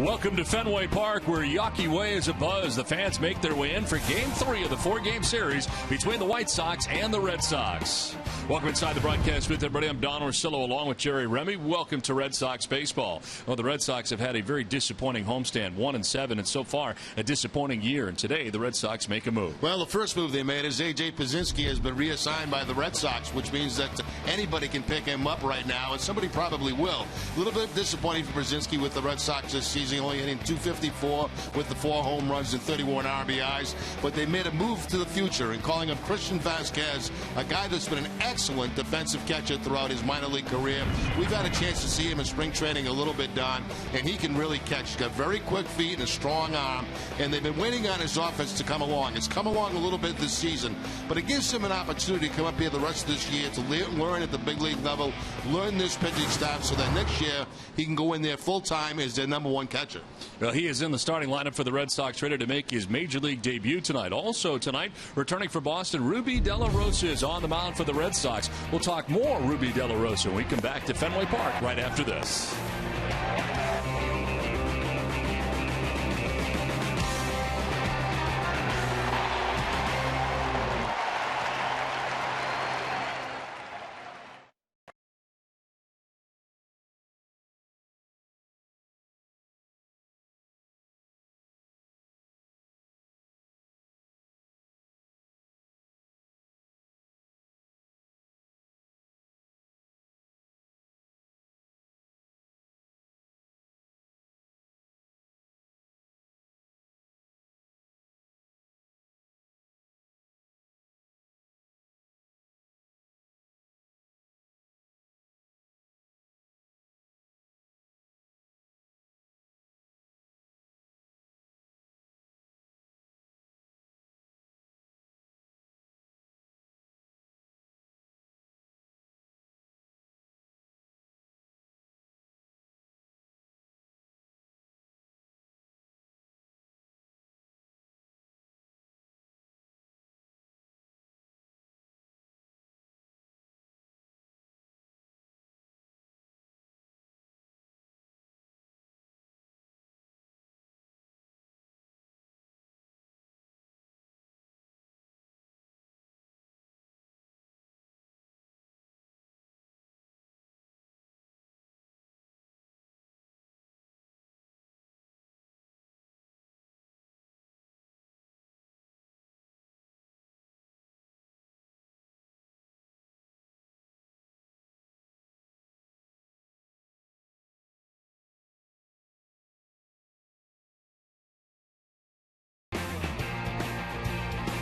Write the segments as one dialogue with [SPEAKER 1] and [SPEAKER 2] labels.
[SPEAKER 1] Welcome to Fenway Park, where Yawkey Way is abuzz. The fans make their way in for Game 3 of the 4-game series between the White Sox and the Red Sox. Welcome inside the broadcast booth, everybody. I'm Don Orsillo along with Jerry Remy. Welcome to Red Sox baseball. Well, the Red Sox have had a very disappointing homestand, 1-7, and so far a disappointing year. And today the Red Sox make a move.
[SPEAKER 2] Well, the first move they made is A.J. Pierzynski has been reassigned by the Red Sox, which means that anybody can pick him up right now, and somebody probably will. A little bit disappointing for Pierzynski with the Red Sox this season, only hitting .254 with the 4 home runs and 31 RBIs. But they made a move to the future and calling up Christian Vazquez, a guy that's been an excellent defensive catcher throughout his minor league career. We've had a chance to see him in spring training a little bit, Don, and he can really catch. He's got very quick feet and a strong arm, and they've been waiting on his offense to come along. It's come along a little bit this season, but it gives him an opportunity to come up here the rest of this year to learn at the big league level, learn this pitching staff, so that next year he can go in there full-time as their #1 catcher.
[SPEAKER 1] Well, he is in the starting lineup for the Red Sox, ready to make his major league debut tonight. Also tonight, returning for Boston, Ruby De La Rosa is on the mound for the Red Sox. We'll talk more Ruby De La Rosa when we come back to Fenway Park right after this.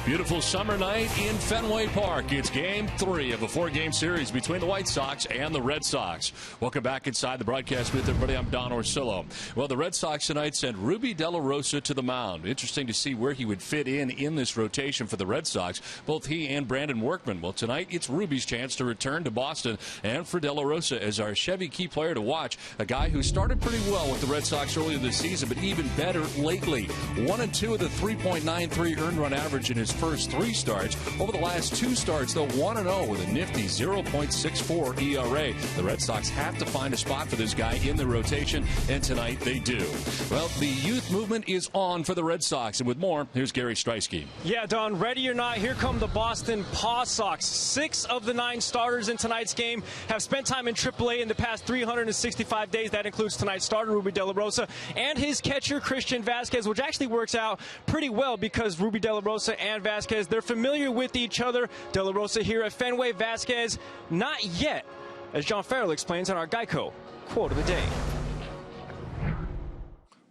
[SPEAKER 1] Beautiful summer night in Fenway Park. It's Game 3 of a 4-game series between the White Sox and the Red Sox. Welcome back inside the broadcast booth, everybody. I'm Don Orsillo. Well, the Red Sox tonight sent Ruby De La Rosa to the mound. Interesting to see where he would fit in this rotation for the Red Sox, both he and Brandon Workman. Well, tonight it's Ruby's chance to return to Boston, and for De La Rosa as our Chevy key player to watch, a guy who started pretty well with the Red Sox earlier this season, but even better lately. 1 and 2 of the 3.93 earned run average in his first 3 starts. Over the last 2 starts, though, 1-0 with a nifty 0.64 ERA. The Red Sox have to find a spot for this guy in the rotation, and tonight they do. Well, the youth movement is on for the Red Sox, and with more, here's Gary Streisky.
[SPEAKER 3] Yeah, Don, ready or not, here come the Boston Paw Sox. 6 of the 9 starters in tonight's game have spent time in AAA in the past 365 days. That includes tonight's starter, Ruby De La Rosa, and his catcher, Christian Vazquez, which actually works out pretty well because Ruby De La Rosa and Vazquez, they're familiar with each other. De La Rosa here at Fenway, Vazquez not yet, as John Farrell explains on our Geico quote of the day.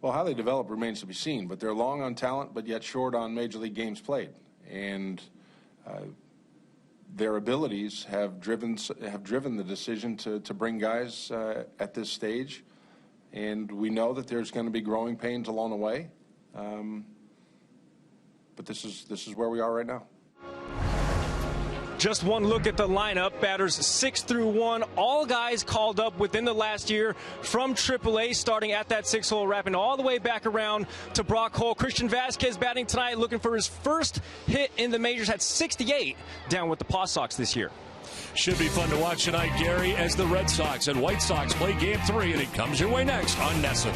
[SPEAKER 4] Well, how they develop remains to be seen, but they're long on talent, but yet short on major league games played. And their abilities have driven the decision to bring guys at this stage. And we know that there's going to be growing pains along the way. But this is where we are right now.
[SPEAKER 3] Just one look at the lineup. Batters 6 through 1. All guys called up within the last year from AAA, starting at that 6-hole, wrapping all the way back around to Brock Hole. Christian Vazquez batting tonight, looking for his first hit in the majors at 68 down with the Paw Sox this year.
[SPEAKER 1] Should be fun to watch tonight, Gary, as the Red Sox and White Sox play Game 3, and it comes your way next on NESN.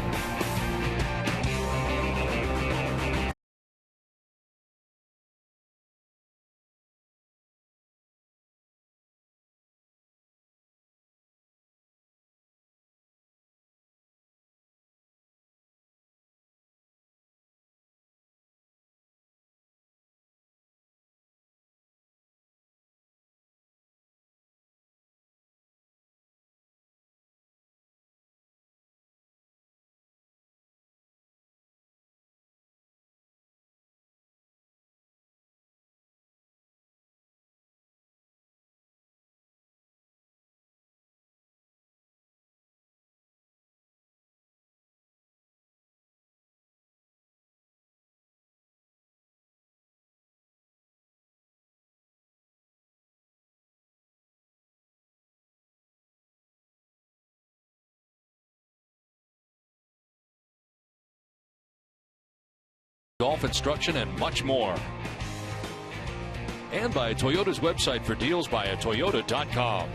[SPEAKER 1] golf instruction, and much more. And by Toyota's website for deals by Toyota.com.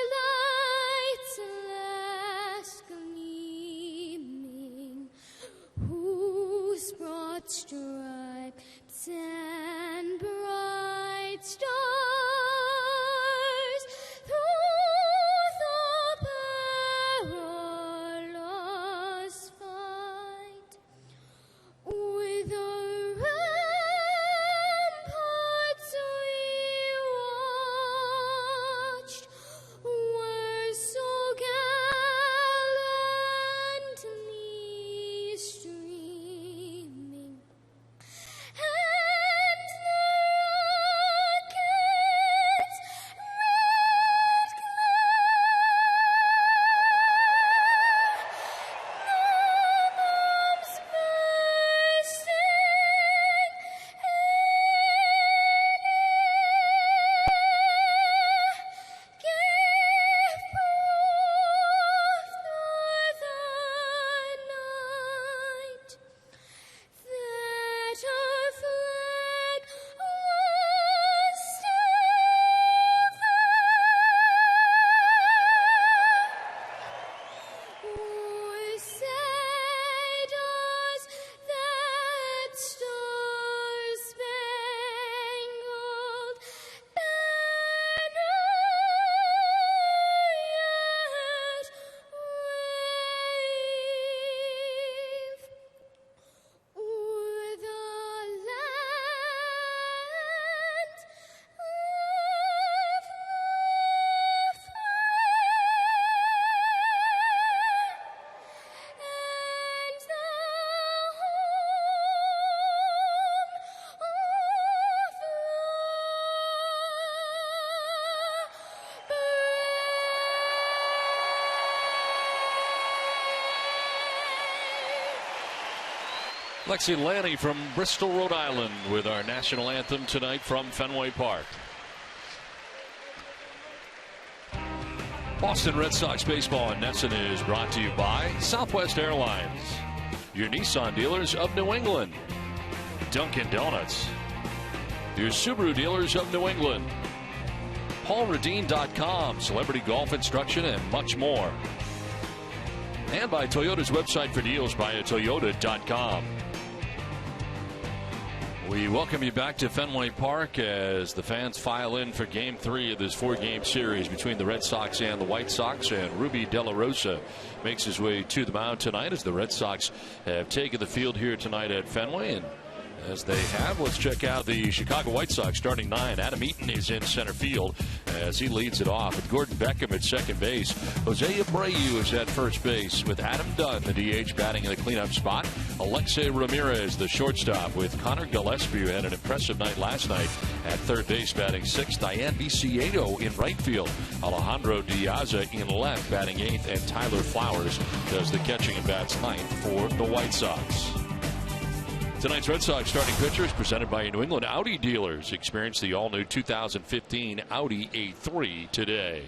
[SPEAKER 5] Twilight's last gleaming, whose broad stripes and bright stars through the perilous fight with the ramparts were so gallantly streaming, and the rockets' red glare, bombs bursting gave forth the night that our flag was still there. Was said us that star-spangled banner yet wave o'er the land of and the
[SPEAKER 1] Lexi Lanny from Bristol, Rhode Island, with our national anthem tonight from Fenway Park. Boston Red Sox baseball in Nesson is brought to you by Southwest Airlines, your Nissan dealers of New England, Dunkin' Donuts, your Subaru dealers of New England, PaulRadine.com, celebrity golf instruction, and much more. And by Toyota's website for deals by Toyota.com. We welcome you back to Fenway Park as the fans file in for Game 3 of this 4-game series between the Red Sox and the White Sox. And Ruby De La Rosa makes his way to the mound tonight as the Red Sox have taken the field here tonight at Fenway. And As they have, let's check out the Chicago White Sox starting 9. Adam Eaton is in center field as he leads it off with Gordon Beckham at second base. Jose Abreu is at first base with Adam Dunn, the DH, batting in the cleanup spot. Alexei Ramirez, the shortstop, with Connor Gillespie, who had an impressive night last night at third base, batting 6th. Diane Biciedo in right field. Alejandro Diaza in left, batting 8th. And Tyler Flowers does the catching and bats 9th for the White Sox. Tonight's Red Sox starting pitcher is presented by New England Audi dealers. Experience the all-new 2015 Audi A3 today.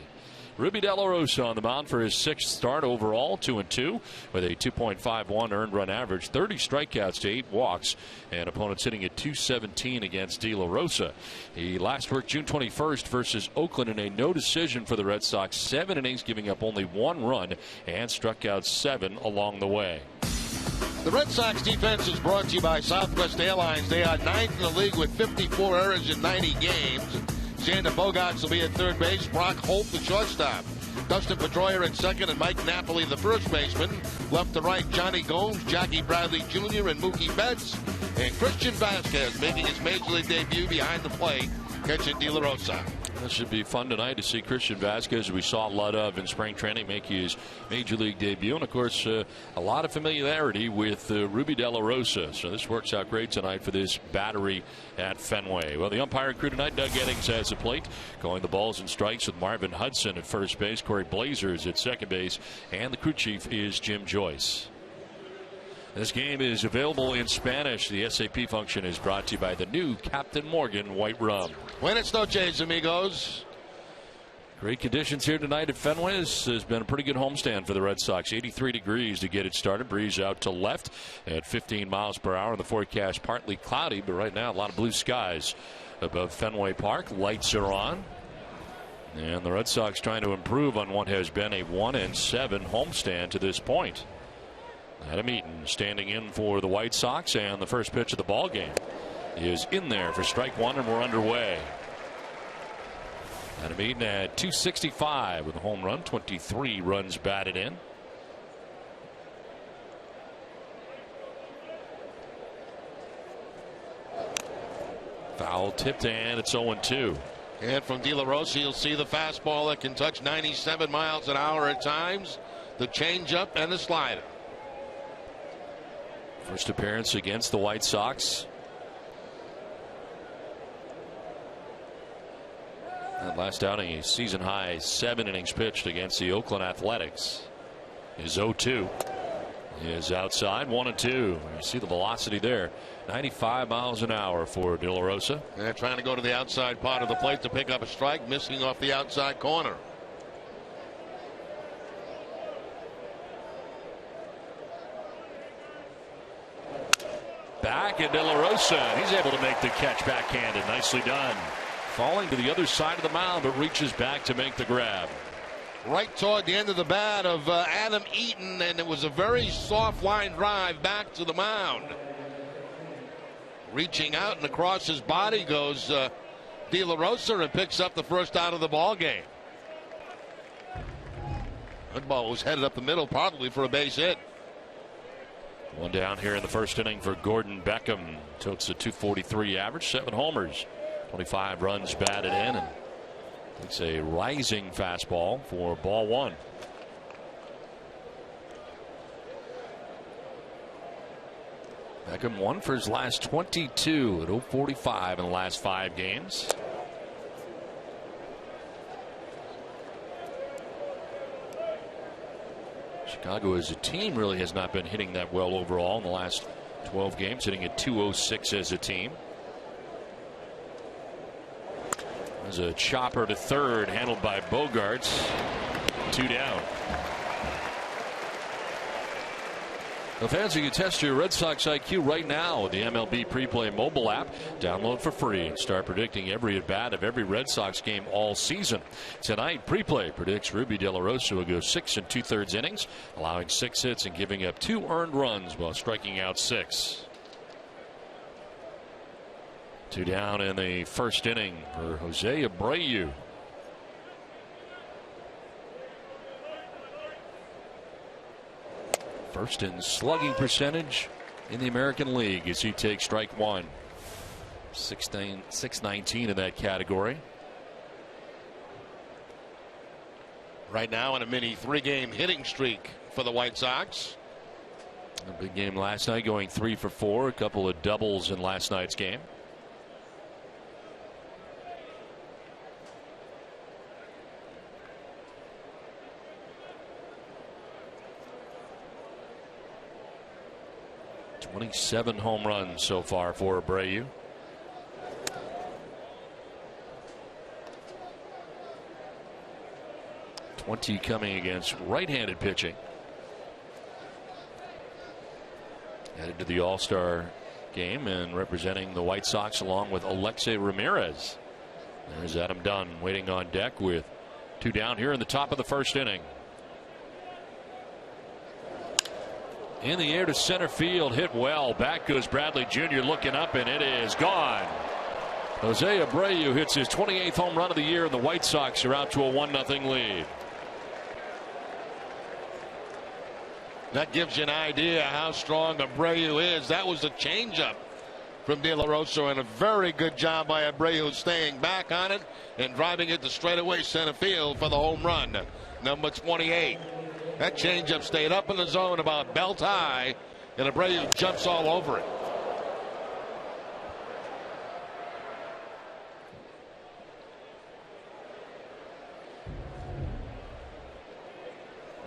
[SPEAKER 1] Ruby De La Rosa on the mound for his 6th start overall, 2-2 with a 2.51 earned run average, 30 strikeouts to 8 walks, and opponents hitting at .217 against De La Rosa. He last worked June 21st versus Oakland in a no decision for the Red Sox, 7 innings, giving up only 1 run, and struck out 7 along the way.
[SPEAKER 2] The Red Sox defense is brought to you by Southwest Airlines. They are 9th in the league with 54 errors in 90 games. Xander Bogaerts will be at third base. Brock Holt, the shortstop. Dustin Pedroia at second, and Mike Napoli, the first baseman. Left to right, Johnny Gomes, Jackie Bradley Jr., and Mookie Betts. And Christian Vasquez making his major league debut behind the plate, catching De La Rosa.
[SPEAKER 1] This should be fun tonight to see Christian Vasquez, who we saw a lot of in spring training, make his major league debut. And, of course, a lot of familiarity with Ruby De La Rosa. So this works out great tonight for this battery at Fenway. Well, the umpire crew tonight, Doug Eddings has a plate, calling the balls and strikes with Marvin Hudson at first base, Corey Blazers at second base, and the crew chief is Jim Joyce. This game is available in Spanish. The SAP function is brought to you by the new Captain Morgan White Rum.
[SPEAKER 2] Buenas noches, amigos.
[SPEAKER 1] Great conditions here tonight at Fenway. This has been a pretty good homestand for the Red Sox. 83 degrees to get it started. Breeze out to left at 15 miles per hour. The forecast partly cloudy, but right now a lot of blue skies above Fenway Park. Lights are on. And the Red Sox trying to improve on what has been a 1-7 homestand to this point. Adam Eaton standing in for the White Sox, and the first pitch of the ball game is in there for strike one, and we're underway. Adam Eaton at .265 with a home run, 23 runs batted in. Foul tipped, and it's 0-2.
[SPEAKER 2] And from De La Rosa, you'll see the fastball that can touch 97 miles an hour at times, the changeup, and the slider.
[SPEAKER 1] First appearance against the White Sox. That last outing, a season high 7 innings pitched against the Oakland Athletics. Is 0-2. Is outside, 1-2. You see the velocity there. 95 miles an hour for De La Rosa.
[SPEAKER 2] And they're trying to go to the outside part of the plate to pick up a strike, missing off the outside corner.
[SPEAKER 1] Back at De La Rosa. He's able to make the catch backhanded. Nicely done. Falling to the other side of the mound, but reaches back to make the grab.
[SPEAKER 2] Right toward the end of the bat of Adam Eaton, and it was a very soft line drive back to the mound. Reaching out and across his body goes De La Rosa, and picks up the first out of the ball game. That ball was headed up the middle, probably for a base hit.
[SPEAKER 1] One down here in the first inning for Gordon Beckham. Totes a .243 average, 7 homers, 25 runs batted in, and it's a rising fastball for ball one. Beckham won for his last 22 at .045 in the last 5 games. Chicago as a team really has not been hitting that well overall in the last 12 games, hitting at .206 as a team. There's a chopper to third, handled by Bogaerts. 2 down. Well, fans, you can test your Red Sox IQ right now with the MLB Preplay mobile app. Download for free and start predicting every at-bat of every Red Sox game all season. Tonight, Preplay predicts Ruby De La Rosa will go 6 2/3 innings, allowing 6 hits and giving up 2 earned runs while striking out 6. 2 down in the first inning for Jose Abreu. First in slugging percentage in the American League as he takes strike one. 619 in that category.
[SPEAKER 2] Right now in a mini 3-game hitting streak for the White Sox.
[SPEAKER 1] A big game last night, going 3 for 4. A couple of doubles in last night's game. '27 home runs so far for Abreu. '20 coming against right-handed pitching. Headed to the All-Star game and representing the White Sox along with Alexei Ramirez. There's Adam Dunn waiting on deck with 2 down here in the top of the first inning. In the air to center field, hit well. Back goes Bradley Jr. looking up, and it is gone. Jose Abreu hits his 28th home run of the year, and the White Sox are out to a 1-0 lead.
[SPEAKER 2] That gives you an idea how strong Abreu is. That was a changeup from De La Rosa, and a very good job by Abreu staying back on it and driving it to straightaway center field for the home run. Number 28. That changeup stayed up in the zone about belt high, and Abreu jumps all over it.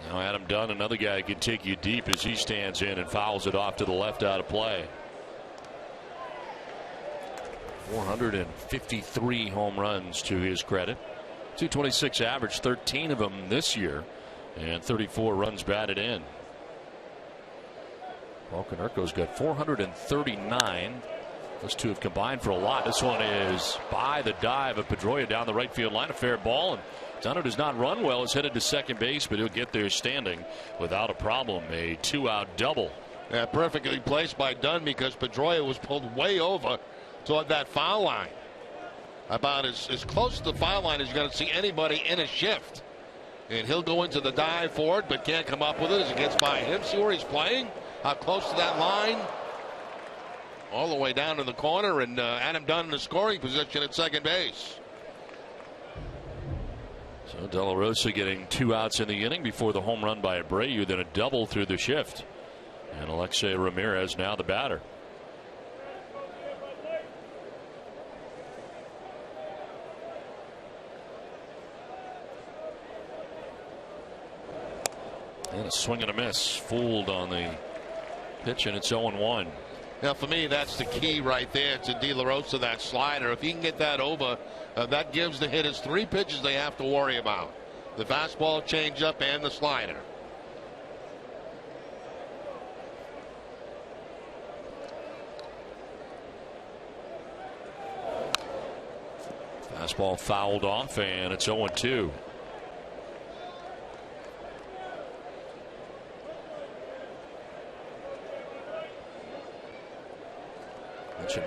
[SPEAKER 1] Now Adam Dunn, another guy who can take you deep as he stands in and fouls it off to the left out of play. 453 home runs to his credit. 226 average, 13 of them this year, and 34 runs batted in. Paul Konerko's got 439. Those two have combined for a lot. This one is by the dive of Pedroia down the right field line. A fair ball, and Dunn does not run well. Is headed to second base, but he'll get there standing without a problem. A 2-out double.
[SPEAKER 2] Yeah, perfectly placed by Dunn because Pedroia was pulled way over toward that foul line. About as close to the foul line as you're going to see anybody in a shift. And he'll go into the dive for it, but can't come up with it as it gets by him. See where he's playing? How close to that line? All the way down to the corner, and Adam Dunn in the scoring position at second base.
[SPEAKER 1] So De La Rosa getting 2 outs in the inning before the home run by Abreu, then a double through the shift. And Alexei Ramirez now the batter. And a swing and a miss. Fooled on the pitch, and it's 0-1.
[SPEAKER 2] Now, for me, that's the key right there to De La Rosa, that slider. If he can get that over, that gives the hitters 3 pitches they have to worry about. The fastball, changeup, and the slider.
[SPEAKER 1] Fastball fouled off, and it's 0-2.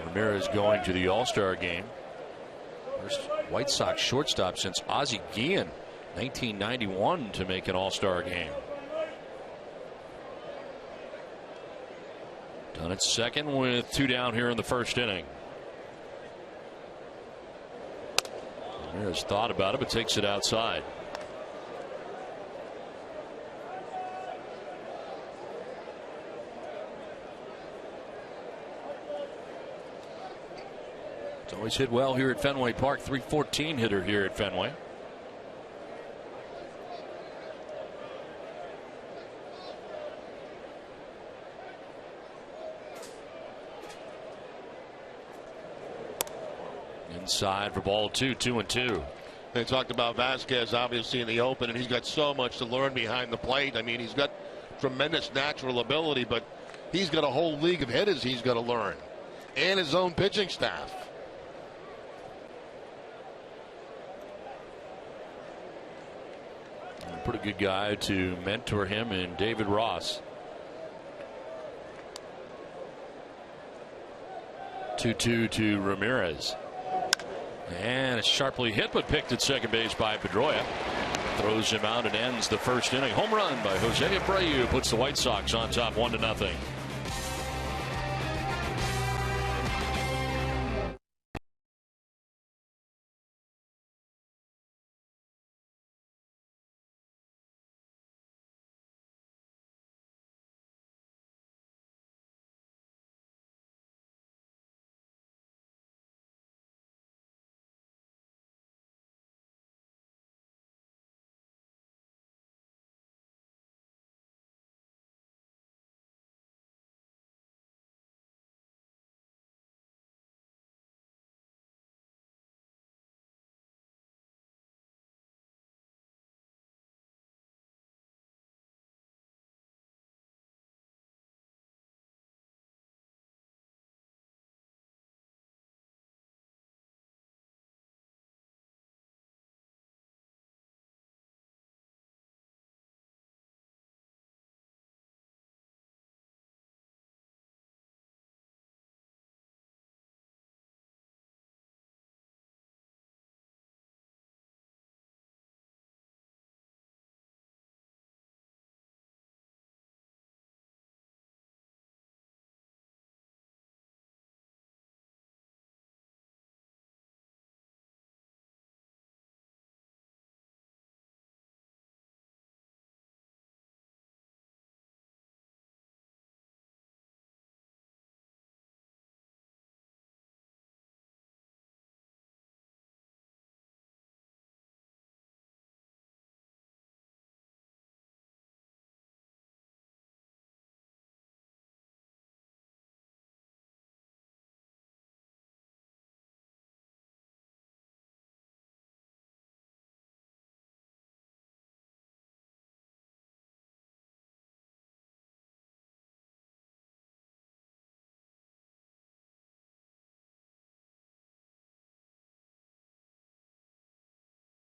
[SPEAKER 1] Ramirez going to the All-Star game. First White Sox shortstop since Ozzie Guillen, 1991, to make an All-Star game. Done at second with 2 down here in the first inning. Ramirez thought about it, but takes it outside. Always hit well here at Fenway Park. .314 hitter here at Fenway. Inside for ball 2, 2-2.
[SPEAKER 2] They talked about Vasquez obviously in the open, and he's got so much to learn behind the plate. I mean, he's got tremendous natural ability, but he's got a whole league of hitters he's got to learn, and his own pitching staff.
[SPEAKER 1] Pretty good guy to mentor him in David Ross. 2-2 to Ramirez. And it's sharply hit, but picked at second base by Pedroia. Throws him out and ends the first inning. Home run by Jose Abreu puts the White Sox on top 1-0.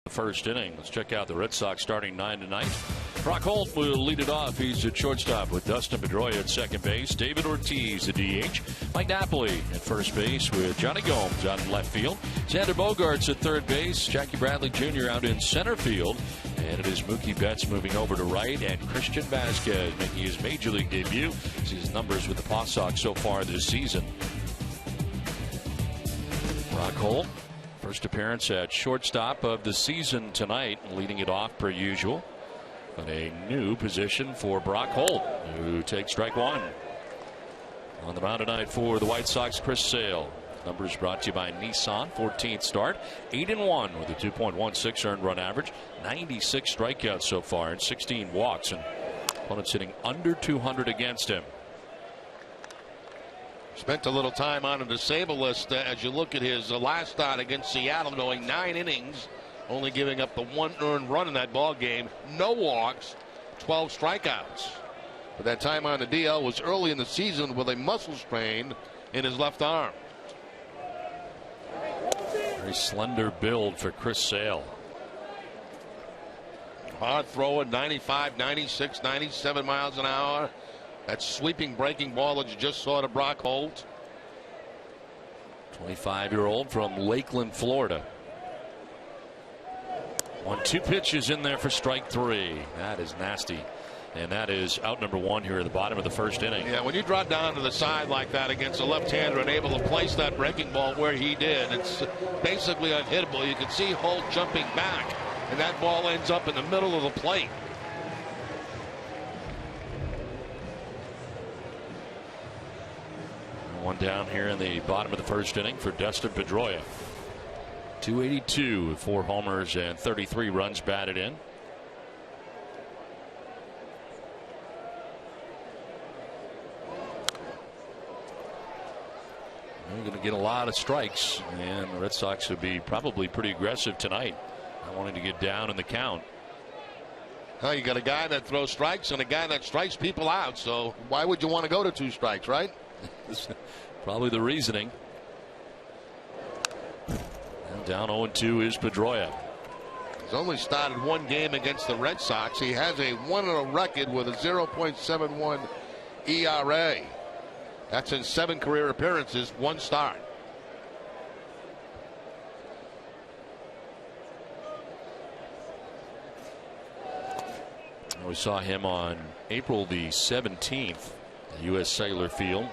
[SPEAKER 1] First inning. Let's check out the Red Sox starting 9 tonight. Brock Holt will lead it off. He's at shortstop with Dustin Pedroia at second base. David Ortiz at DH. Mike Napoli at first base with Johnny Gomes out in left field. Xander Bogaerts at third base. Jackie Bradley Jr. out in center field. And it is Mookie Betts moving over to right, and Christian Vasquez making his major league debut. See his numbers with the Paw Sox so far this season. Brock Holt, first appearance at shortstop of the season tonight, leading it off per usual. But a new position for Brock Holt, who takes strike one. On the mound tonight for the White Sox, Chris Sale. Numbers brought to you by Nissan. 14th start, 8-1 with a 2.16 earned run average, 96 strikeouts so far, and 16 walks. And opponents hitting under 200 against him.
[SPEAKER 2] Spent a little time on a disabled list as you look at his last start against Seattle, going 9 innings, only giving up the 1 earned run in that ball game, no walks, 12 strikeouts. But that time on the DL was early in the season with a muscle strain in his left arm.
[SPEAKER 1] Very slender build for Chris Sale.
[SPEAKER 2] Hard thrower, 95, 96, 97 miles an hour. That sweeping breaking ball that you just saw to Brock Holt.
[SPEAKER 1] 25-year-old from Lakeland, Florida. 1-2 pitches in there for strike 3. That is nasty. And that is out number 1 here at the bottom of the first inning.
[SPEAKER 2] Yeah, when you drop down to the side like that against a left-hander and able to place that breaking ball where he did, it's basically unhittable. You can see Holt jumping back, and that ball ends up in the middle of the plate.
[SPEAKER 1] One down here in the bottom of the first inning for Dustin Pedroia. 282 with 4 homers and 33 runs batted in. We're going to get a lot of strikes, and the Red Sox would be probably pretty aggressive tonight, not wanting to get down in the count.
[SPEAKER 2] Well, you got a guy that throws strikes and a guy that strikes people out, so why would you want to go to 2 strikes, right?
[SPEAKER 1] Probably the reasoning. And down 0-2 is Pedroia.
[SPEAKER 2] He's only started 1 game against the Red Sox. He has a 1-0 record with a 0.71 ERA. That's in 7 career appearances, 1 start.
[SPEAKER 1] We saw him on April the 17th at U.S. Cellular Field.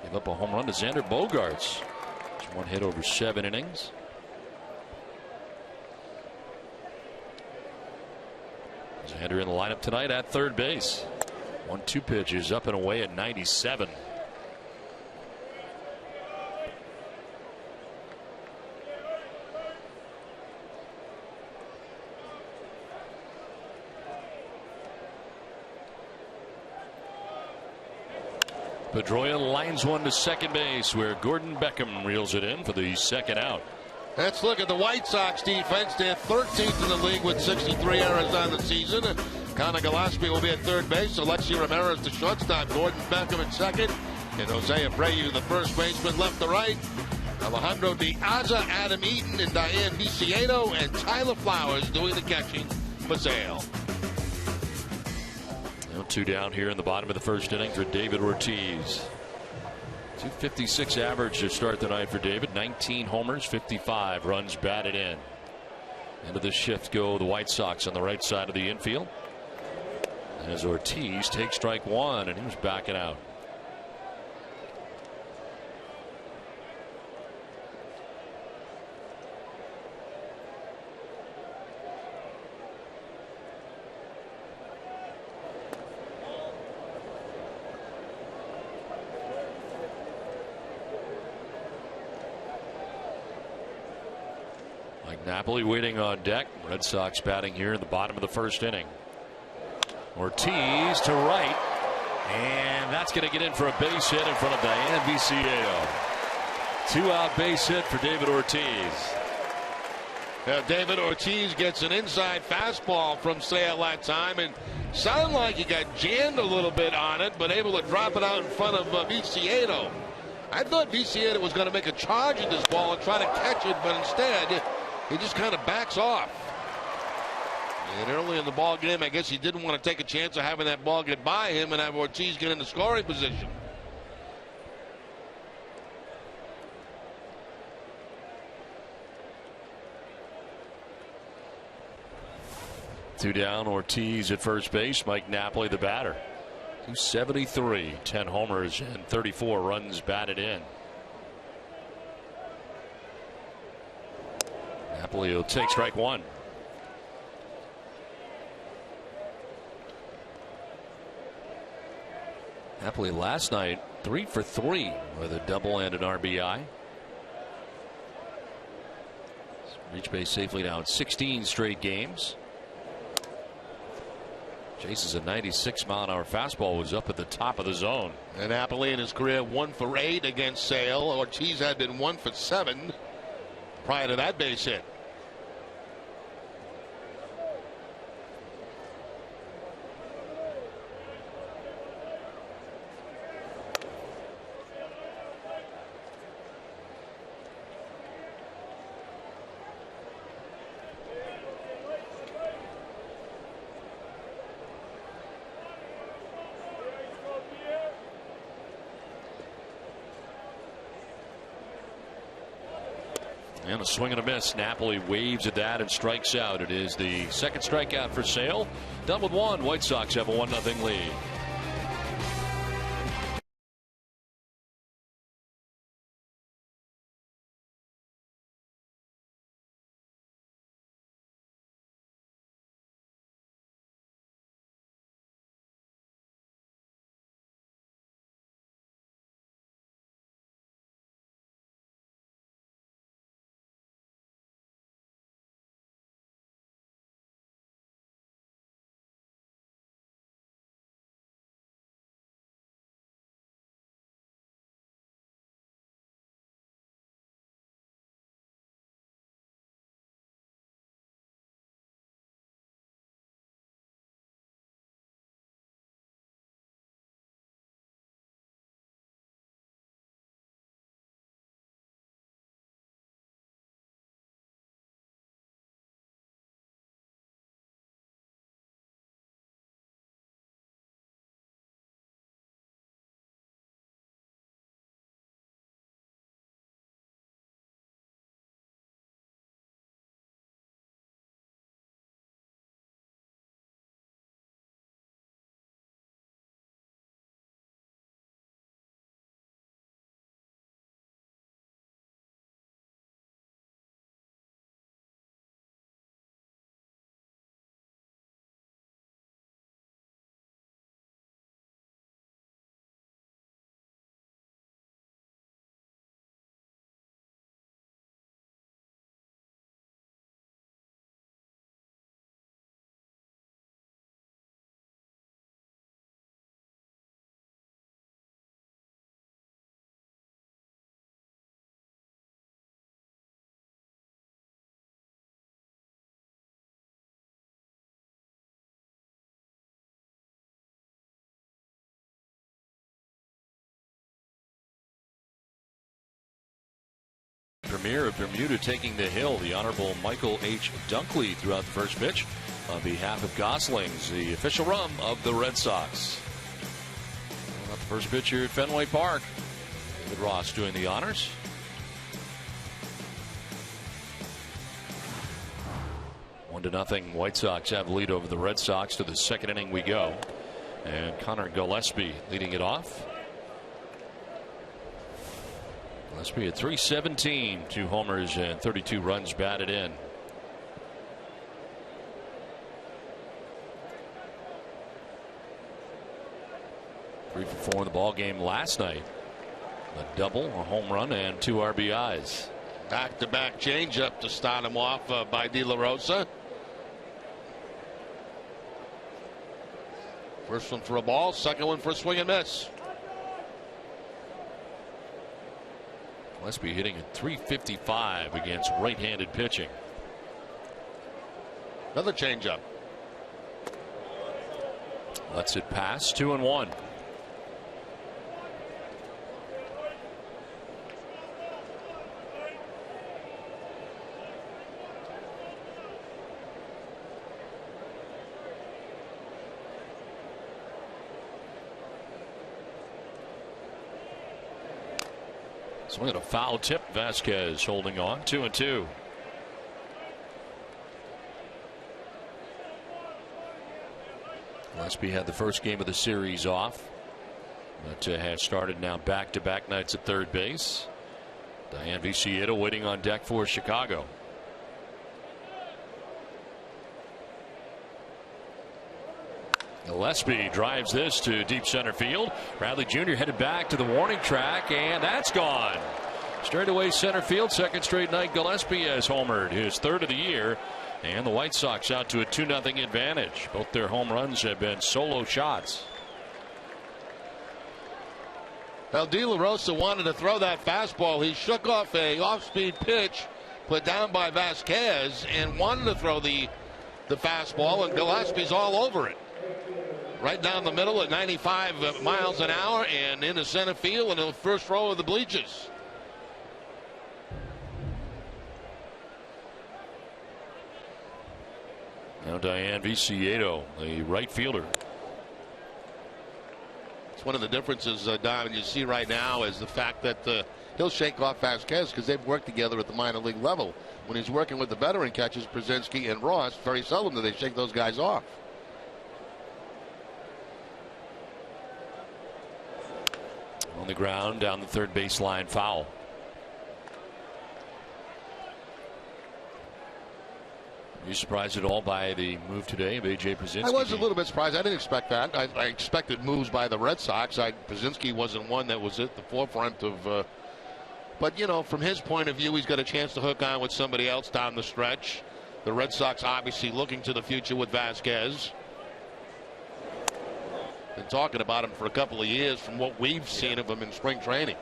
[SPEAKER 1] Gave up a home run to Xander Bogaerts. Just 1 hit over 7 innings. Xander in the lineup tonight at third base. 1-2 pitches up and away at 97. Pedroia lines one to second base, where Gordon Beckham reels it in for the second out.
[SPEAKER 2] Let's look at the White Sox defense. They're 13th in the league with 63 errors on the season. And Connor Gillespie will be at third base. Alexi Ramirez the shortstop. Gordon Beckham in second. And Jose Abreu, the first baseman, left to right. Alejandro Diaza, Adam Eaton, and Diane Viciedo, and Tyler Flowers doing the catching for Sale.
[SPEAKER 1] 2 down here in the bottom of the first inning for David Ortiz. 256 average to start the night for David. 19 homers, 55 runs batted in. Into the shift go the White Sox on the right side of the infield, as Ortiz takes strike 1, and he was backing out. Napoli waiting on deck. Red Sox batting here in the bottom of the first inning. Ortiz to right, and that's going to get in for a base hit in front of Diane Viciedo. 2-out base hit for David Ortiz.
[SPEAKER 2] David Ortiz gets an inside fastball from Sale that time, and sounded like he got jammed a little bit on it, but able to drop it out in front of Viciedo. I thought Viciedo was going to make a charge at this ball and try to catch it, but instead he just kind of backs off. And early in the ball game, I guess he didn't want to take a chance of having that ball get by him and have Ortiz get in the scoring position.
[SPEAKER 1] Two down, Ortiz at first base. Mike Napoli, the batter. 273, 10 homers, and 34 runs batted in. Napoli will take strike one. Napoli last night 3 for 3 with a double and an RBI. Reach base safely now in 16 straight games. Chases a 96-mile-an-hour fastball, was up at the top of the zone.
[SPEAKER 2] And Napoli in his career 1 for 8 against Sale. Ortiz had been 1 for 7 prior to that base hit.
[SPEAKER 1] And a swing and a miss. Napoli waves at that and strikes out. It is the second strikeout for Sale. Done with one. White Sox have a 1-0 lead. Premier of Bermuda taking the hill. The Honorable Michael H. Dunkley throughout the first pitch on behalf of Goslings, the official rum of the Red Sox. The first pitch here at Fenway Park. David Ross doing the honors. 1-0. White Sox have lead over the Red Sox. To the second inning we go. And Connor Gillespie leading it off. Gillespie at 317, 2 homers and 32 runs batted in. Three for 4 in the ball game last night. A double, a home run, and 2 RBIs.
[SPEAKER 2] Back-to-back changeup to start him off by De La Rosa. First one for a ball, second one for a swing and miss.
[SPEAKER 1] Gillespie hitting at 355 against right-handed pitching.
[SPEAKER 2] Another changeup.
[SPEAKER 1] Lets it pass. 2-1. Swing at a foul tip. Vasquez holding on. 2-2. Gillespie had the first game of the series off, but has started now back-to-back nights at third base. Diane Viciedo waiting on deck for Chicago. Gillespie drives this to deep center field. Bradley Jr. headed back to the warning track, and that's gone. Straight away center field. Second straight night Gillespie has homered, his third of the year. And the White Sox out to a 2-0 advantage. Both their home runs have been solo shots.
[SPEAKER 2] Well, De La Rosa wanted to throw that fastball. He shook off a off-speed pitch put down by Vasquez and wanted to throw the fastball, and Gillespie's all over it. Right down the middle at 95 miles an hour and into center field in the first row of the bleachers.
[SPEAKER 1] Now Diane Viciedo, the right fielder.
[SPEAKER 2] It's one of the differences, Don, you see right now is the fact that he'll shake off Vasquez because they've worked together at the minor league level. When he's working with the veteran catchers, Brzezinski and Ross, very seldom do they shake those guys off.
[SPEAKER 1] On the ground down the third baseline, foul. Are you surprised at all by the move today of AJ Brzezinski?
[SPEAKER 2] I was a little bit surprised. I didn't expect that. I expected moves by the Red Sox. Brzezinski wasn't one that was at the forefront of. But, you know, from his point of view, he's got a chance to hook on with somebody else down the stretch. The Red Sox obviously looking to the future with Vasquez. Been talking about him for a couple of years from what we've seen of him in spring training.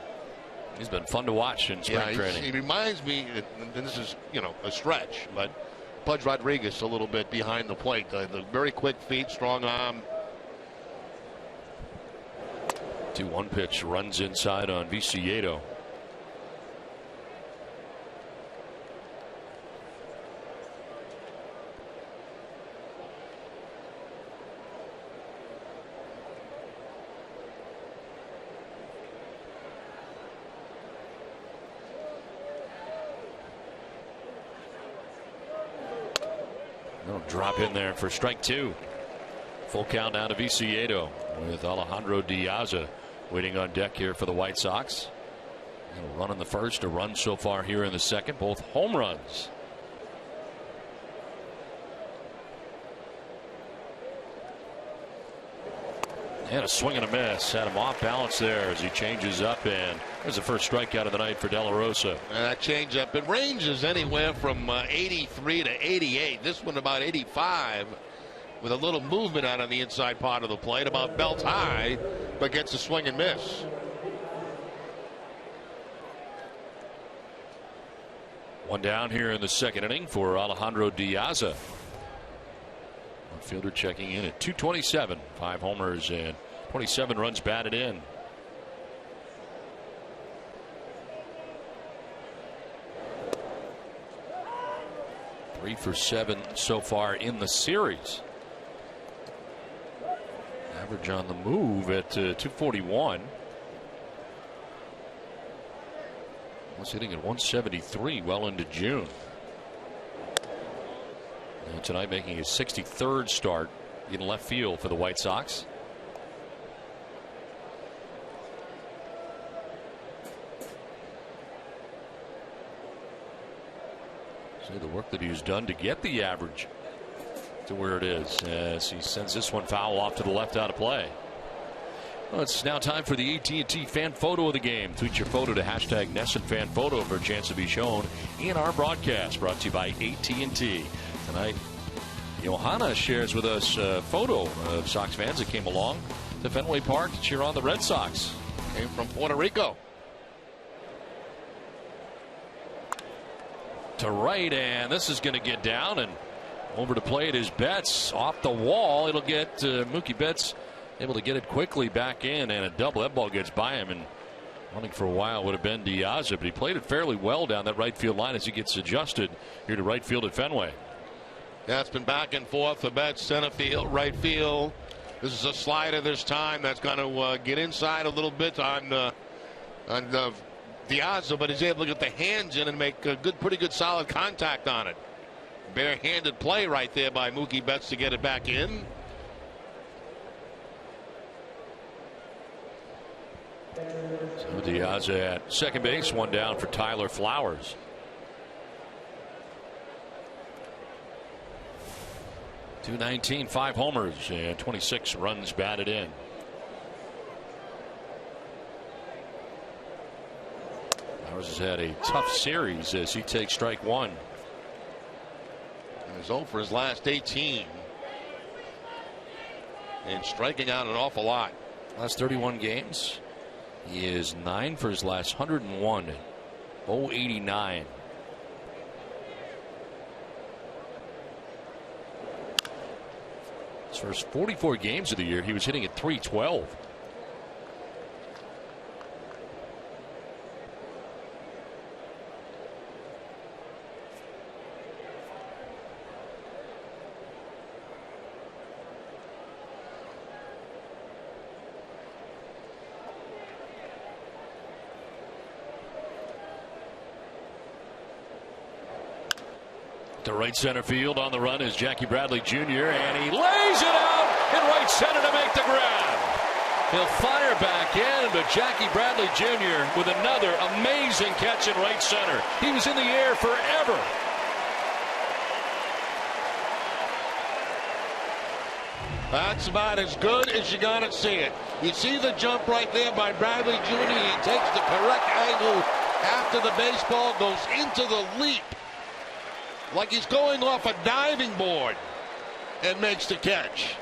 [SPEAKER 1] He's been fun to watch in spring training.
[SPEAKER 2] He reminds me, and this is, you know, a stretch, but Pudge Rodriguez a little bit behind the plate. The very quick feet, strong arm.
[SPEAKER 1] 2-1 pitch runs inside on Viciedo. Drop in there for strike two. Full count now to Viciedo with Alejandro Diaz waiting on deck here for the White Sox. A run in the first, a run so far here in the second, both home runs. And a swing and a miss. Had him off balance there as he changes up, and there's the first strikeout of the night for De La Rosa.
[SPEAKER 2] And that changeup, it ranges anywhere from 83 to 88. This one about 85 with a little movement out on the inside part of the plate, about belt high, but gets a swing and miss.
[SPEAKER 1] One down here in the second inning for Alejandro Diaz. Fielder checking in at 227. 5 homers and 27 runs batted in. Three for 7 so far in the series. Average on the move at 241. Was hitting at 173 well into June. And tonight making his 63rd start in left field for the White Sox. See the work that he's done to get the average to where it is as he sends this one foul off to the left out of play. Well, it's now time for the AT&T fan photo of the game. Tweet your photo to hashtag NESSONFanPhoto for a chance to be shown in our broadcast, brought to you by AT&T. Tonight, Johanna shares with us a photo of Sox fans that came along to Fenway Park to cheer on the Red Sox.
[SPEAKER 2] Came from Puerto Rico.
[SPEAKER 1] To right, and this is going to get down, and over to play it is Betts off the wall. It'll get Mookie Betts able to get it quickly back in, and a double. That ball gets by him, and running for a while would have been Diaz, but he played it fairly well down that right field line as he gets adjusted here to right field at Fenway.
[SPEAKER 2] Yeah, it's been back and forth for Betts, center field, right field. This is a slider this time that's going to get inside a little bit on Diaz, but he's able to get the hands in and make a pretty good solid contact on it. Barehanded play right there by Mookie Betts to get it back in.
[SPEAKER 1] So Diaz at second base, one down for Tyler Flowers. .219, 5 homers and 26 runs batted in. Flowers has had a tough series as he takes strike one.
[SPEAKER 2] He's 0 for his last 18. And striking out an awful lot.
[SPEAKER 1] Last 31 games, he is 9 for his last 101. 089. His first 44 games of the year, he was hitting at .312. To right center field, on the run is Jackie Bradley Jr. and he lays it out in right center to make the grab. He'll fire back in, but Jackie Bradley Jr. with another amazing catch in right center. He was in the air forever.
[SPEAKER 2] That's about as good as you're going to see it. You see the jump right there by Bradley Jr. He takes the correct angle after the baseball goes into the leap, like he's going off a diving board, and makes the catch.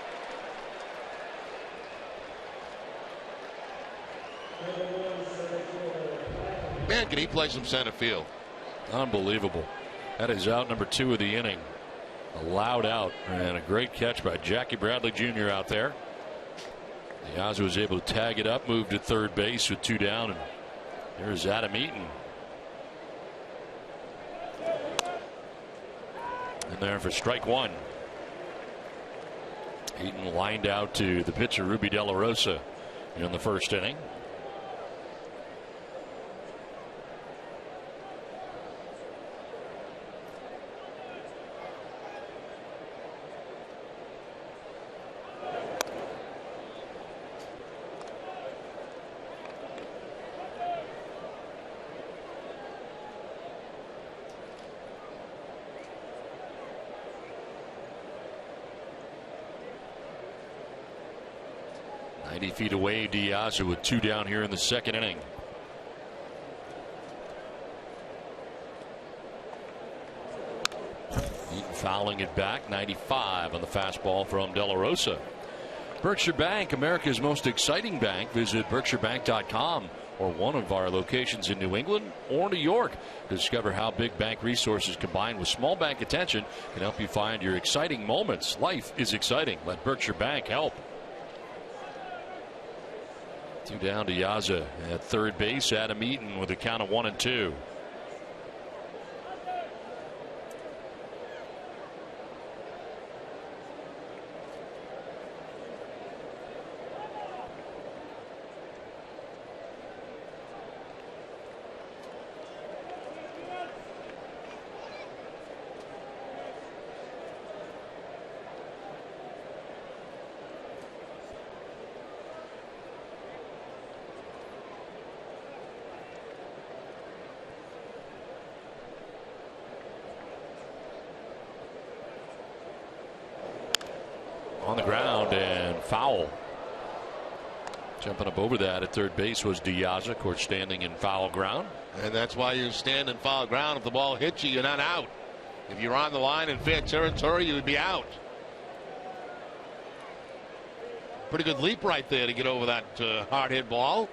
[SPEAKER 2] Man, can he play some center field?
[SPEAKER 1] Unbelievable. That is out number 2 of the inning. A loud out and a great catch by Jackie Bradley Jr. out there. Diaz was able to tag it up, move to third base with 2 down, and here's Adam Eaton. And there for strike one. Eaton lined out to the pitcher Ruby De La Rosa in the first inning. Feet away, Diaz with 2 down here in the second inning. Eaton fouling it back. 95 on the fastball from De La Rosa. Berkshire Bank, America's most exciting bank. Visit berkshirebank.com or one of our locations in New England or New York to discover how big bank resources combined with small bank attention can help you find your exciting moments. Life is exciting. Let Berkshire Bank help. 2 down to Yaza at third base. Adam Eaton with a count of 1 and 2. On the ground and foul. Jumping up over that at third base was Diaz, of course, standing in foul ground.
[SPEAKER 2] And that's why you stand in foul ground. If the ball hits you, you're not out. If you're on the line in fair territory, you would be out. Pretty good leap right there to get over that hard hit ball.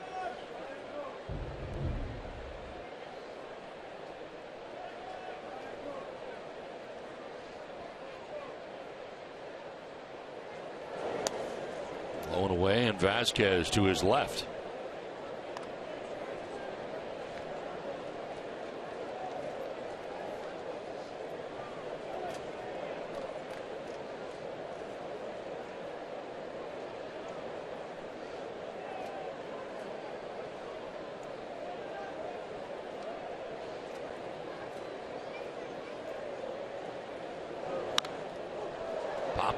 [SPEAKER 1] Blown away, and Vasquez to his left.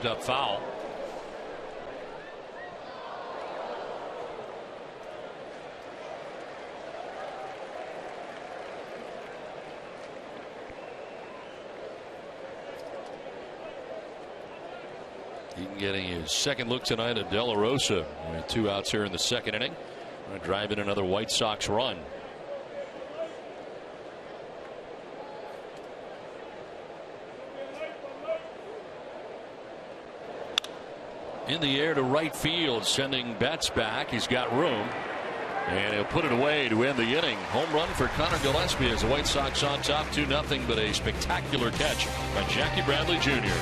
[SPEAKER 1] Popped up foul. Eaton getting his second look tonight at De La Rosa. 2 outs here in the second inning. Driving another White Sox run. In the air to right field, sending Betts back. He's got room, and he'll put it away to end the inning. Home run for Connor Gillespie as the White Sox on top 2-0, but a spectacular catch by Jackie Bradley Jr.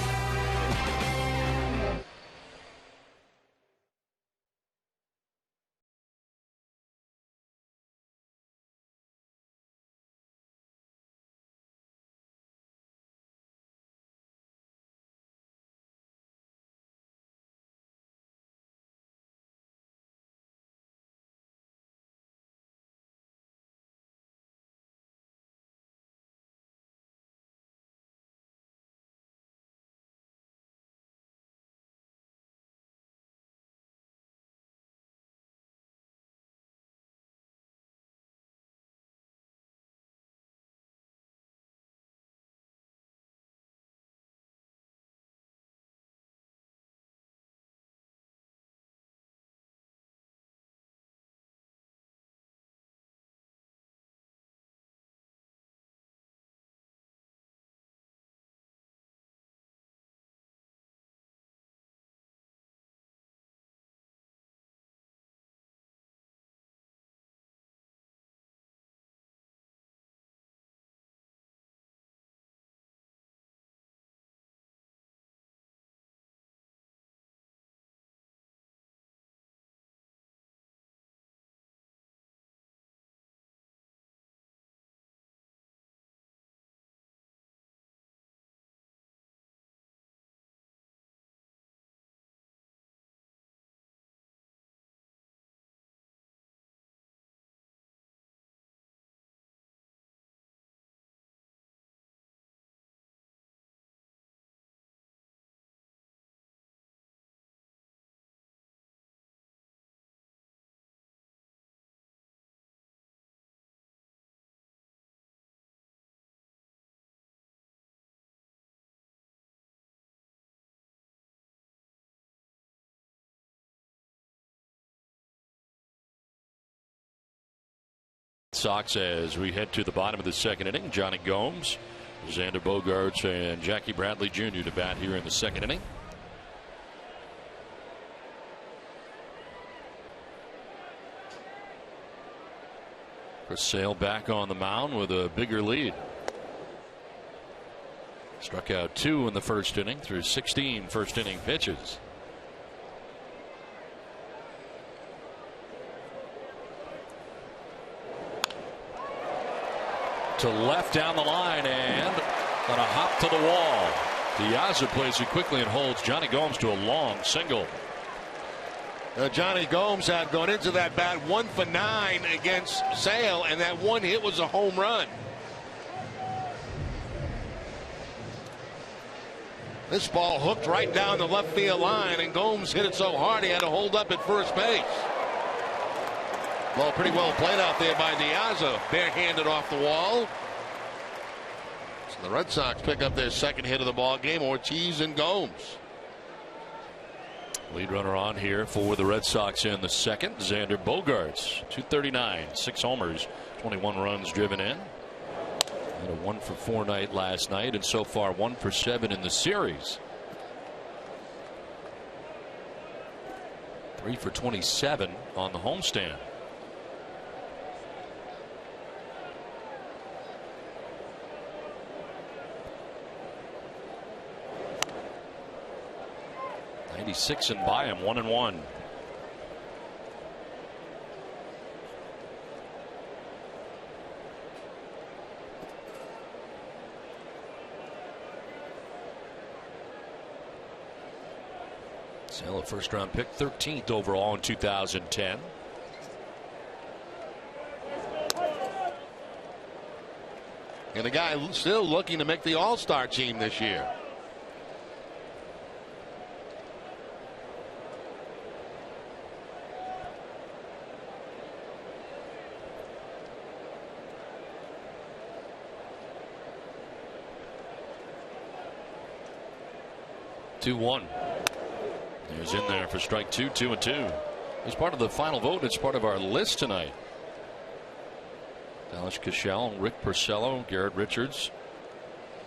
[SPEAKER 1] Sox as we head to the bottom of the second inning. Johnny Gomes, Xander Bogaerts, and Jackie Bradley Jr. to bat here in the second inning. Chris Sale back on the mound with a bigger lead. Struck out 2 in the first inning through 16 first inning pitches. To left down the line and on a hop to the wall. Diaz plays it quickly and holds Johnny Gomes to a long single.
[SPEAKER 2] Johnny Gomes had gone into that bat 1 for 9 against Sale, and that one hit was a home run. This ball hooked right down the left field line, and Gomes hit it so hard he had to hold up at first base. Well, pretty well played out there by Diaz, barehanded off the wall. So the Red Sox pick up their second hit of the ball game. Ortiz and Gomes.
[SPEAKER 1] Lead runner on here for the Red Sox in the second. Xander Bogaerts, 239, 6 homers, 21 runs driven in. Had a 1 for 4 night last night, and so far 1 for 7 in the series. 3 for 27 on the homestand. '96 and by him, 1-1. Sale, a first round pick, 13th overall in 2010.
[SPEAKER 2] And the guy still looking to make the All-Star team this year.
[SPEAKER 1] 2-1. He was in there for strike 2, 2-2. He's part of the final vote. It's part of our list tonight. Dallas Keuchel, Rick Porcello, Garrett Richards,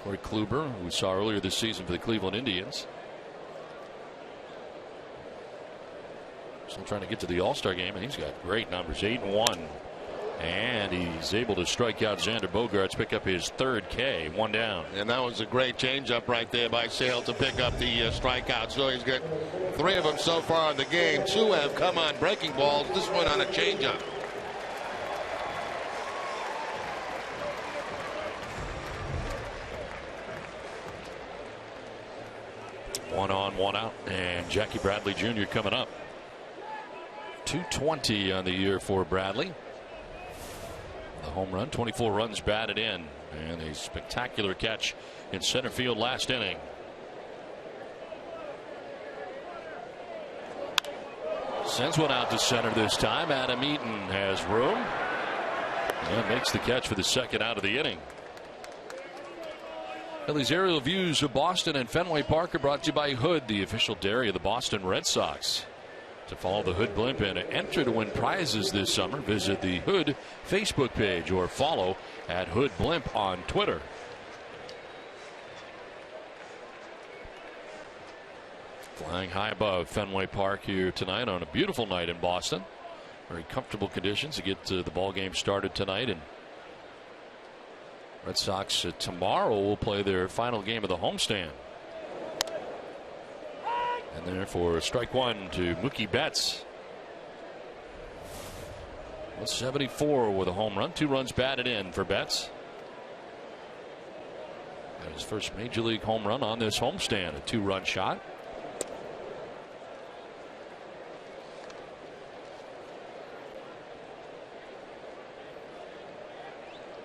[SPEAKER 1] Corey Kluber, who we saw earlier this season for the Cleveland Indians. Still trying to get to the All-Star game, and he's got great numbers, 8-1. And he's able to strike out Xander Bogaerts, pick up his third K, 1 down.
[SPEAKER 2] And that was a great changeup right there by Sale to pick up the strikeout. So he's got 3 of them so far in the game. 2 have come on breaking balls. This one on a changeup.
[SPEAKER 1] One on, 1 out, and Jackie Bradley Jr. coming up. 220 on the year for Bradley. The home run, 24 runs batted in, and a spectacular catch in center field last inning. Sends one out to center this time. Adam Eaton has room and makes the catch for the second out of the inning. Well, these aerial views of Boston and Fenway Park are brought to you by Hood, the official dairy of the Boston Red Sox. To follow the Hood Blimp and enter to win prizes this summer, visit the Hood Facebook page or follow at Hood Blimp on Twitter. Flying high above Fenway Park here tonight on a beautiful night in Boston. Very comfortable conditions to get the ball game started tonight. And Red Sox tomorrow will play their final game of the homestand. And therefore, strike 1 to Mookie Betts. 174 with a home run. 2 runs batted in for Betts. Got his first major league home run on this homestand. A 2-run shot.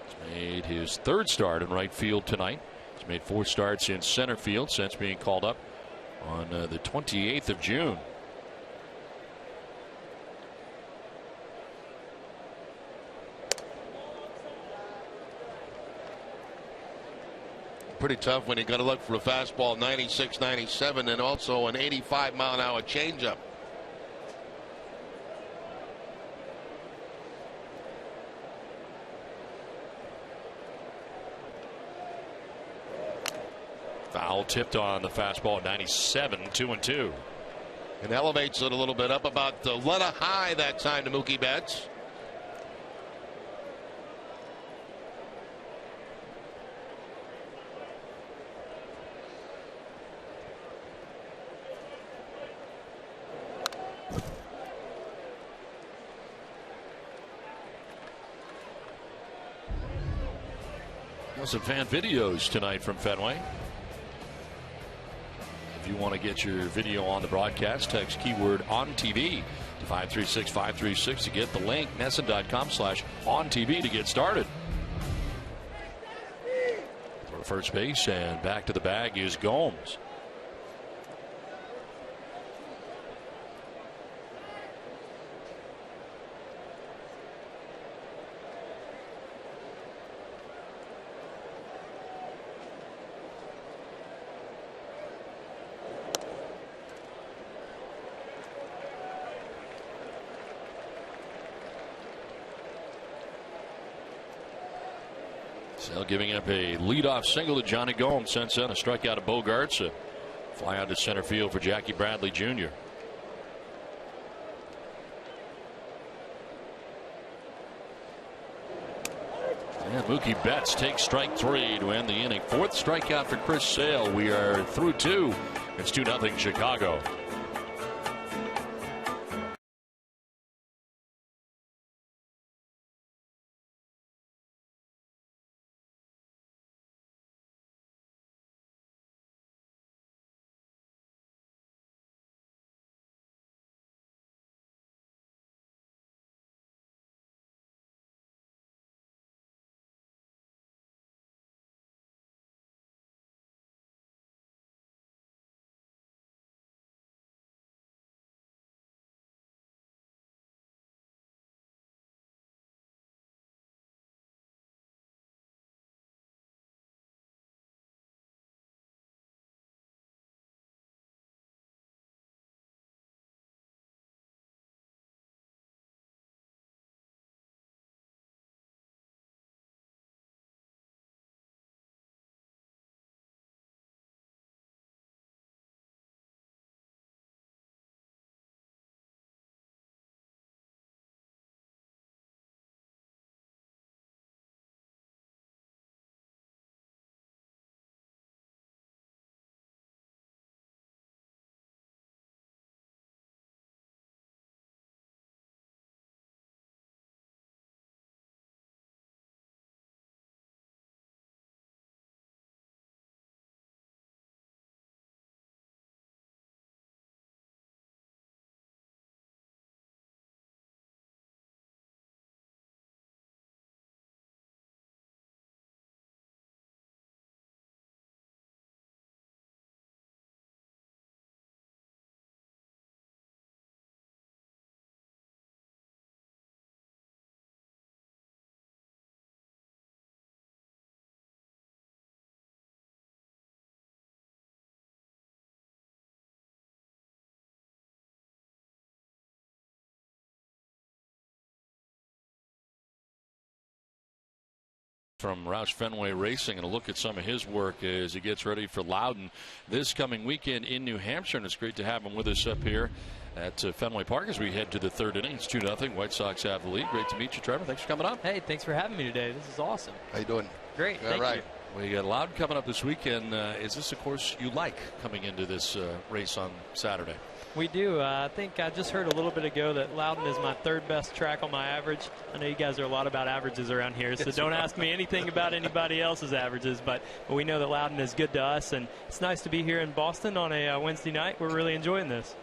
[SPEAKER 1] He's made his 3rd start in right field tonight. He's made 4 starts in center field since being called up on the 28th of June.
[SPEAKER 2] Pretty tough when you got to look for a fastball 96, 97, and also an 85-mile-an-hour changeup.
[SPEAKER 1] Foul tipped on the fastball, 97, 2-2.
[SPEAKER 2] And elevates it a little bit up about the letter high that time to Mookie Betts.
[SPEAKER 1] Some fan videos tonight from Fenway. If you want to get your video on the broadcast, text keyword on TV to 536-536 to get the link. NESN.com/OnTV to get started. For first base and back to the bag is Gomes. Sale giving up a leadoff single to Johnny Gomes. Sends in a strikeout of Bogaerts. A fly out to center field for Jackie Bradley Jr. And Mookie Betts takes strike 3 to end the inning. 4th strikeout for Chris Sale. We are through 2. It's 2-0 Chicago. from Roush Fenway Racing, and a look at some of his work as he gets ready for Loudon this coming weekend in New Hampshire. And it's great to have him with us up here at Fenway Park as we head to the third inning. It's 2-0. White Sox have the lead. Great to meet you, Trevor. Thanks for coming up.
[SPEAKER 6] Hey, thanks for having me today. This is awesome.
[SPEAKER 2] How you doing?
[SPEAKER 6] Great. Thank you.
[SPEAKER 1] We got Loudon coming up this weekend. Is this a course you like coming into this race on Saturday?
[SPEAKER 6] We do. I think I just heard a little bit ago that Loudon is my third best track on my average. I know you guys are a lot about averages around here, so don't ask me anything about anybody else's averages, but we know that Loudon is good to us, and it's nice to be here in Boston on a Wednesday night. We're really enjoying this.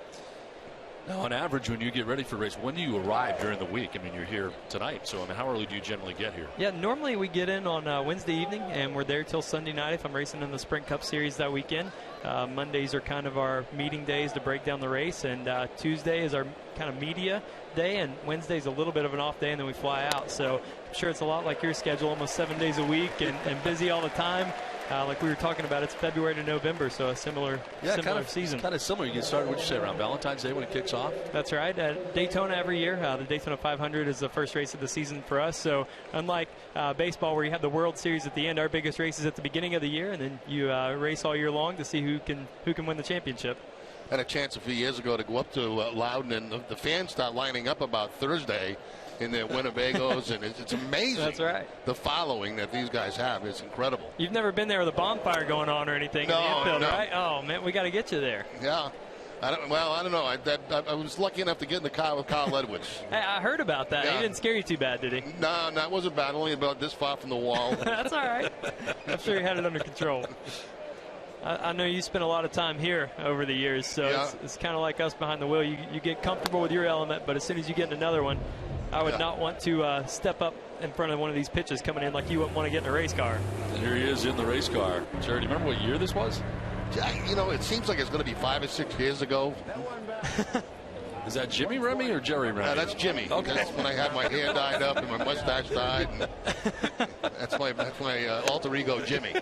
[SPEAKER 1] Now, on average, when you get ready for a race, when do you arrive during the week? I mean, you're here tonight, so I mean, how early do you generally get here?
[SPEAKER 6] Yeah, normally we get in on Wednesday evening, and we're there till Sunday night if I'm racing in the Sprint Cup Series that weekend. Mondays are kind of our meeting days to break down the race, and Tuesday is our kind of media day, and Wednesday's a little bit of an off day, and then we fly out. So I'm sure it's a lot like your schedule, almost 7 days a week and busy all the time. Like we were talking about, it's February to November, so a similar season.
[SPEAKER 1] Kind of similar. You get started, what'd you say, around Valentine's Day when it kicks off?
[SPEAKER 6] That's right. Daytona every year. The Daytona 500 is the first race of the season for us. So unlike baseball where you have the World Series at the end, our biggest race is at the beginning of the year, and then you race all year long to see who can win the championship.
[SPEAKER 2] Had a chance a few years ago to go up to Loudon, and the fans start lining up about Thursday in their Winnebagos, and it's amazing.
[SPEAKER 6] That's right.
[SPEAKER 2] The following that these guys have is incredible.
[SPEAKER 6] You've never been there with a bonfire going on or anything in the infield, right? Oh, man, we got to get you there.
[SPEAKER 2] Yeah. I don't know. I was lucky enough to get in the car with Carl Edwards.
[SPEAKER 6] Hey, I heard about that.
[SPEAKER 2] Yeah.
[SPEAKER 6] He didn't scare you too bad, did he?
[SPEAKER 2] No, it wasn't bad. Only about this far from the wall.
[SPEAKER 6] That's all right. I'm sure you had it under control. I know you spent a lot of time here over the years, so
[SPEAKER 2] yeah.
[SPEAKER 6] it's kind of like us behind the wheel. You get comfortable with your element, but as soon as you get in another one, I would not want to step up in front of one of these pitches coming in like you wouldn't want to get in a race car.
[SPEAKER 1] And here he is in the race car. Jerry, do you remember what year this was?
[SPEAKER 2] You know, it seems like it's going to be 5 or 6 years ago.
[SPEAKER 1] Is that Jimmy Remy or Jerry Remy?
[SPEAKER 2] That's Jimmy.
[SPEAKER 1] Okay.
[SPEAKER 2] That's when I had my hair dyed up and my mustache dyed. And that's my alter ego, Jimmy.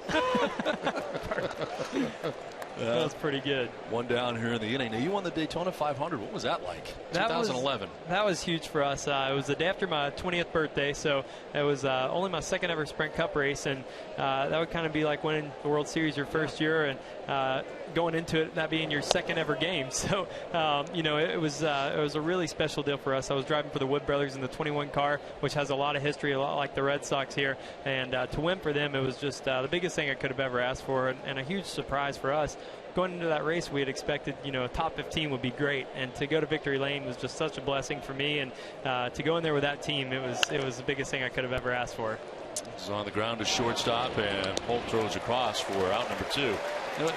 [SPEAKER 6] That was pretty good.
[SPEAKER 1] One down here in the inning. Now, you won the Daytona 500. What was that like? 2011.
[SPEAKER 6] That was huge for us. It was the day after my 20th birthday, so it was only my second ever Sprint Cup race, and that would kind of be like winning the World Series your first year and going into it, that being your second ever game. So, it was a really special deal for us. I was driving for the Wood Brothers in the 21 car, which has a lot of history, a lot like the Red Sox here, and to win for them, it was just the biggest thing I could have ever asked for, and a huge surprise for us. Going into that race, we had expected, a top 15 would be great, and to go to victory lane was just such a blessing for me. And to go in there with that team, it was the biggest thing I could have ever asked for.
[SPEAKER 1] This is on the ground to shortstop, and Holt throws across for out number 2.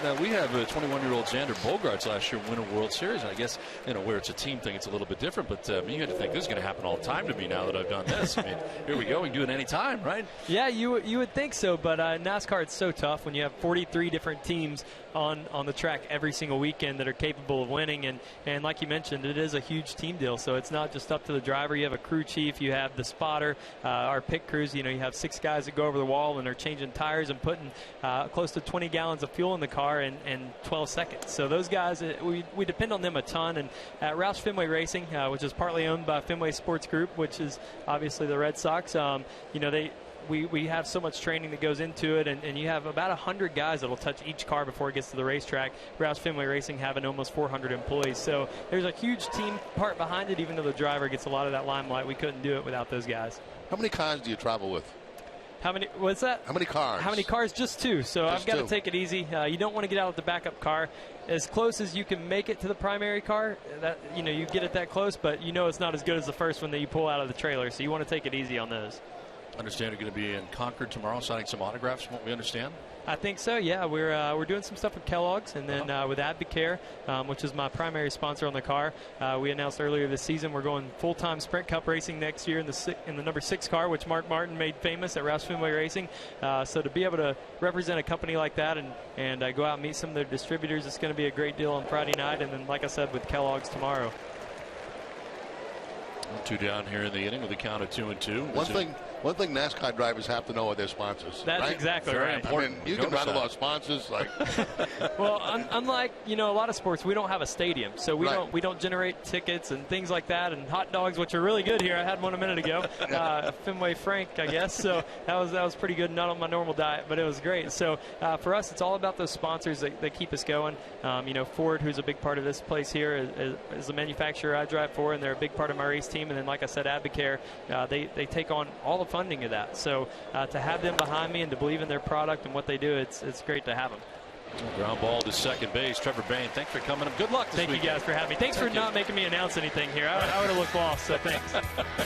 [SPEAKER 1] Now, we have a 21-year-old Xander Bogaerts last year win a World Series. And I guess, where it's a team thing, it's a little bit different. But you had to think this is going to happen all the time to me now that I've done this. I mean, here we go. We can do it any time, right?
[SPEAKER 6] Yeah, you would think so. But NASCAR, it's so tough when you have 43 different teams on the track every single weekend that are capable of winning. And like you mentioned, it is a huge team deal. So it's not just up to the driver. You have a crew chief. You have the spotter. Our pit crews, you have 6 guys that go over the wall and are changing tires and putting close to 20 gallons of fuel in the car in 12 seconds. So those guys, we depend on them a ton. And at Roush Fenway Racing, which is partly owned by Fenway Sports Group, which is obviously the Red Sox, we have so much training that goes into it, and you have about 100 guys that will touch each car before it gets to the racetrack. Roush Fenway Racing having almost 400 employees. So there's a huge team part behind it, even though the driver gets a lot of that limelight. We couldn't do it without those guys.
[SPEAKER 2] How many cars do you travel with?
[SPEAKER 6] How many? What's that?
[SPEAKER 2] How many cars?
[SPEAKER 6] How many cars? Just 2. So I've got to
[SPEAKER 2] 2.
[SPEAKER 6] take it easy. You don't want to get out of the backup car as close as you can make it to the primary car. That you get it that close, but it's not as good as the first one that you pull out of the trailer. So you want to take it easy on those.
[SPEAKER 1] Understand you're going to be in Concord tomorrow signing some autographs from what we understand?
[SPEAKER 6] I think so, yeah. We're doing some stuff with Kellogg's and then with Advocare, which is my primary sponsor on the car. We announced earlier this season we're going full-time Sprint Cup racing next year in the number 6 car, which Mark Martin made famous at Roush Fenway Racing. So to be able to represent a company like that and go out and meet some of their distributors, it's going to be a great deal on Friday night. And then, like I said, with Kellogg's tomorrow.
[SPEAKER 1] 2 down here in the inning with a count of 2-2.
[SPEAKER 2] One thing One thing NASCAR drivers have to know are their sponsors.
[SPEAKER 6] That's
[SPEAKER 2] right?
[SPEAKER 6] exactly
[SPEAKER 1] Very
[SPEAKER 6] right.
[SPEAKER 1] important.
[SPEAKER 2] I mean, you can rattle off sponsors like.
[SPEAKER 6] Well, unlike a lot of sports, we don't have a stadium, so we don't generate tickets and things like that, and hot dogs, which are really good here. I had one a minute ago, Fenway Frank, I guess. So that was pretty good. Not on my normal diet, but it was great. So for us, it's all about those sponsors that keep us going. Ford, who's a big part of this place here, is the manufacturer I drive for, and they're a big part of my race team. And then, like I said, Advocare, they take on all the funding of that. So to have them behind me and to believe in their product and what they do, it's great to have them.
[SPEAKER 1] Ground ball to second base. Trevor Bain, thanks for coming up. Good luck this
[SPEAKER 6] Thank
[SPEAKER 1] weekend.
[SPEAKER 6] you guys for having me. Thanks for not making me announce anything here. I would have looked lost, so thanks.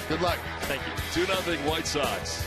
[SPEAKER 2] Good luck.
[SPEAKER 6] Thank you.
[SPEAKER 1] 2-0 White Sox.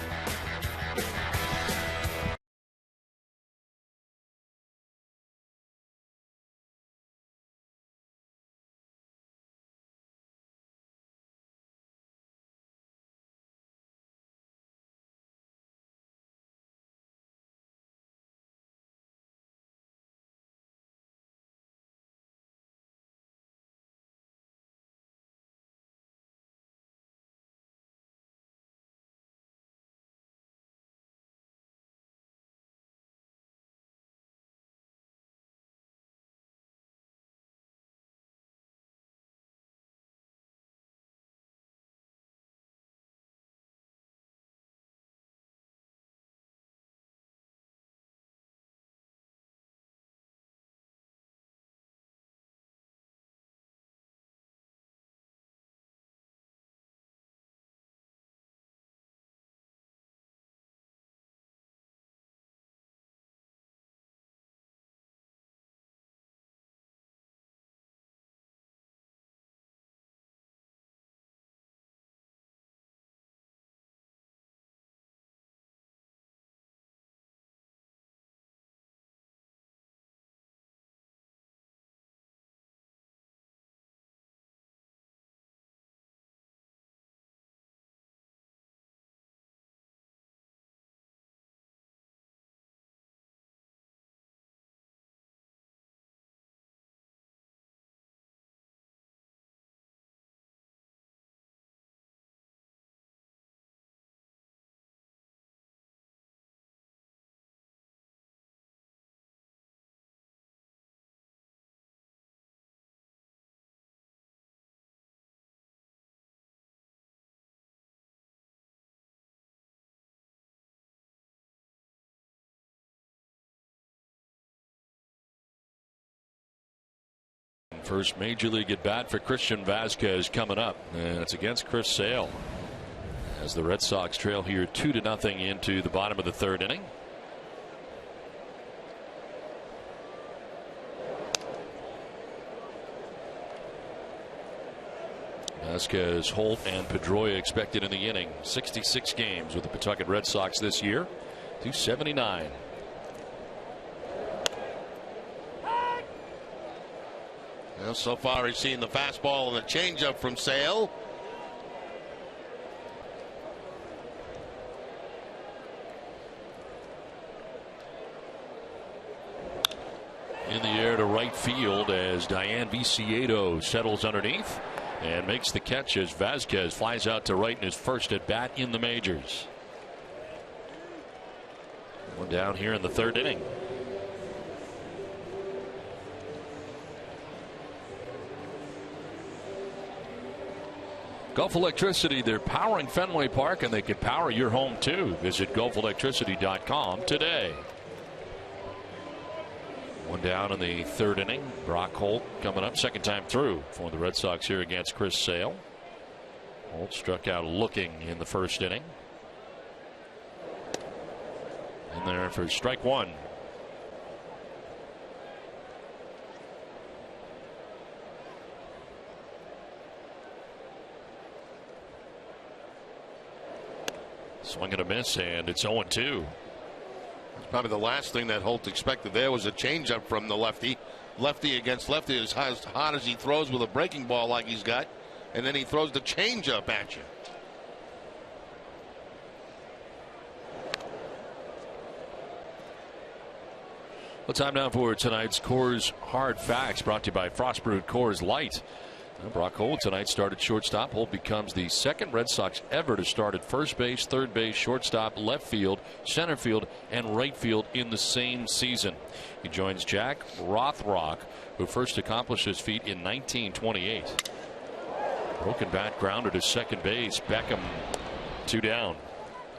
[SPEAKER 1] First major league at bat for Christian Vazquez coming up, and it's against Chris Sale as the Red Sox trail here 2-0 into the bottom of the third inning. Vazquez, Holt, and Pedroia expected in the inning. 66 games with the Pawtucket Red Sox this year. 279.
[SPEAKER 2] Well, so far he's seen the fastball and the changeup from Sale.
[SPEAKER 1] In the air to right field as Diane Viciedo settles underneath and makes the catch as Vazquez flies out to right in his first at bat in the majors. One down here in the third inning. Gulf Electricity, they're powering Fenway Park, and they can power your home too. Visit gulfelectricity.com today. One down in the third inning. Brock Holt coming up, second time through for the Red Sox here against Chris Sale. Holt struck out looking in the first inning. In there for strike one. Swing and a miss, and it's 0-2.
[SPEAKER 2] Probably the last thing that Holt expected there was a changeup from the lefty. Lefty against lefty, as hard as he throws with a breaking ball like he's got, and then he throws the changeup at you. Well,
[SPEAKER 1] time now for tonight's Coors Hard Facts, brought to you by Frostbrewed Coors Light. Brock Holt tonight started shortstop. Holt becomes the second Red Sox ever to start at first base, third base, shortstop, left field, center field, and right field in the same season. He joins Jack Rothrock, who first accomplished his feat in 1928. Broken bat grounded to second base. Beckham 2 down.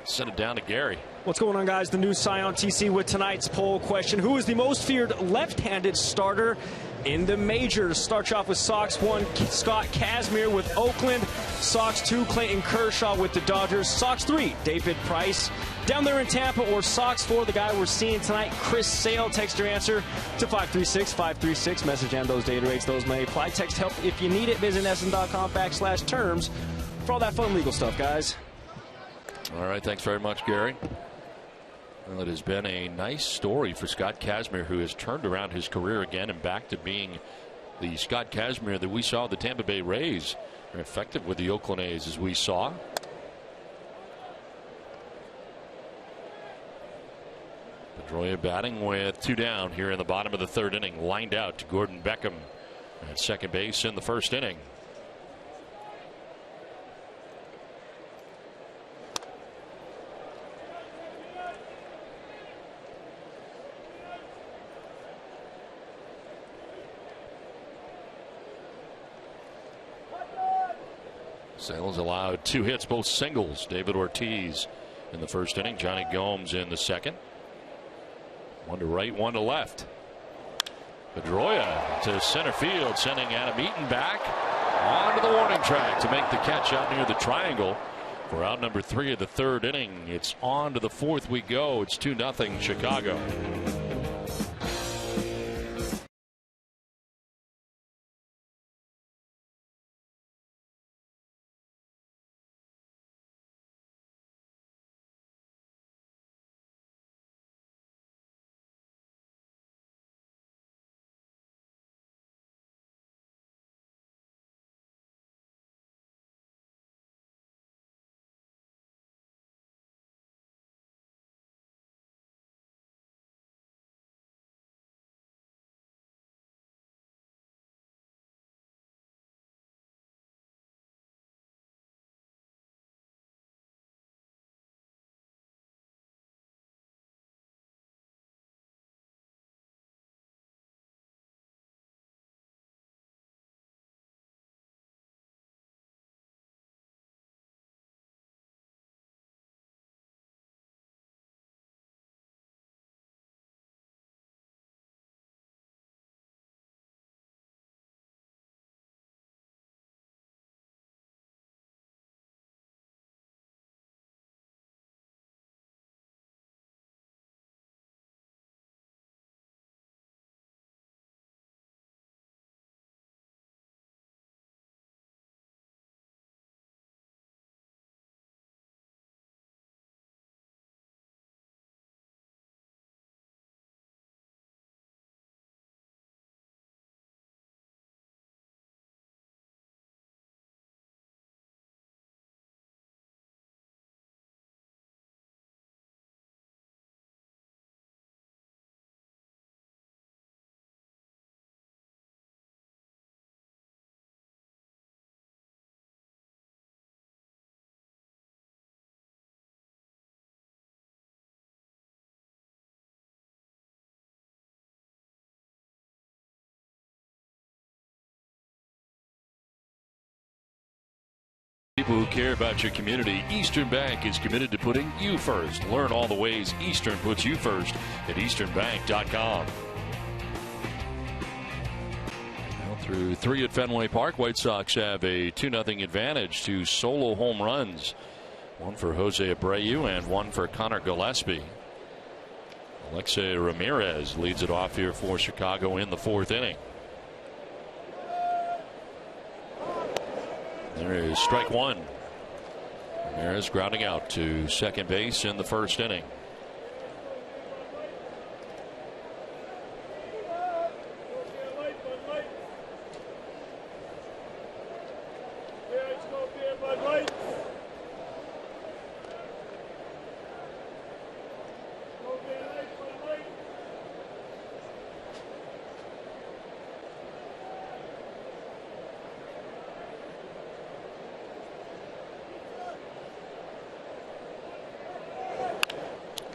[SPEAKER 1] Send it down to Gary.
[SPEAKER 3] What's going on, guys? The new Scion TC with tonight's poll question. Who is the most feared left-handed starter in the majors? Starts off with Sox 1, Scott Kazmir with Oakland. Sox 2, Clayton Kershaw with the Dodgers. Sox 3, David Price down there in Tampa. Or Sox 4, the guy we're seeing tonight, Chris Sale. Text your answer to 536-536. Message and those data rates, those may apply. Text help if you need it. Visit NESN.com/terms for all that fun legal stuff, guys.
[SPEAKER 1] All right, thanks very much, Gary. Well, it has been a nice story for Scott Kazmir, who has turned around his career again and back to being the Scott Kazmir that we saw the Tampa Bay Rays. They're effective with the Oakland A's, as we saw. Pedroia batting with 2 down here in the bottom of the 3rd inning. Lined out to Gordon Beckham at second base in the 1st inning. Sales allowed 2 hits, both singles. David Ortiz in the 1st inning. Johnny Gomes in the 2nd. 1 to right, 1 to left. Pedroia to center field, sending Adam Eaton back onto the warning track to make the catch out near the triangle for out number 3 of the 3rd inning. It's on to the 4th we go. It's 2-0 Chicago. People who care about your community, Eastern Bank is committed to putting you first. Learn all the ways Eastern puts you first at easternbank.com. Well, through 3 at Fenway Park, White Sox have a 2-0 advantage to solo home runs. 1 for Jose Abreu and 1 for Connor Gillespie. Alexei Ramirez leads it off here for Chicago in the 4th inning. There is strike 1. Ramirez grounding out to second base in the 1st inning.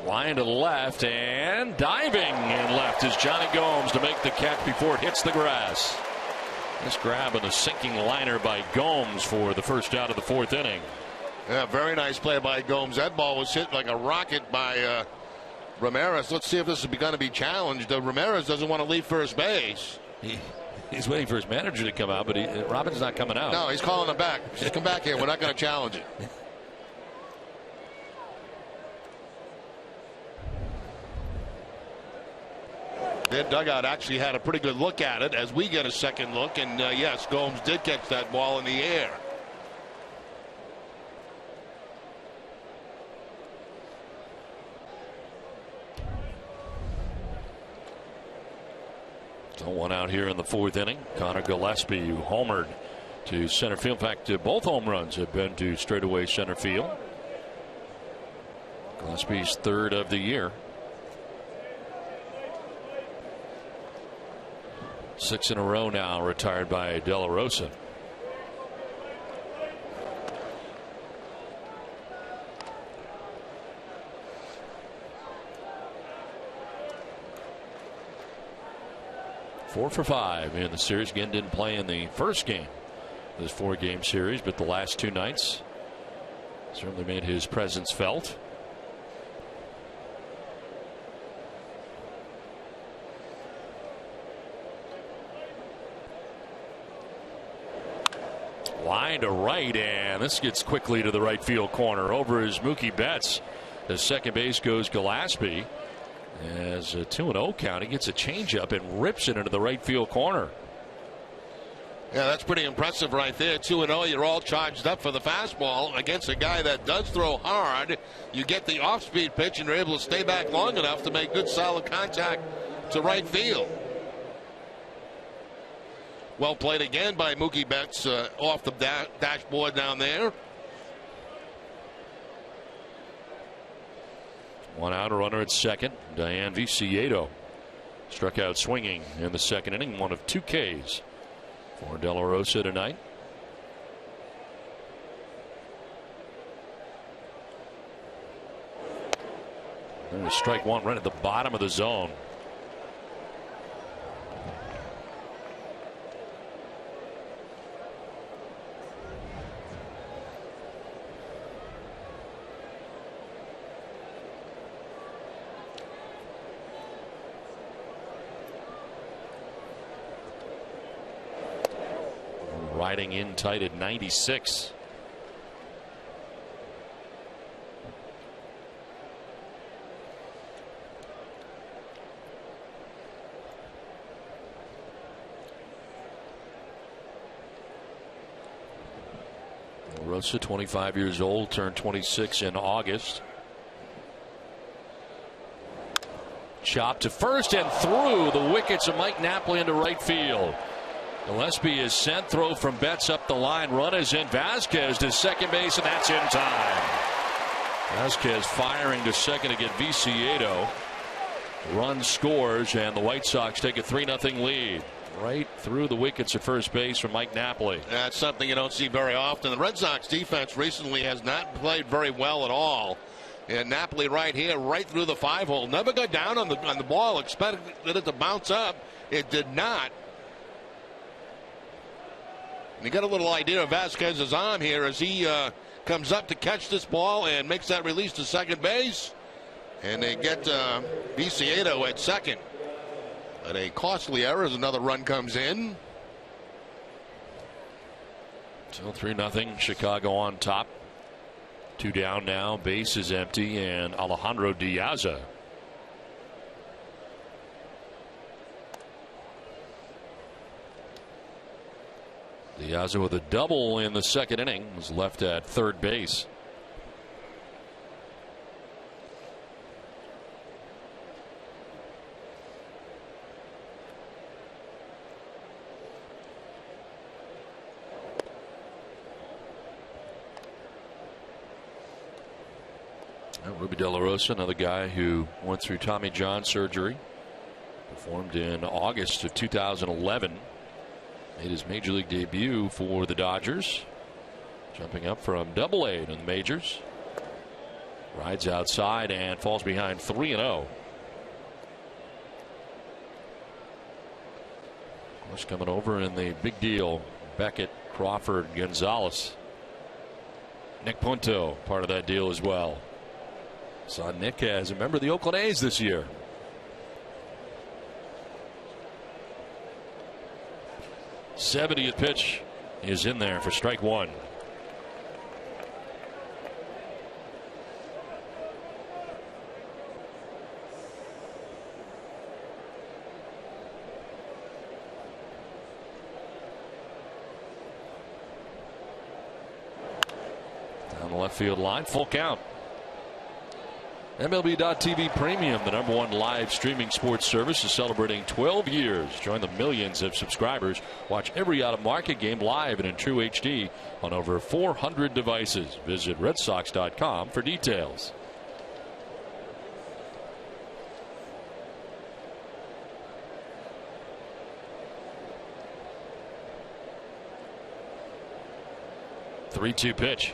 [SPEAKER 1] Line to the left and diving in left is Johnny Gomes to make the catch before it hits the grass. This grab and a sinking liner by Gomes for the first out of the 4th inning.
[SPEAKER 2] Yeah, very nice play by Gomes. That ball was hit like a rocket by Ramirez. Let's see if this is going to be challenged. Ramirez doesn't want to leave first base.
[SPEAKER 1] He's waiting for his manager to come out, but Robin's not coming out.
[SPEAKER 2] No, he's calling him back. Just come back here. We're not going to challenge it. Their dugout actually had a pretty good look at it as we get a second look. And yes, Gomes did catch that ball in the air.
[SPEAKER 1] So one out here in the 4th inning. Connor Gillespie, who homered to center field. In fact, both home runs have been to straightaway center field. Gillespie's 3rd of the year. 6 in a row now retired by De La Rosa. Four for 5 in the series. Again, didn't play in the first game of this 4-game series, but the last 2 nights certainly made his presence felt. Line to right, and this gets quickly to the right field corner. Over is Mookie Betts. The second base goes Gillespie. As a 2-0 count, he gets a changeup and rips it into the right field corner.
[SPEAKER 2] Yeah, that's pretty impressive right there. 2-0, you're all charged up for the fastball against a guy that does throw hard. You get the off-speed pitch, and you're able to stay back long enough to make good, solid contact to right field. Well played again by Mookie Betts off the dashboard down there.
[SPEAKER 1] One out, a runner at second. Diane Viciedo struck out swinging in the 2nd inning. 1 of 2 Ks for De La Rosa tonight. There's strike 1 right at the bottom of the zone. Riding in tight at 96. Rosa, 25 years old, turned 26 in August. Chop to first and through the wickets of Mike Napoli into right field. Gillespie is sent. Throw from Betts up the line. Run is in. Vasquez to second base, and that's in time. Vasquez firing to second to get Viciedo. Run scores, and the White Sox take a 3-0 lead. Right through the wickets at first base from Mike Napoli.
[SPEAKER 2] That's something you don't see very often. The Red Sox defense recently has not played very well at all. And Napoli right here, right through the 5-hole. Never got down on the ball. Expected it to bounce up. It did not. And you got a little idea of Vasquez's arm here as he comes up to catch this ball and makes that release to second base. And they get Viciedo at second. But a costly error as another run comes in.
[SPEAKER 1] So 3-0 Chicago on top. 2 down now. Base is empty, and Alejandro Diaz. Diaz with a double in the 2nd inning was left at third base. Ruby De La Rosa, another guy who went through Tommy John surgery, performed in August of 2011, made his major league debut for the Dodgers, jumping up from Double-A in the majors. Rides outside and falls behind 3-0. Of course, coming over in the big deal, Beckett, Crawford, Gonzalez. Nick Punto, part of that deal as well. Saw Nick as a member of the Oakland A's this year. '70th pitch is in there for strike one. Down the left field line, full count. MLB.TV Premium, the #1 live streaming sports service, is celebrating 12 years. Join the millions of subscribers. Watch every out-of-market game live and in true HD on over 400 devices. Visit RedSox.com for details. Three-two pitch.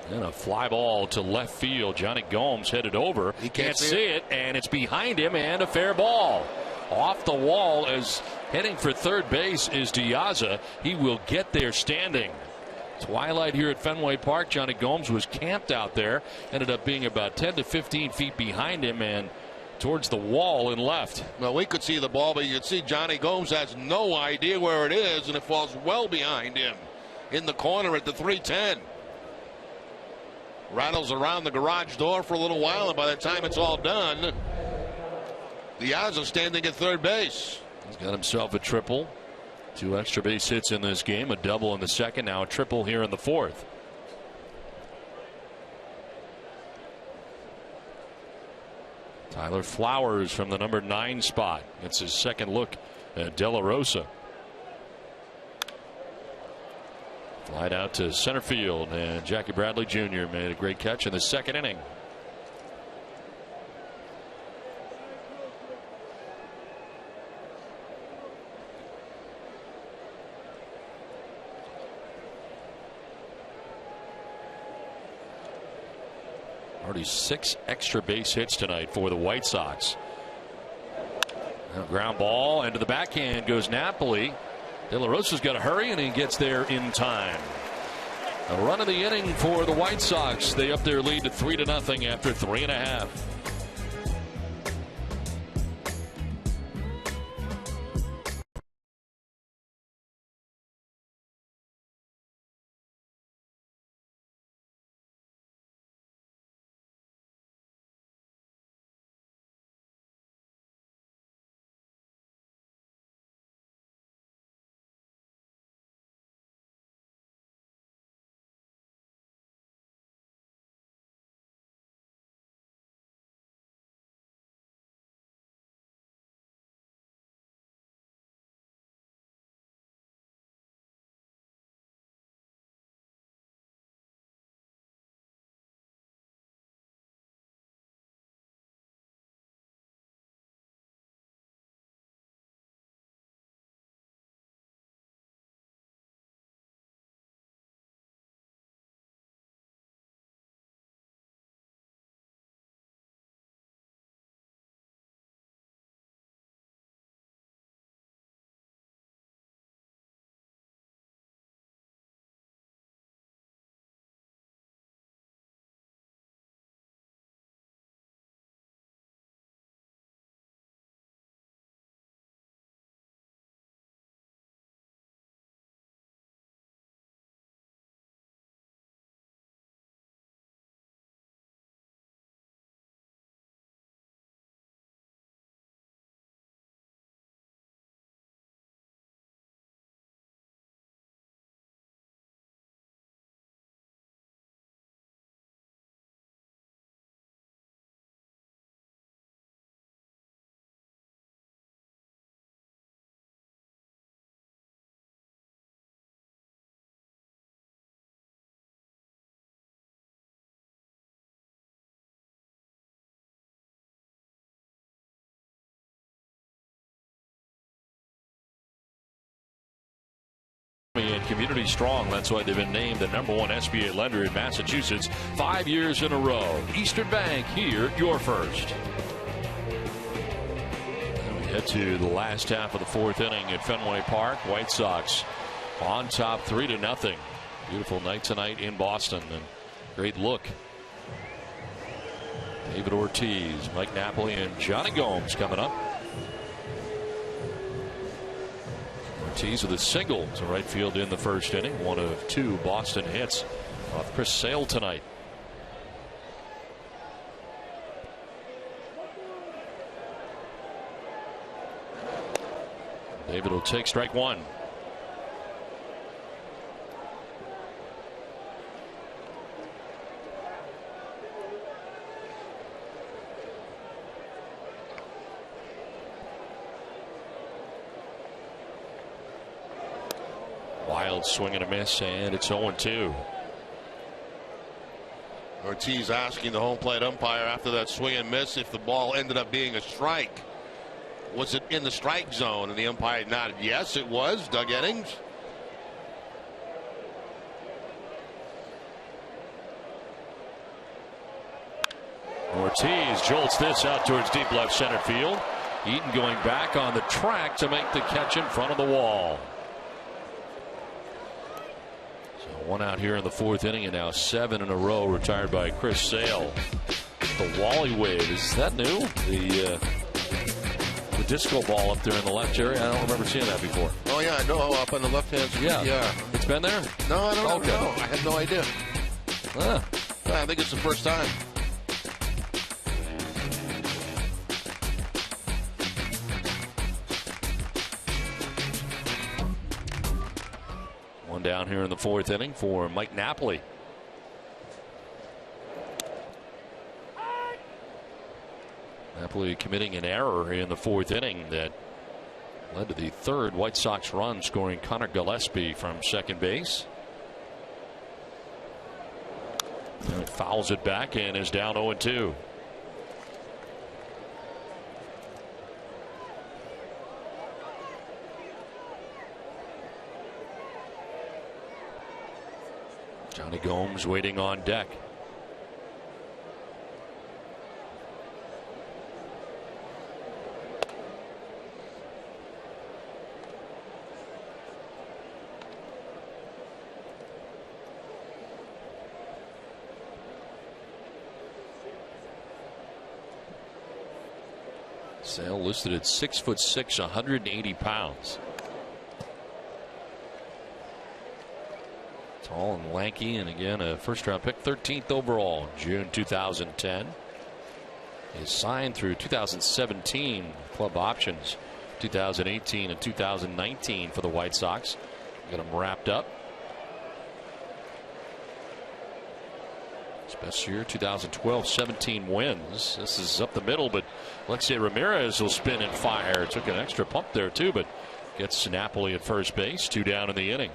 [SPEAKER 1] And a fly ball to left field. Johnny Gomes headed over.
[SPEAKER 2] He
[SPEAKER 1] can't see it, and it's behind him, and a fair ball. Off the wall as heading for third base is Diaza. He will get there standing. Twilight here at Fenway Park. Johnny Gomes was camped out there. Ended up being about 10 to 15 feet behind him and towards the wall and left.
[SPEAKER 2] Well, we could see the ball, but you could see Johnny Gomes has no idea where it is, and it falls well behind him in the corner at the 310. Rattles around the garage door for a little while, and by the time it's all done, Diaz is standing at third base.
[SPEAKER 1] He's got himself a triple. 2 extra base hits in this game, a double in the second, now a triple here in the fourth. Tyler Flowers from the number 9 spot. It's his second look at De La Rosa. Flied out to center field, and Jackie Bradley Jr. made a great catch in the second inning. Already 6 extra base hits tonight for the White Sox. And a ground ball into the backhand goes Napoli. De La Rosa's got to hurry, and he gets there in time. A run of the inning for the White Sox. They up their lead to 3-0 after 3.5. community strong. That's why they've been named the #1 SBA lender in Massachusetts 5 years in a row. Eastern Bank, here, your first. And we head to the last half of the 4th inning at Fenway Park. White Sox on top 3-0. Beautiful night tonight in Boston, and great look. David Ortiz, Mike Napoli, and Johnny Gomes coming up. Ortiz with a single to right field in the 1st inning. One of 2 Boston hits off Chris Sale tonight. David will take strike 1. Wild swing and a miss, and it's 0-2.
[SPEAKER 2] Ortiz asking the home plate umpire after that swing and miss if the ball ended up being a strike. Was it in the strike zone? And the umpire nodded yes, it was. Doug Eddings.
[SPEAKER 1] Ortiz jolts this out towards deep left center field. Eaton going back on the track to make the catch in front of the wall. So 1 out here in the 4th inning, and now 7 in a row retired by Chris Sale. The Wally wave, is that new? The disco ball up there in the left area. I don't remember seeing that before.
[SPEAKER 2] Oh yeah, I know, up on the left hand side.
[SPEAKER 1] Yeah. It's been there?
[SPEAKER 2] No, I don't
[SPEAKER 1] Okay.
[SPEAKER 2] know. I had no idea. I think it's the first time.
[SPEAKER 1] One down here in the 4th inning for Mike Napoli. Napoli committing an error in the 4th inning that led to the 3rd White Sox run, scoring Connor Gillespie from second base. And fouls it back and is down 0-2. Johnny Gomes waiting on deck. Sale listed at 6'6", 180 pounds. Tall and lanky, and again a first-round pick, 13th overall, June 2010. He's signed through 2017, club options, 2018 and 2019 for the White Sox. Get him wrapped up. His best year, 2012, 17 wins. This is up the middle, but Alexei Ramirez will spin and fire. Took an extra pump there too, but gets Napoli at first base. 2 down in the inning.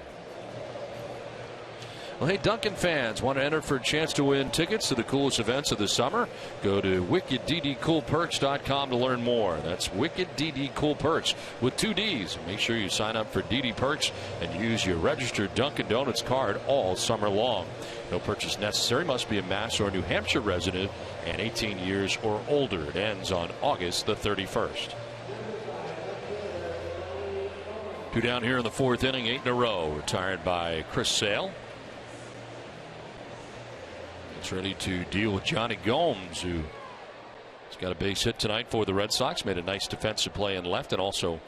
[SPEAKER 1] Well, hey, Duncan fans, want to enter for a chance to win tickets to the coolest events of the summer? Go to wickedddcoolperks.com to learn more. That's Wicked DD Cool Perks with 2 Ds. Make sure you sign up for DD Perks and use your registered Dunkin' Donuts card all summer long. No purchase necessary. Must be a Mass or New Hampshire resident and 18 years or older. It ends on August the 31st. 2 down here in the 4th inning, 8 in a row. Retired by Chris Sale. It's ready to deal with Johnny Gomes, who has got a base hit tonight for the Red Sox. Made a nice defensive play in left and also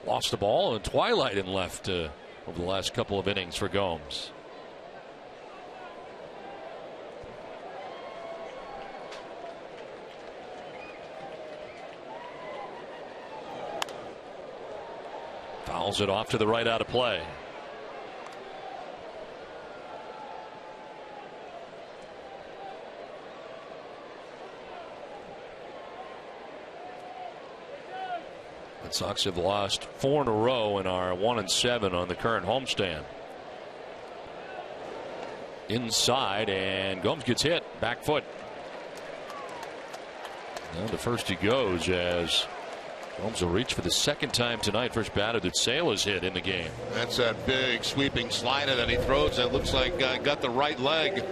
[SPEAKER 1] lost the ball in twilight in left over the last couple of innings for Gomes. Fouls it off to the right out of play. Red Sox have lost 4 in a row and are 1-7 on the current homestand. Inside, and Gomes gets hit, back foot. And to first he goes as Gomes will reach for the second time tonight. First batter that Sale has hit in the game.
[SPEAKER 2] That's that big sweeping slider that he throws that looks like got the right leg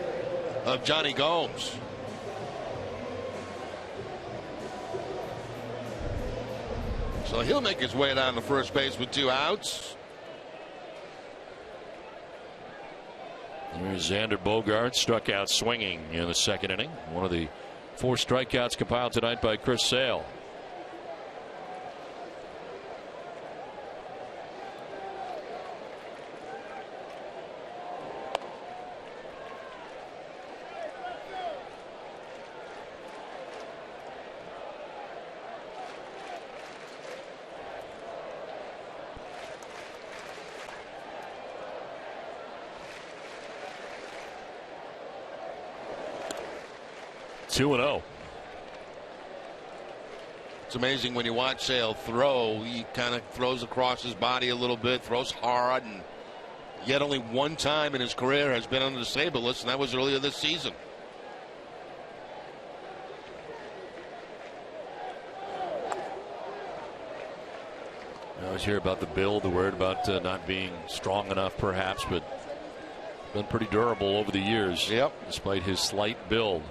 [SPEAKER 2] of Johnny Gomes. So he'll make his way down to first base with 2 outs.
[SPEAKER 1] There's Xander Bogaerts, struck out swinging in the second inning. One of the 4 strikeouts compiled tonight by Chris Sale. Two and 0.
[SPEAKER 2] It's amazing when you watch Sale throw. He kind of throws across his body a little bit, throws hard, and yet only one time in his career has been on the disabled list, and that was earlier this season.
[SPEAKER 1] I always hear about the build, the word about not being strong enough, perhaps, but been pretty durable over the years.
[SPEAKER 2] Yep.
[SPEAKER 1] Despite his slight build.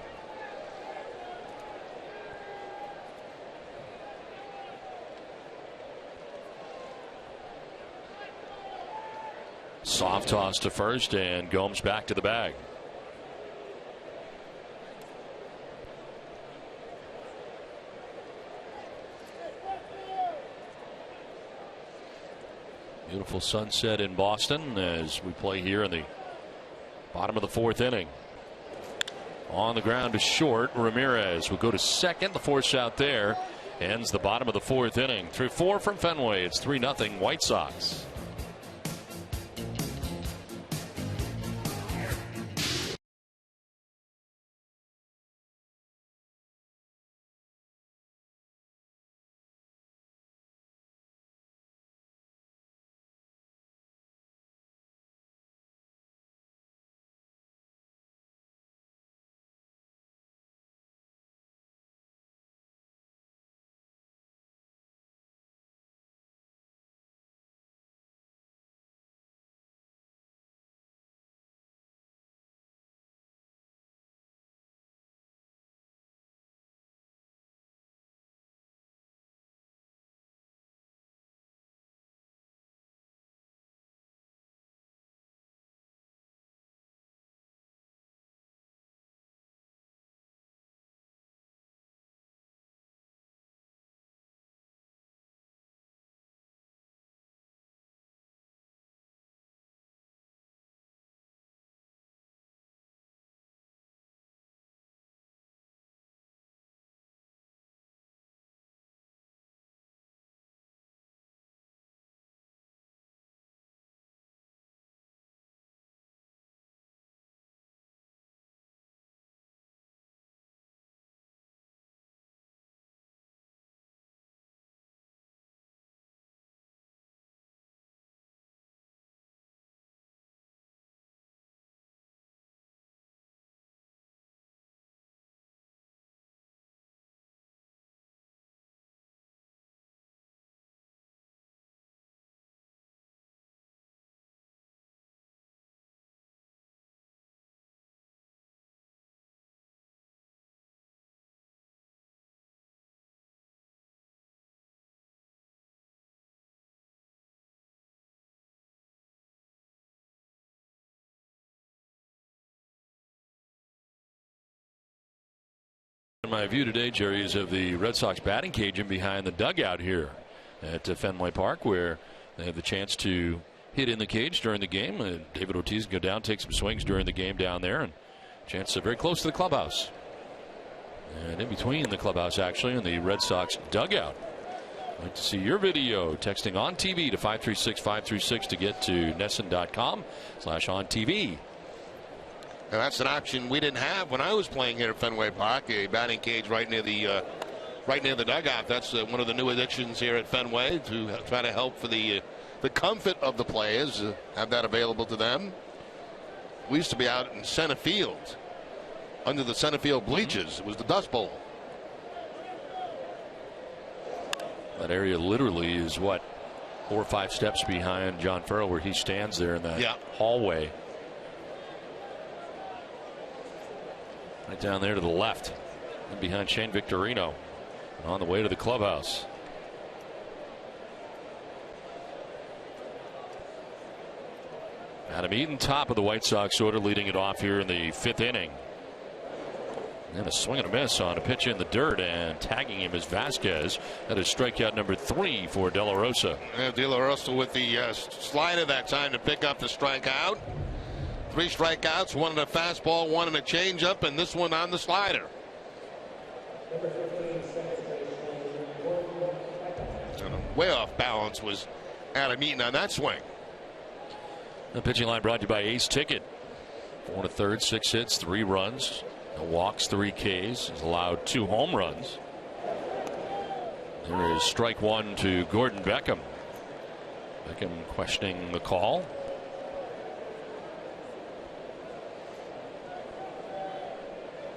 [SPEAKER 1] Soft toss to first, and Gomes back to the bag. Beautiful sunset in Boston as we play here in the bottom of the 4th inning. On the ground to short. Ramirez will go to second. The force out there ends the bottom of the 4th inning. Through 4 from Fenway, it's 3-0 White Sox. My view today, Jerry, is of the Red Sox batting cage and behind the dugout here at Fenway Park, where they have the chance to hit in the cage during the game. David Ortiz can go down, take some swings during the game down there, and chance very close to the clubhouse. And in between the clubhouse, actually, and the Red Sox dugout. I'd like to see your video. Texting on TV to 536-536 to get to NESN.com/on TV.
[SPEAKER 2] And that's an option we didn't have when I was playing here at Fenway Park. A batting cage right near the dugout. That's one of the new additions here at Fenway to try to help for the comfort of the players. Have that available to them. We used to be out in center field, under the center field bleachers. It was the Dust Bowl.
[SPEAKER 1] That area literally is what, 4 or 5 steps behind John Farrell, where he stands there in that hallway. Right down there to the left, and behind Shane Victorino, on the way to the clubhouse. Adam Eaton, top of the White Sox order, leading it off here in the 5th inning. And a swing and a miss on a pitch in the dirt, and tagging him is Vasquez. That is strikeout number 3 for De La Rosa.
[SPEAKER 2] De La Rosa with the slider that time to pick up the strikeout. 3 strikeouts, 1 in a fastball, 1 in a changeup, and this one on the slider. Way off balance was Adam Eaton on that swing.
[SPEAKER 1] The pitching line brought to you by Ace Ticket. 4 1/3, 6 hits, 3 runs. No walks, 3 Ks. He's allowed 2 home runs. There is strike 1 to Gordon Beckham. Beckham questioning the call.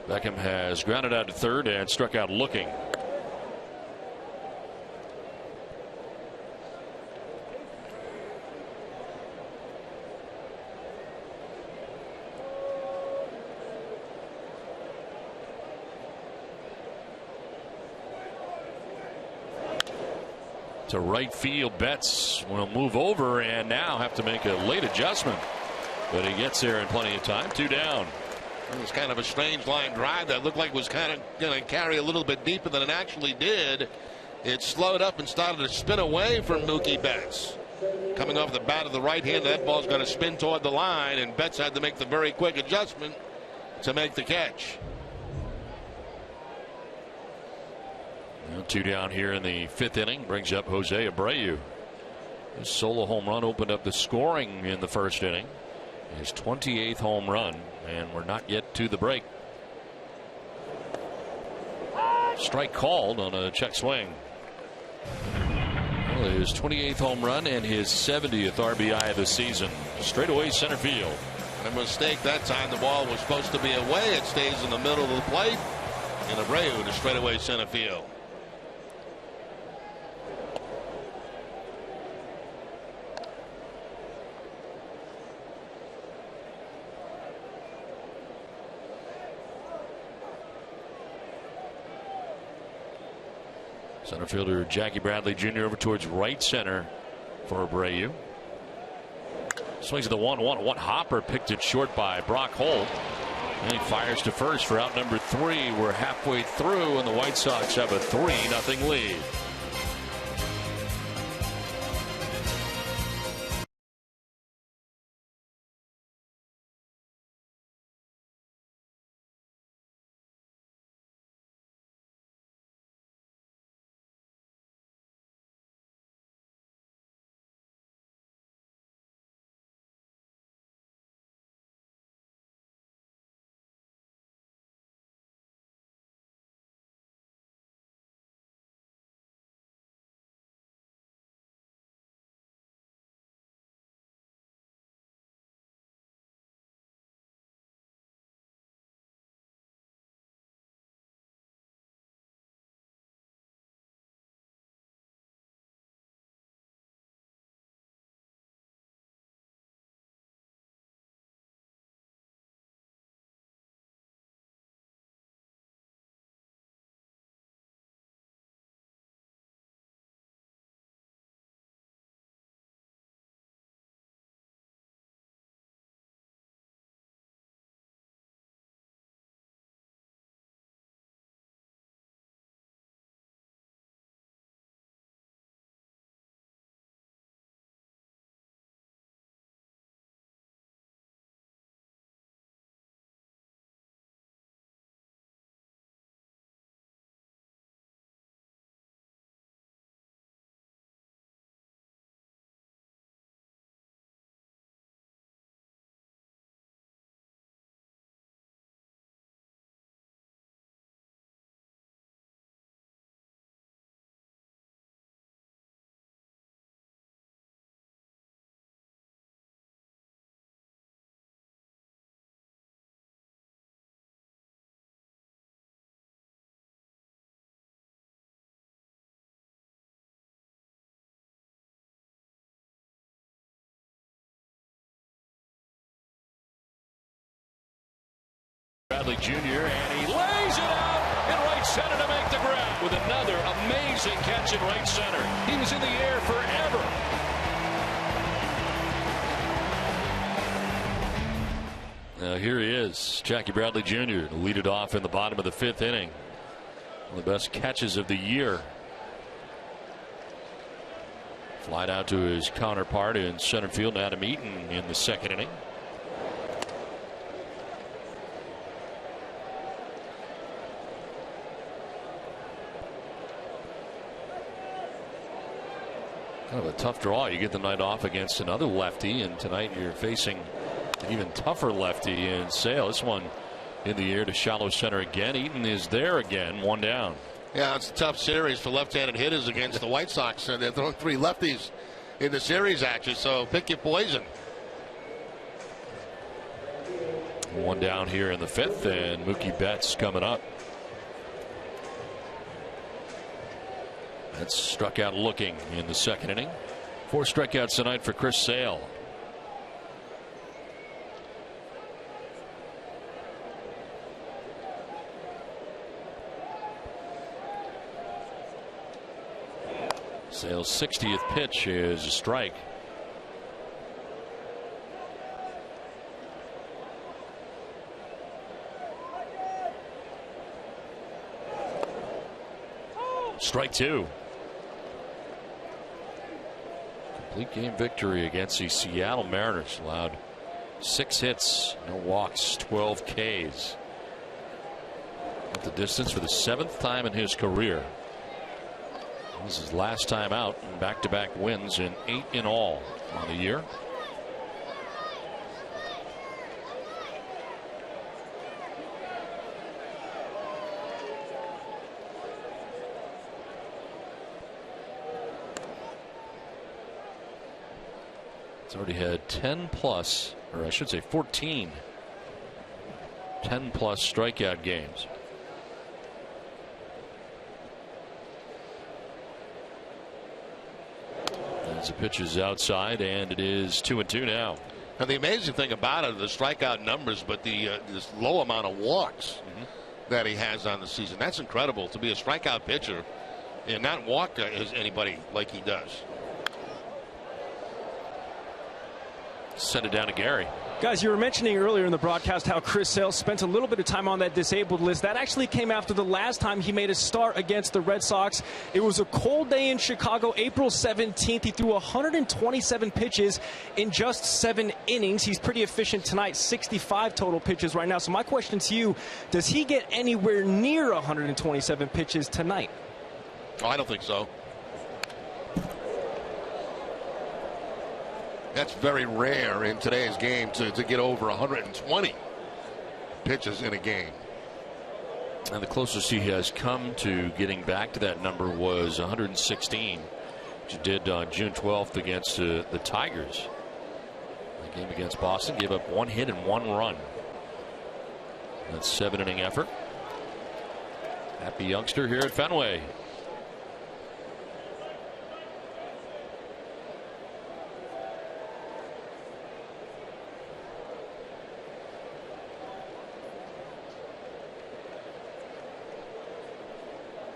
[SPEAKER 1] Beckham has grounded out to third and struck out looking. To right field, Betts will move over and now have to make a late adjustment, but he gets there in plenty of time. 2 down.
[SPEAKER 2] It was kind of a strange line drive that looked like it was kind of going to carry a little bit deeper than it actually did. It slowed up and started to spin away from Mookie Betts. Coming off the bat of the right hand, that ball's going to spin toward the line, and Betts had to make the very quick adjustment to make the catch.
[SPEAKER 1] 2 down here in the 5th inning brings up Jose Abreu. His solo home run opened up the scoring in the 1st inning. His 28th home run, and we're not yet to the break. Strike called on a check swing. Well, his 28th home run and his 70th RBI of the season. Straight away center field.
[SPEAKER 2] A mistake that time. The ball was supposed to be away. It stays in the middle of the plate, and Abreu to straightaway center field.
[SPEAKER 1] Center fielder Jackie Bradley Jr. over towards right center for Abreu. Swings at the 1-1. One hopper picked it short by Brock Holt. And he fires to first for out number 3. We're halfway through, and the White Sox have a 3-0 lead. Bradley Jr. and he lays it out in right center to make the grab with another amazing catch in right center. He was in the air forever. Now here he is, Jackie Bradley Jr. to lead it off in the bottom of the 5th inning. One of the best catches of the year. Flied out to his counterpart in center field, Adam Eaton, in the 2nd inning. Kind of a tough draw. You get the night off against another lefty, and tonight you're facing an even tougher lefty in Sale. This one in the air to shallow center again. Eaton is there again, 1 down.
[SPEAKER 2] Yeah, it's a tough series for left-handed hitters against the White Sox. They're throwing 3 lefties in the series, actually, so pick your poison.
[SPEAKER 1] 1 down here in the 5th, and Mookie Betts coming up. That's struck out looking in the 2nd inning. 4 strikeouts tonight for Chris Sale. Sale's 60th pitch is a strike. Strike 2. Complete game victory against the Seattle Mariners. Allowed 6 hits, no walks, 12 Ks. Up the distance for the 7th time in his career. This is his last time out, and back-to-back wins in 8 in all on the year. It's already had 10 plus, or I should say 14 10 plus strikeout games. As the pitch is outside, and it is 2-2 now.
[SPEAKER 2] Now the amazing thing about it, the strikeout numbers, but the this low amount of walks that he has on the season. That's incredible to be a strikeout pitcher and not walk anybody like he does.
[SPEAKER 1] Send it down to Gary.
[SPEAKER 3] Guys, you were mentioning earlier in the broadcast how Chris Sale spent a little bit of time on that disabled list. That actually came after the last time he made a start against the Red Sox. It was a cold day in Chicago, April 17th. He threw 127 pitches in just 7 innings. He's pretty efficient tonight, 65 total pitches right now. So my question to you, does he get anywhere near 127 pitches tonight?
[SPEAKER 2] Oh, I don't think so. That's very rare in today's game to get over 120 pitches in a game.
[SPEAKER 1] And the closest he has come to getting back to that number was 116, which he did on June 12th against the Tigers. The game against Boston gave up 1 hit and 1 run. That's 7-inning effort. Happy youngster here at Fenway.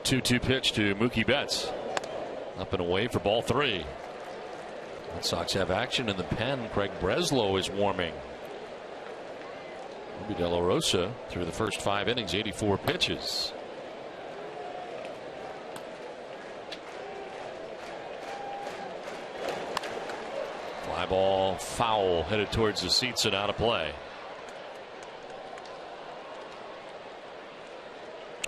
[SPEAKER 1] Two-2 pitch to Mookie Betts. Up and away for ball 3. Red Sox have action in the pen. Craig Breslow is warming. Ruby De La Rosa through the first 5 innings, 84 pitches. Fly ball foul, headed towards the seats and out of play.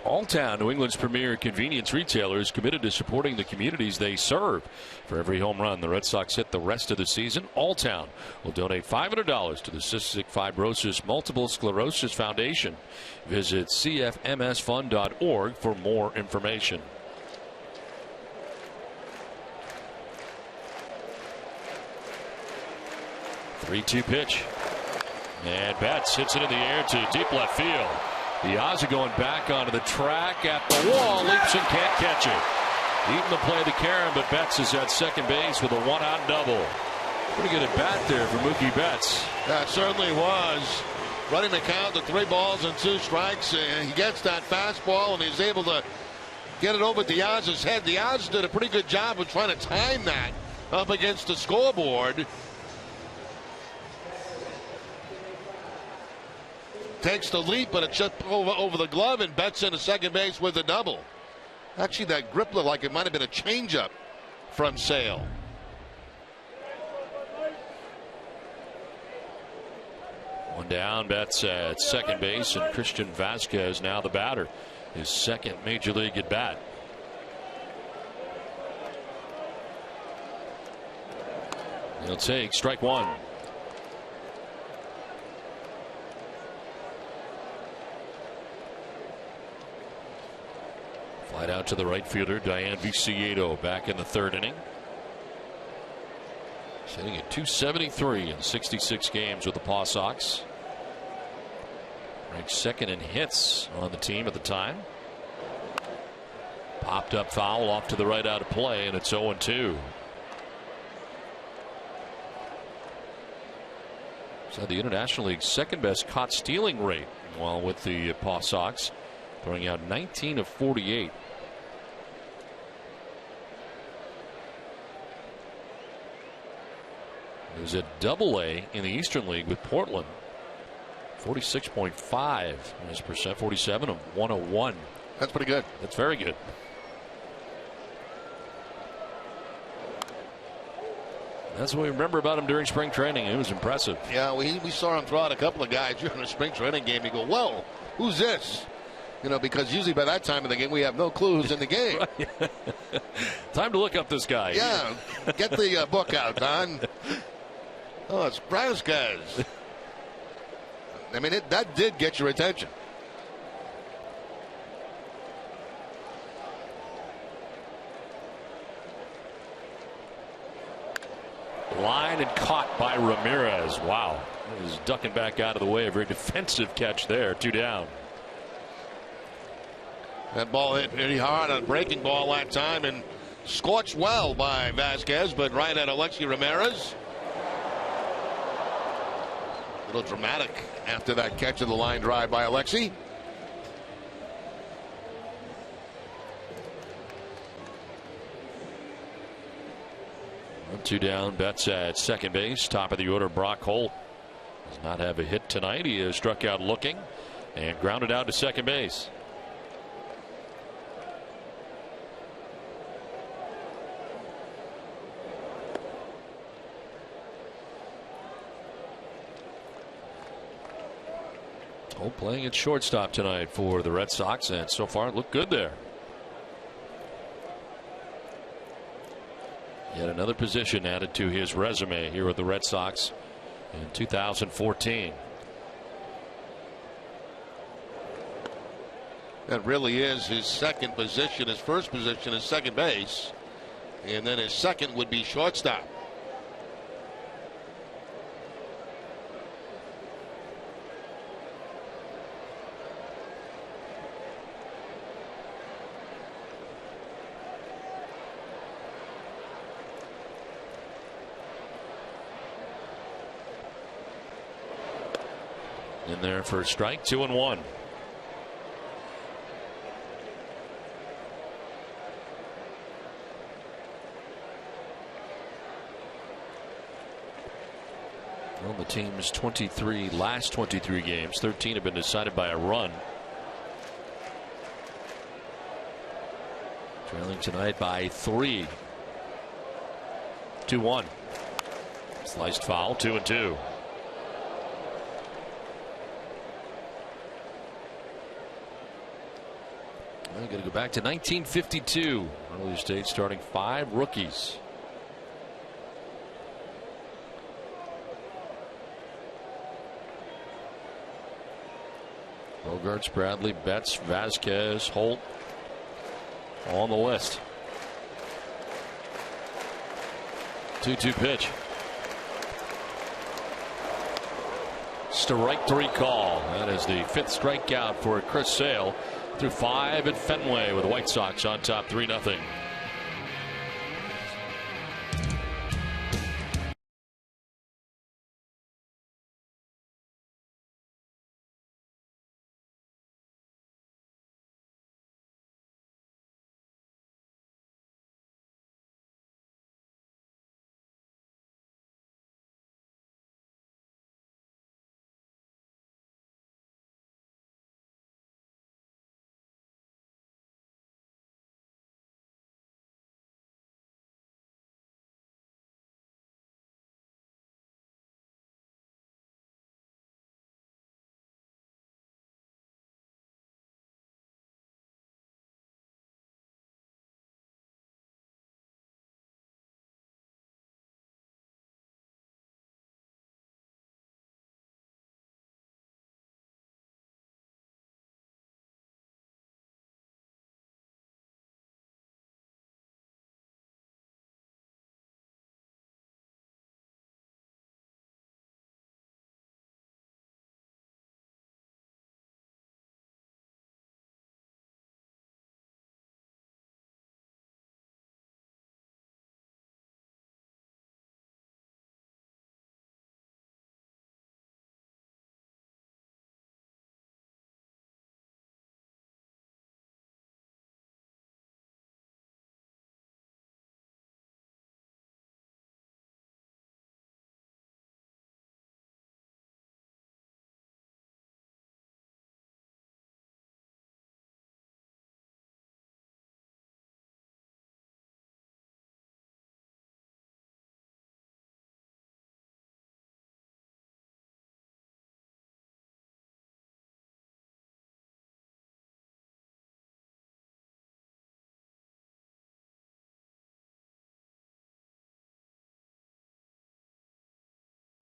[SPEAKER 1] Alltown, New England's premier convenience retailer, is committed to supporting the communities they serve. For every home run the Red Sox hit the rest of the season, Alltown will donate $500 to the Cystic Fibrosis Multiple Sclerosis Foundation. Visit cfmsfund.org for more information. Three-two pitch. And Betts hits it in the air to deep left field. Piazza going back onto the track at the wall, leaps and can't catch it. Eaton to play the Karen, but Betts is at second base with a 1-out double. Pretty good at bat there for Mookie Betts.
[SPEAKER 2] That certainly was. running the count to 3 balls and 2 strikes. And he gets that fastball, and he's able to get it over Diaz's head. Diaz did a pretty good job of trying to time that up against the scoreboard. Takes the leap, but it's just over the glove, and bets into second base with a double. Actually, that grip looked like it might have been a changeup from Sale.
[SPEAKER 1] One down, Betts at second base, and Christian Vasquez now the batter. His second major league at bat. He'll take strike 1. Flight out to the right fielder, Diane Viciedo, back in the 3rd inning. Sitting at 273 in 66 games with the Paw Sox. Ranked 2nd in hits on the team at the time. Popped up foul off to the right out of play, and it's 0-2. So the International League's 2nd best caught stealing rate while with the Paw Sox, throwing out 19 of 48. It was a double-A in the Eastern League with Portland. 46.5 as percent, 47 of 101.
[SPEAKER 2] That's pretty good.
[SPEAKER 1] That's very good. That's what we remember about him during spring training. It was impressive.
[SPEAKER 2] Yeah, we saw him throw out a couple of guys during the spring training game. You go, whoa, who's this? You know, because usually by that time of the game we have no clue who's in the game.
[SPEAKER 1] Time to look up this guy.
[SPEAKER 2] Yeah, get the book out, Don. Oh, it's Vasquez. I mean, that did get your attention.
[SPEAKER 1] Line and caught by Ramirez. Wow. He was ducking back out of the way. A very defensive catch there. 2 down.
[SPEAKER 2] That ball hit pretty hard on a breaking ball that time and scorched well by Vasquez, but right at Alexi Ramirez. A little dramatic after that catch of the line drive by Alexi.
[SPEAKER 1] Two down, Betts at second base. Top of the order, Brock Holt does not have a hit tonight. He is struck out looking and grounded out to second base. Holt playing at shortstop tonight for the Red Sox, and so far it looked good there. Yet another position added to his resume here with the Red Sox in 2014.
[SPEAKER 2] That really is his second position. His first position is second base, and then his second would be shortstop.
[SPEAKER 1] In there for a strike, 2-1. Well, the team's last 23 games, 13 have been decided by a run. Trailing tonight by 3. 2-1. Sliced foul, 2-2. I'm going to go back to 1952. Early stage starting 5 rookies. Bogarts, Bradley, Betts, Vasquez, Holt on the list. 2-2 pitch. Strike 3 call. That is the 5th strikeout for Chris Sale. Through 5 at Fenway with the White Sox on top 3-0.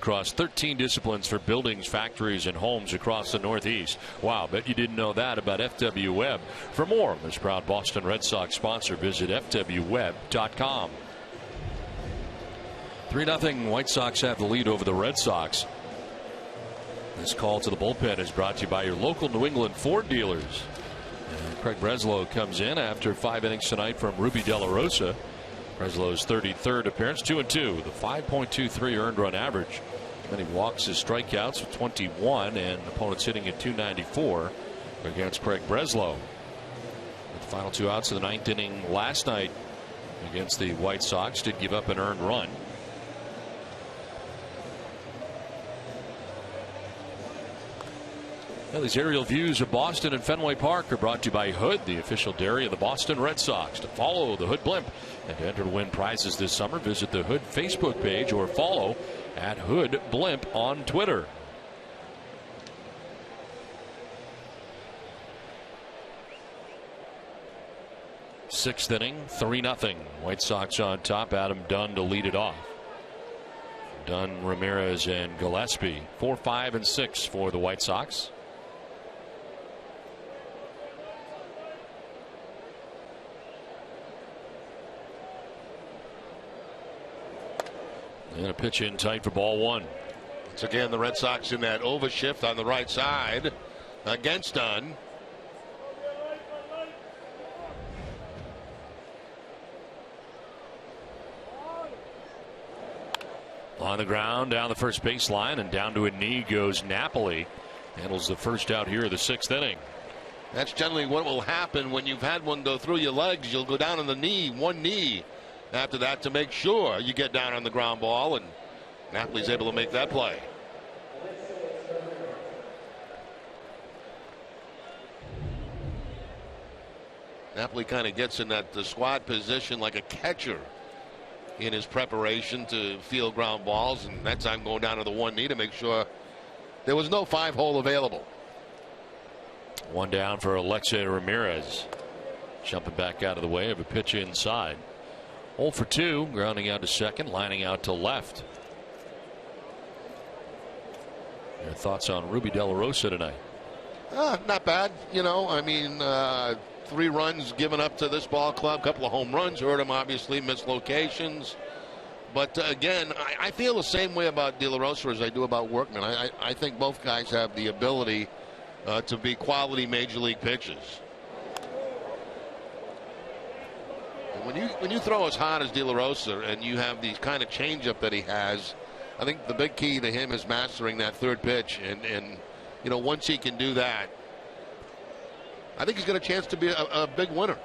[SPEAKER 1] across 13 disciplines for buildings, factories, and homes across the Northeast. Wow, bet you didn't know that about FW Web. For more, this proud Boston Red Sox sponsor, visit fwweb.com. 3-0 White Sox have the lead over the Red Sox. This call to the bullpen is brought to you by your local New England Ford dealers. And Craig Breslow comes in after 5 innings tonight from Ruby De La Rosa. Breslow's 33rd appearance, 2-2, the 5.23 earned run average. Many walks as strikeouts with 21, and opponents hitting at 294 against Craig Breslow. With the final 2 outs of the 9th inning last night against the White Sox, did give up an earned run. Well, these aerial views of Boston and Fenway Park are brought to you by Hood, the official dairy of the Boston Red Sox. To follow the Hood Blimp and to enter to win prizes this summer, visit the Hood Facebook page or follow at Hood Blimp on Twitter. Sixth inning, 3-0. White Sox on top. Adam Dunn to lead it off. Dunn, Ramirez, and Gillespie. 4, 5, and 6 for the White Sox. And a pitch in tight for ball 1.
[SPEAKER 2] Once again, the Red Sox in that overshift on the right side against Dunn.
[SPEAKER 1] On the ground, down the first baseline, and down to a knee goes Napoli. Handles the first out here of the 6th inning.
[SPEAKER 2] That's generally what will happen when you've had one go through your legs. You'll go down on the knee, one knee. After that, to make sure you get down on the ground ball, and Napoli's able to make that play. Napoli kind of gets in that squad position like a catcher in his preparation to field ground balls, and that time going down to the one knee to make sure there was no 5-hole available.
[SPEAKER 1] One down for Alexei Ramirez. Jumping back out of the way of a pitch inside. 0 for 2, grounding out to second, lining out to left. Your thoughts on Ruby De La Rosa tonight?
[SPEAKER 2] Not bad. You know, I mean, 3 runs given up to this ball club, couple of home runs hurt him, obviously, missed locations. But again, I feel the same way about De La Rosa as I do about Workman. I think both guys have the ability to be quality major league pitchers. When you throw as hard as De La Rosa and you have the kind of changeup that he has, I think the big key to him is mastering that third pitch. And you know, once he can do that, I think he's got a chance to be a big winner.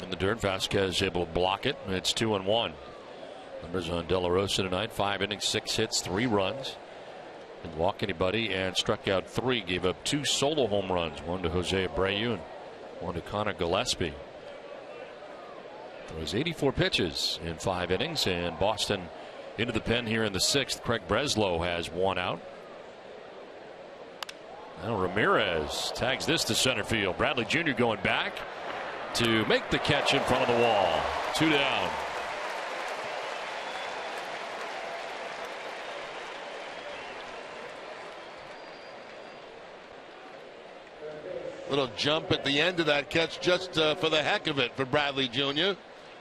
[SPEAKER 1] In the dirt, Vasquez able to block it. It's 2-1. Numbers on De La Rosa tonight: 5 innings, 6 hits, 3 runs. Didn't walk anybody and struck out 3. Gave up 2 solo home runs, 1 to Jose Abreu and 1 to Connor Gillespie. There was 84 pitches in 5 innings, and Boston into the pen here in the 6th. Craig Breslow has 1 out. Now Ramirez tags this to center field. Bradley Jr. going back to make the catch in front of the wall. 2 down.
[SPEAKER 2] Little jump at the end of that catch just for the heck of it for Bradley Jr.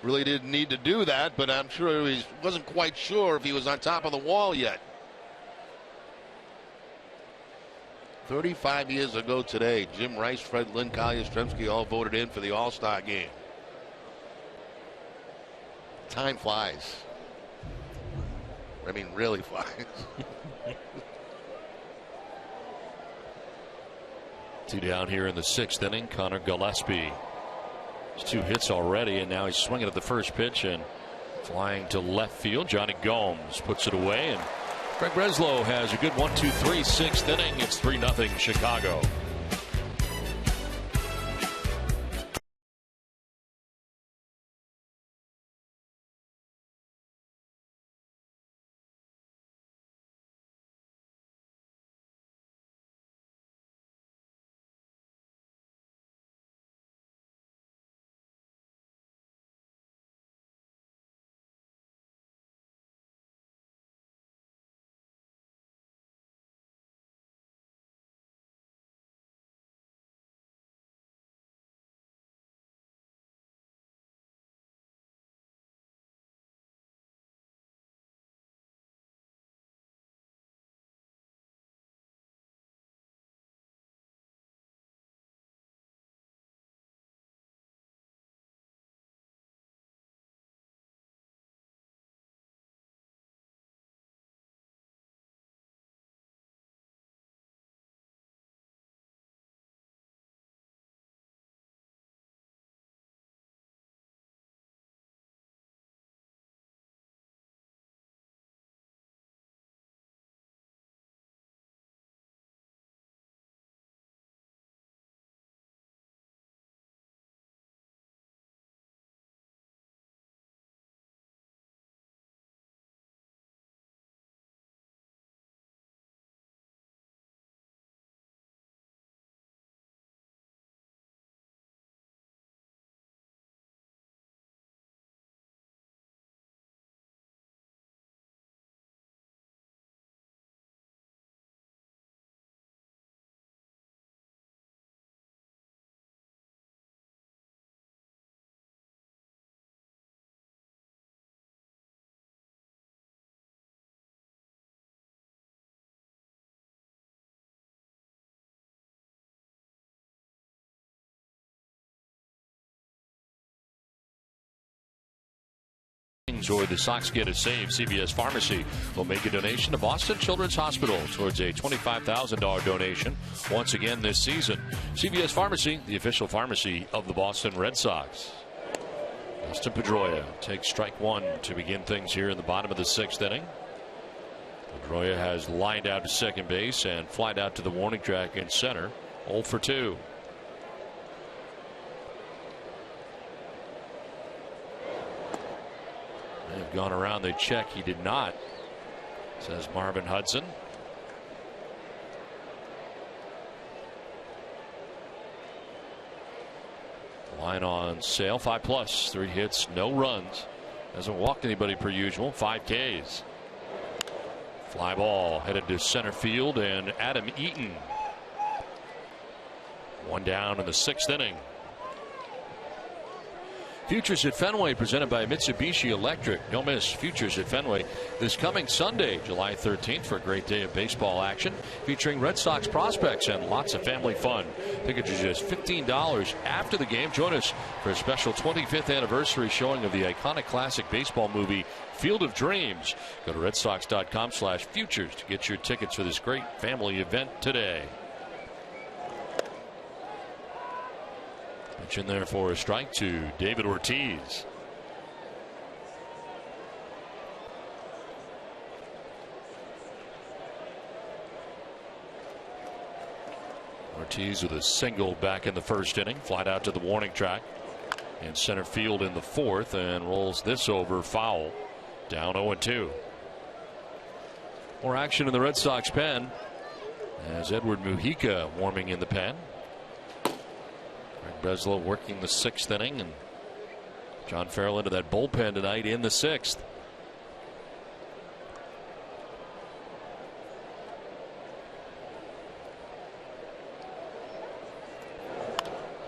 [SPEAKER 2] Really didn't need to do that, but I'm sure he wasn't quite sure if he was on top of the wall yet. 35 years ago today, Jim Rice, Fred Lynn, Kyle Yastrzemski all voted in for the All-Star game. Time flies. I mean, really flies.
[SPEAKER 1] 2 down here in the 6th inning. Connor Gillespie. He's 2 hits already, and now he's swinging at the first pitch and flying to left field. Johnny Gomes puts it away, and Craig Breslow has a good 1-2-3 6th inning. It's 3-0 Chicago. wins or the Sox get a save, CVS Pharmacy will make a donation to Boston Children's Hospital towards a $25,000 donation once again this season. CVS Pharmacy, the official pharmacy of the Boston Red Sox. Dustin Pedroia takes strike one to begin things here in the bottom of the sixth inning. Pedroia has lined out to second base and flied out to the warning track in center. 0 for 2. They've gone around the check. He did not, says Marvin Hudson. Line on Sale, 5+, 3 hits, no runs. Hasn't walked anybody per usual, 5 Ks. Fly ball headed to center field, and Adam Eaton. One down in the sixth inning. Futures at Fenway presented by Mitsubishi Electric. Don't miss Futures at Fenway this coming Sunday, July 13th, for a great day of baseball action featuring Red Sox prospects and lots of family fun. Tickets are just $15 after the game. Join us for a special 25th anniversary showing of the iconic classic baseball movie Field of Dreams. Go to redsox.com/futures to get your tickets for this great family event today. Pitch in there for a strike to David Ortiz. Ortiz with a single back in the first inning. Flied out to the warning track in center field in the fourth and rolls this over foul. Down 0-2. More action in the Red Sox pen as Edward Mujica warming in the pen. Breslow working the sixth inning, and John Farrell into that bullpen tonight in the sixth.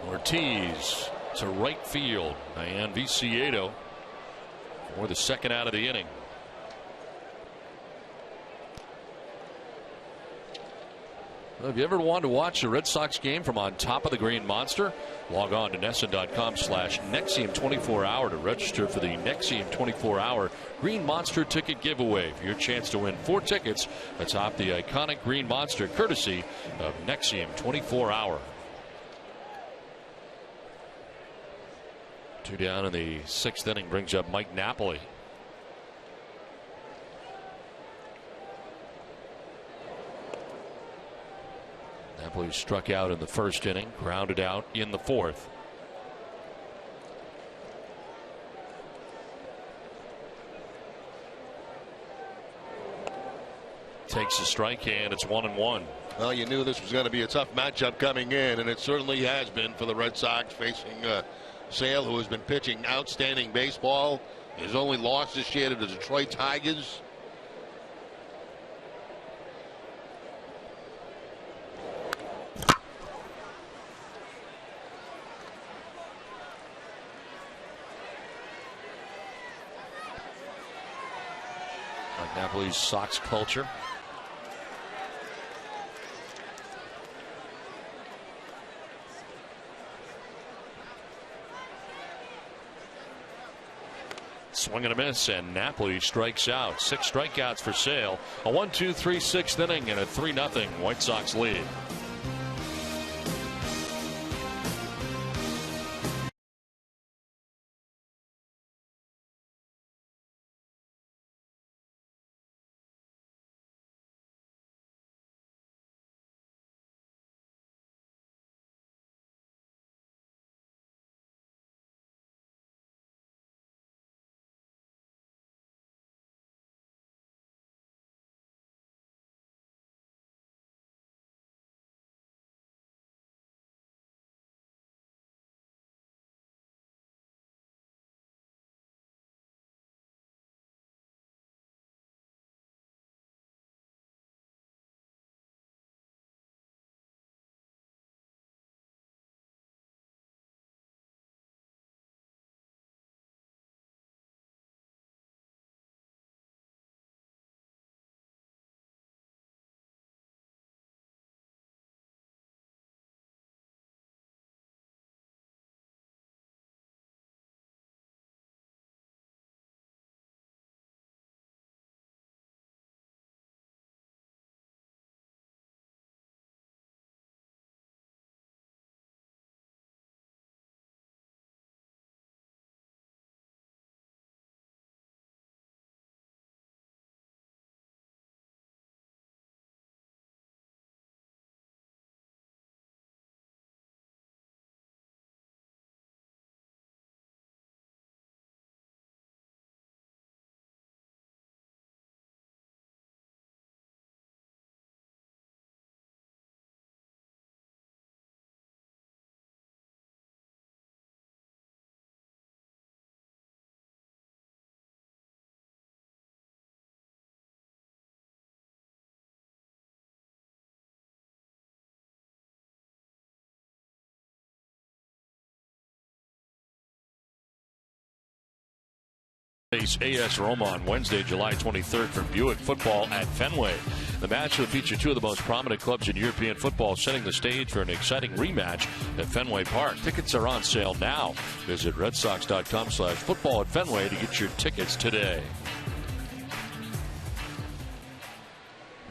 [SPEAKER 1] Ortiz to right field. Diane Viciedo for the second out of the inning. If you ever wanted to watch a Red Sox game from on top of the Green Monster, log on to NESN.com/Nexium 24-hour to register for the Nexium 24-hour Green Monster ticket giveaway for your chance to win 4 tickets atop the iconic Green Monster, courtesy of Nexium 24-hour. 2 down in the sixth inning brings up Mike Napoli. Napoli struck out in the first inning, grounded out in the fourth. Takes a strike, and it's 1-1.
[SPEAKER 2] Well, you knew this was going to be a tough matchup coming in, and it certainly has been for the Red Sox, facing Sale, who has been pitching outstanding baseball. His only loss this year to the Detroit Tigers.
[SPEAKER 1] Napoli's Sox culture. Swing and a miss, and Napoli strikes out. 6 strikeouts for Sale. A 1-2-3 sixth inning and a 3-0 White Sox lead. Face AS Roma on Wednesday, July 23rd from Buick Football at Fenway. The match will feature two of the most prominent clubs in European football, setting the stage for an exciting rematch at Fenway Park. Tickets are on sale now. Visit redsox.com/football at Fenway to get your tickets today.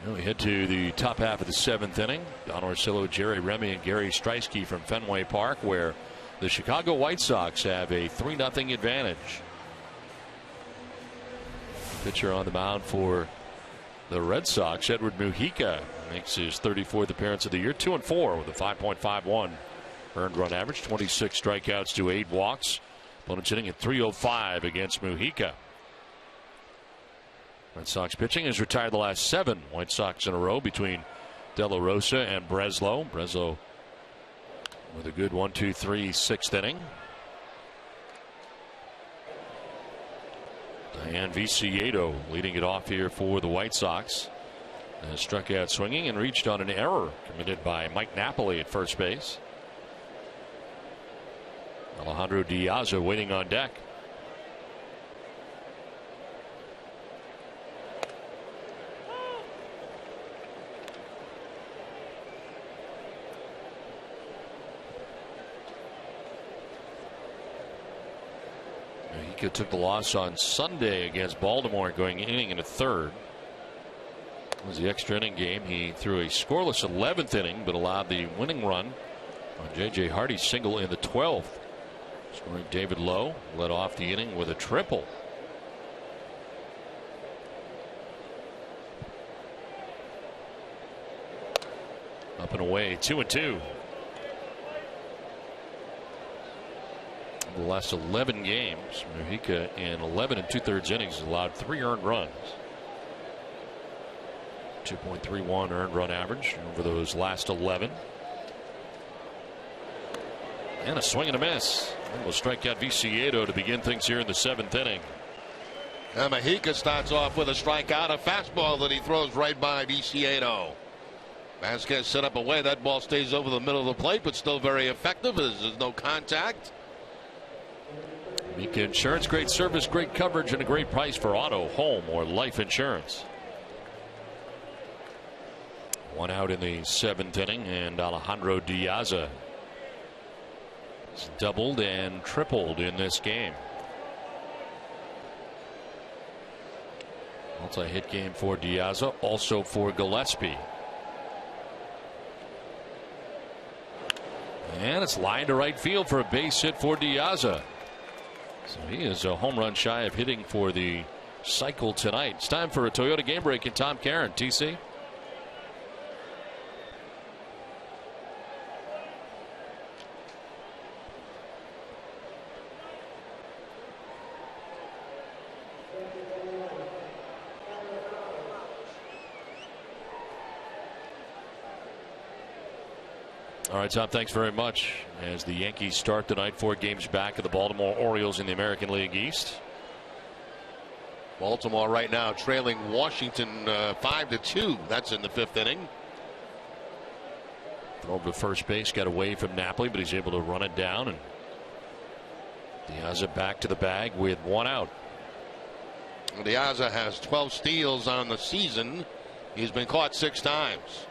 [SPEAKER 1] Now we head to the top half of the 7th inning. Don Orsillo, Jerry Remy, and Gary Streisky from Fenway Park, where the Chicago White Sox have a 3-0 advantage. Pitcher on the mound for the Red Sox, Edward Mujica, makes his 34th appearance of the year, 2-4 with a 5.51 earned run average, 26 strikeouts to 8 walks. Opponents hitting at .305 against Mujica. Red Sox pitching has retired the last 7 White Sox in a row between De La Rosa and Breslow. Breslow with a good 1-2-3 6th inning. And Viciedo leading it off here for the White Sox. Struck out swinging and reached on an error committed by Mike Napoli at first base. Alejandro Diaz waiting on deck. He took the loss on Sunday against Baltimore, going inning and a third. It was the extra inning game. He threw a scoreless 11th inning, but allowed the winning run on J.J. Hardy's single in the 12th. Scoring David Lowe led off the inning with a triple. Up and away, 2-2. The last 11 games, Mujica in 11 2/3 innings has allowed 3 earned runs. 2.31 earned run average over those last 11. And a swing and a miss. And we'll strike out Viciedo to begin things here in the 7th inning.
[SPEAKER 2] And Mujica starts off with a strikeout, a fastball that he throws right by Viciedo. Vasquez set up away. That ball stays over the middle of the plate, but still very effective as there's no contact.
[SPEAKER 1] Mika Insurance, great service, great coverage, and a great price for auto, home, or life insurance. 1 out in the 7th inning, and Alejandro Diaz has doubled and tripled in this game. Multi-hit game for Diaz, also for Gillespie. And it's lined to right field for a base hit for Diaz. So he is a home run shy of hitting for the cycle tonight. It's time for a Toyota game break in Tom Caron. TC. All right, Tom, thanks very much. As the Yankees start tonight, 4 games back of the Baltimore Orioles in the American League East.
[SPEAKER 2] Baltimore right now trailing Washington 5-2. That's in the 5th inning.
[SPEAKER 1] Throw over to first base, got away from Napoli, but he's able to run it down. And Diaz back to the bag with 1 out.
[SPEAKER 2] Diaz has 12 steals on the season. He's been caught 6 times.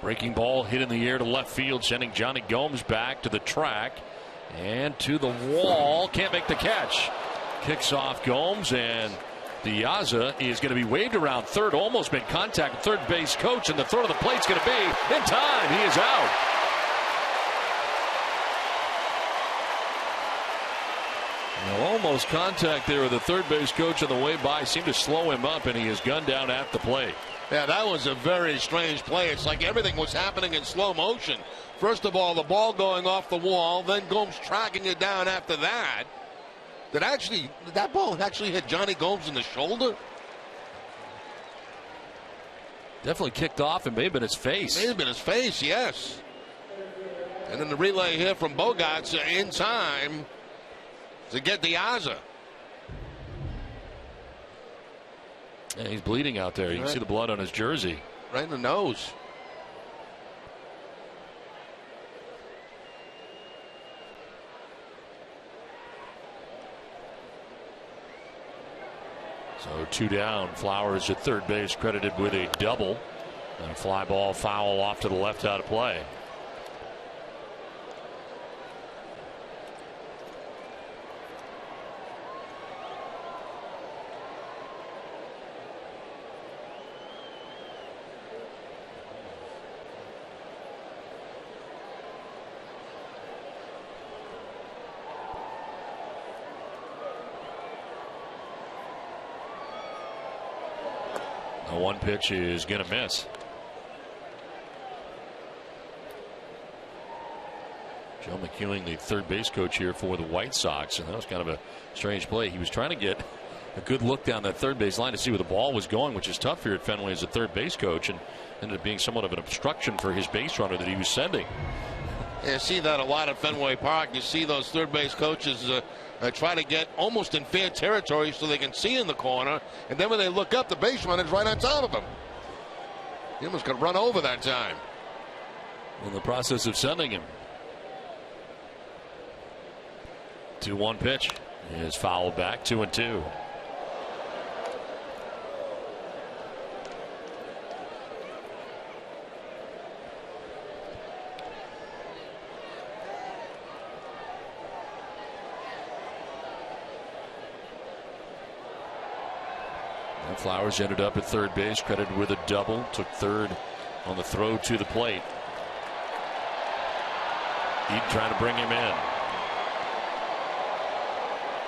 [SPEAKER 1] Breaking ball hit in the air to left field, sending Johnny Gomes back to the track and to the wall. Can't make the catch. Kicks off Gomes, and Diaz is going to be waved around third. Almost made contact with third base coach, and the throw to the plate's going to be in time. He is out. Almost contact there with the third base coach on the way by. Seemed to slow him up, and he is gunned down at the plate.
[SPEAKER 2] Yeah, that was a very strange play. It's like everything was happening in slow motion. First of all, the ball going off the wall, then Gomes tracking it down after that. Did that ball actually hit Johnny Gomes in the shoulder?
[SPEAKER 1] Definitely kicked off, and may have been his face.
[SPEAKER 2] May have been his face, yes. And then the relay here from Bogarts in time to get Diaz.
[SPEAKER 1] Yeah, he's bleeding out there. You can see the blood on his jersey.
[SPEAKER 2] Right in the nose.
[SPEAKER 1] So 2 down. Flowers at third base, credited with a double. And a fly ball foul off to the left out of play. The one pitch is going to miss. Joe McEwing, the third base coach here for the White Sox, and that was kind of a strange play. He was trying to get a good look down that third base line to see where the ball was going, which is tough here at Fenway as a third base coach, and ended up being somewhat of an obstruction for his base runner that he was sending.
[SPEAKER 2] You see that a lot at Fenway Park. You see those third base coaches try to get almost in fair territory so they can see in the corner, and then when they look up, the base runner's right on top of them. He almost got run over that time.
[SPEAKER 1] In the process of sending him. 2-1 pitch is fouled back. 2-2. And Flowers ended up at third base, credited with a double. Took third on the throw to the plate. Eaton trying to bring him in.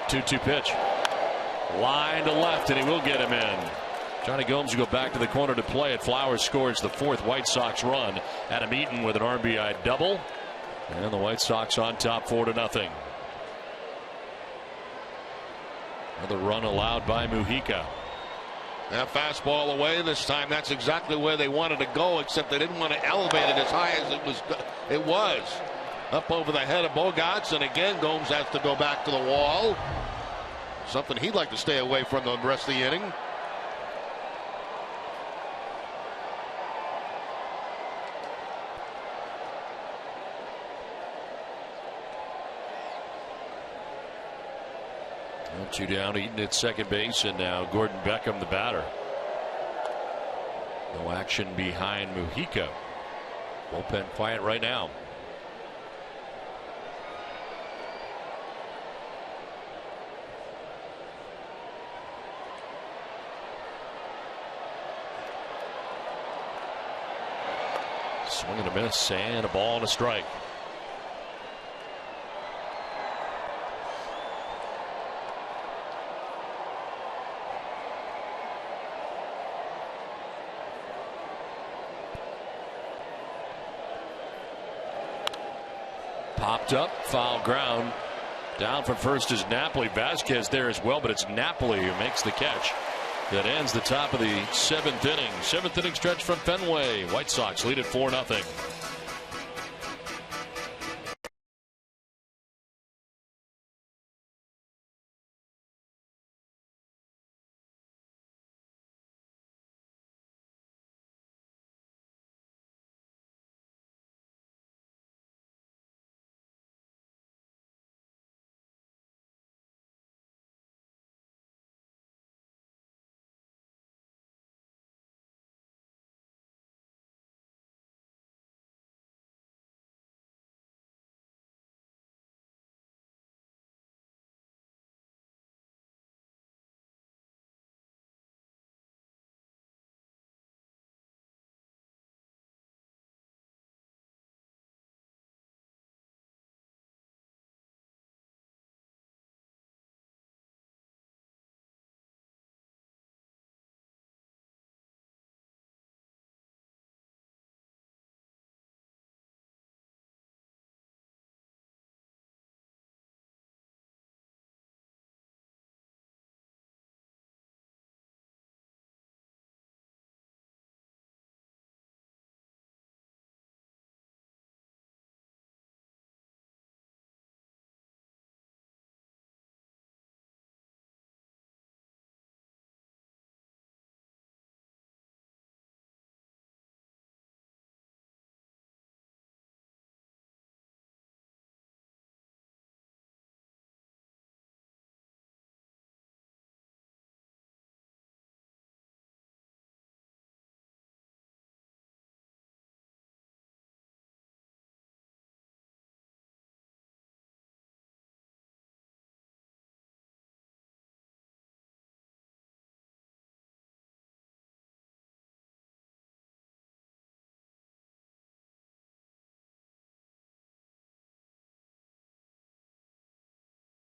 [SPEAKER 1] 2-2 pitch. Line to left, and he will get him in. Johnny Gomes will go back to the corner to play it. Flowers scores the fourth White Sox run. Adam Eaton with an RBI double. And the White Sox on top 4-0. Another run allowed by Mujica.
[SPEAKER 2] That fastball away this time. That's exactly where they wanted to go, except they didn't want to elevate it as high as it was. Up over the head of Bogarts, and again Gomes has to go back to the wall. Something he'd like to stay away from the rest of the inning.
[SPEAKER 1] Well, 2 down, Eaton at second base, and now Gordon Beckham the batter. No action behind Mujica. Bullpen quiet right now. Swing and a miss, and a ball and a strike. Popped up, foul ground. Down from first is Napoli. Vasquez there as well, but it's Napoli who makes the catch. That ends the top of the 7th inning. 7th inning stretch from Fenway. White Sox lead at 4-0.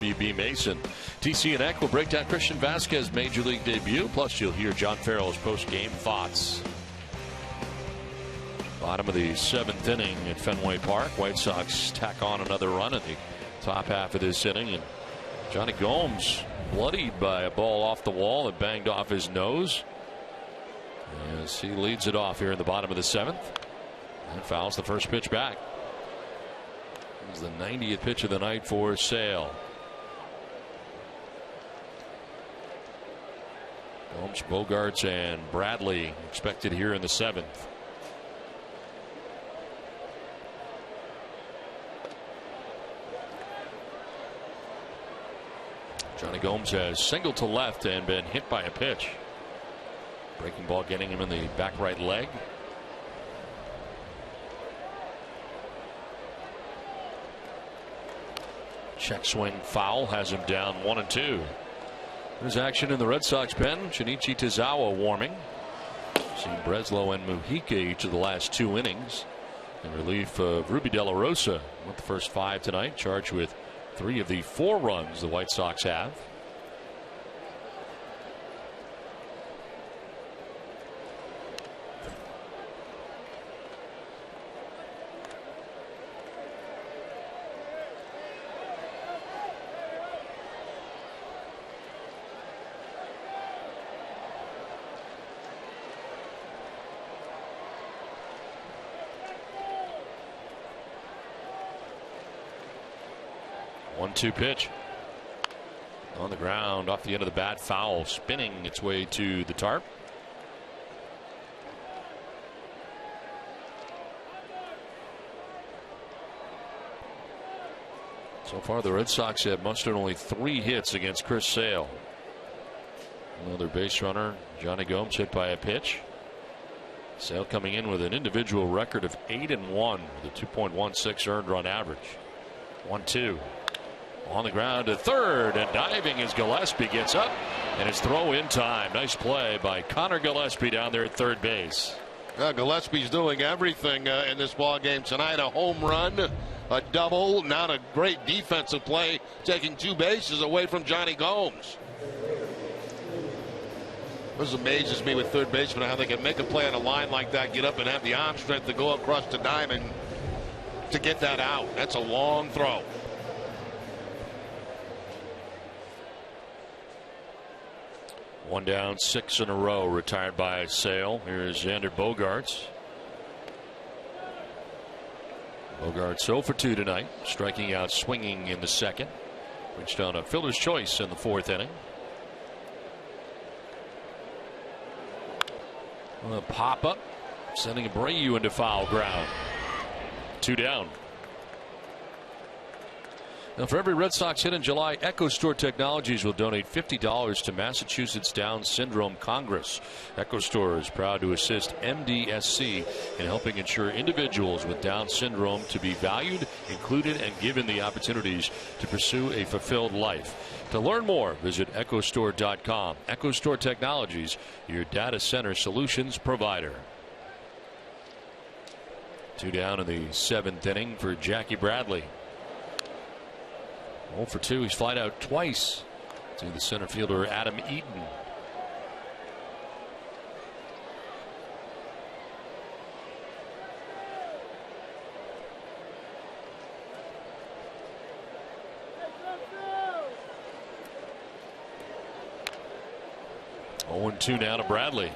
[SPEAKER 1] WB Mason. TC and Eck will break down Christian Vasquez's Major League debut. Plus, you'll hear John Farrell's post-game thoughts. Bottom of the 7th inning at Fenway Park. White Sox tack on another run in the top half of this inning. And Johnny Gomes bloodied by a ball off the wall that banged off his nose as he leads it off here in the bottom of the 7th and fouls the first pitch back. It was the 90th pitch of the night for Sale. Gomes, Bogarts, and Bradley expected here in the 7th. Johnny Gomes has singled to left and been hit by a pitch. Breaking ball getting him in the back right leg. Check swing foul has him down 1-2. There's action in the Red Sox pen. Shinichi Tozawa warming. Seen Breslow and Mujica each of the last 2 innings. In relief of Ruby De La Rosa with the first 5 tonight, charged with 3 of the 4 runs the White Sox have. One-two pitch on the ground off the end of the bat, foul, spinning its way to the tarp. So far the Red Sox have mustered only 3 hits against Chris Sale. Another base runner, Johnny Gomes, hit by a pitch. Sale coming in with an individual record of 8-1 with a 2.16 earned run average. 1-2. On the ground to third, and diving as Gillespie gets up, and it's throw in time. Nice play by Connor Gillespie down there at third base.
[SPEAKER 2] Gillespie's doing everything in this ball game tonight. A home run, a double, not a great defensive play, taking 2 bases away from Johnny Gomes. This amazes me with third basemen, how they can make a play on a line like that, get up and have the arm strength to go across the diamond to get that out. That's a long throw.
[SPEAKER 1] One down, 6 in a row, retired by Sale. Here's Xander Bogaerts. Bogaerts 0 for 2 tonight, striking out swinging in the 2nd. Reached on a fielder's choice in the 4th inning. A pop up, sending Abreu into foul ground. 2 down. Now, for every Red Sox hit in July, EchoStore Technologies will donate $50 to Massachusetts Down Syndrome Congress. EchoStore is proud to assist MDSC in helping ensure individuals with Down syndrome to be valued, included, and given the opportunities to pursue a fulfilled life. To learn more, visit EchoStore.com. EchoStore Technologies, your data center solutions provider. 2 down in the 7th inning for Jackie Bradley. 0 for 2. He's flied out twice to the center fielder Adam Eaton. And 2 now to Bradley.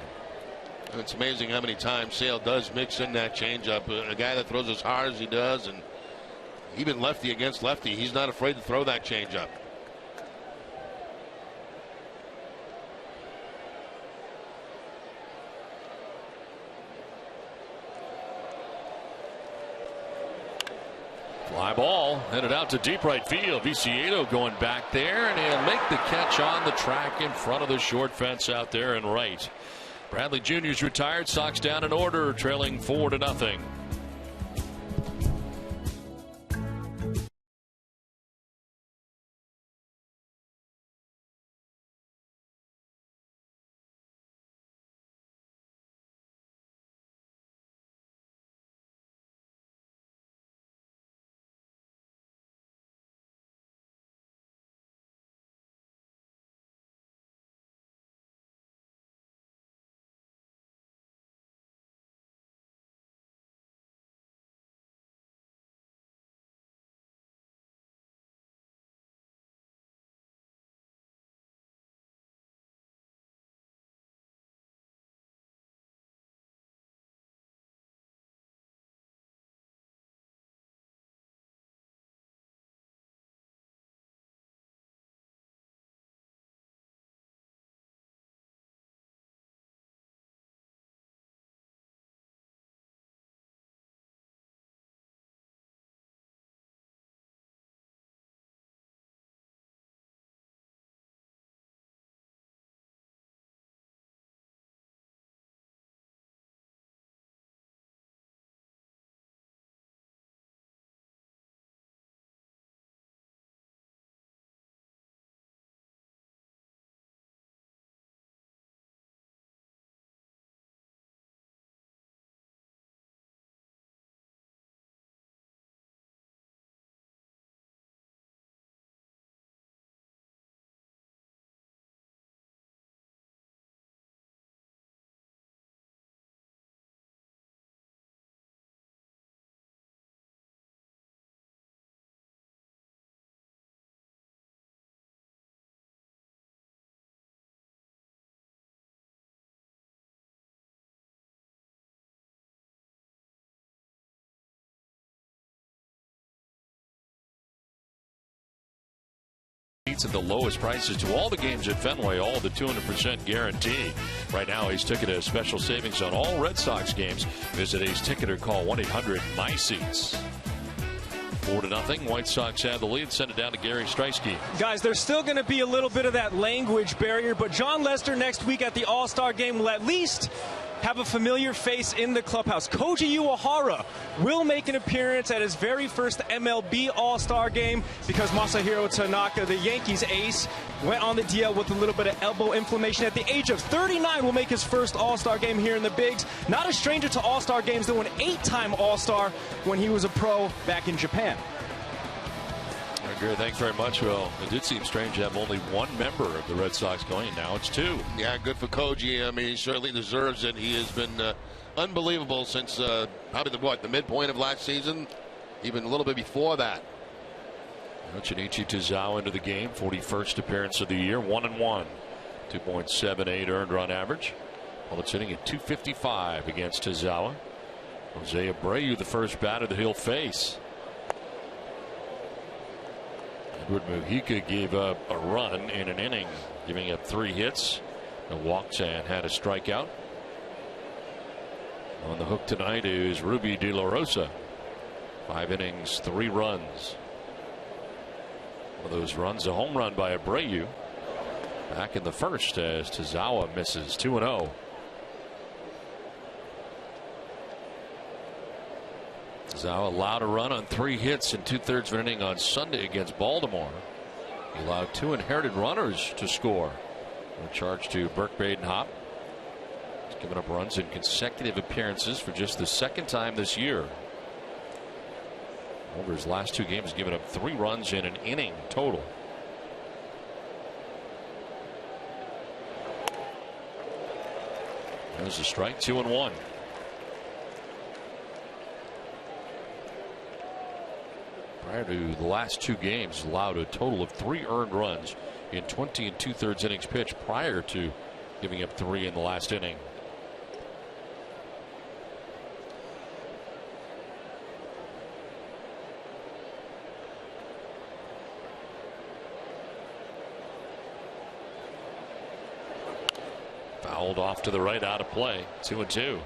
[SPEAKER 2] It's amazing how many times Sale does mix in that changeup. A guy that throws as hard as he does, and even lefty against lefty, he's not afraid to throw that changeup.
[SPEAKER 1] Fly ball headed out to deep right field. Viciedo going back there, and he'll make the catch on the track in front of the short fence out there in right. Bradley Jr.'s retired. Sox down in order, trailing 4-0. seats at the lowest prices to all the games at Fenway, all the 200% guarantee. Right now, Ace Ticket has special savings on all Red Sox games. Visit Ace Ticket or call 1-800-MY-SEATS. 4-0. White Sox have the lead. Send it down to Gary Streisky.
[SPEAKER 3] Guys, there's still going to be a little bit of that language barrier, but John Lester next week at the All-Star game will at least have a familiar face in the clubhouse. Koji Uehara will make an appearance at his very first MLB All-Star game because Masahiro Tanaka, the Yankees ace, went on the DL with a little bit of elbow inflammation. At the age of 39, will make his first All-Star game here in the Bigs. Not a stranger to All-Star games, though an 8-time All-Star when he was a pro back in Japan.
[SPEAKER 1] I agree. Thanks very much. Well, it did seem strange to have only one member of the Red Sox going. Now it's two.
[SPEAKER 2] Yeah, good for Koji. I mean, he certainly deserves it. He has been unbelievable since probably the midpoint of last season, even a little bit before that.
[SPEAKER 1] Shinichi Tozawa into the game, 41st appearance of the year, 1-1, 2.78 earned run average. Well, it's hitting at .255 against Tozawa. Jose Abreu, the first batter that he'll face. Edward Mujica gave up a run in an inning, giving up 3 hits, no walks, and had a strikeout. On the hook tonight is Ruby De La Rosa. 5 innings, 3 runs. One of those runs, a home run by Abreu back in the first as Tozawa misses. 2-0. Tozawa allowed a run on 3 hits in 2/3 of an inning on Sunday against Baltimore. He allowed 2 inherited runners to score. A charge to Burke Badenhop. He's given up runs in consecutive appearances for just the 2nd time this year. Over his last 2 games, given up 3 runs in an inning total. There's a strike, 2-1. Prior to the last 2 games, allowed a total of 3 earned runs in 20 and 2/3 innings pitched prior to giving up 3 in the last inning. Fouled off to the right, out of play. 2-2.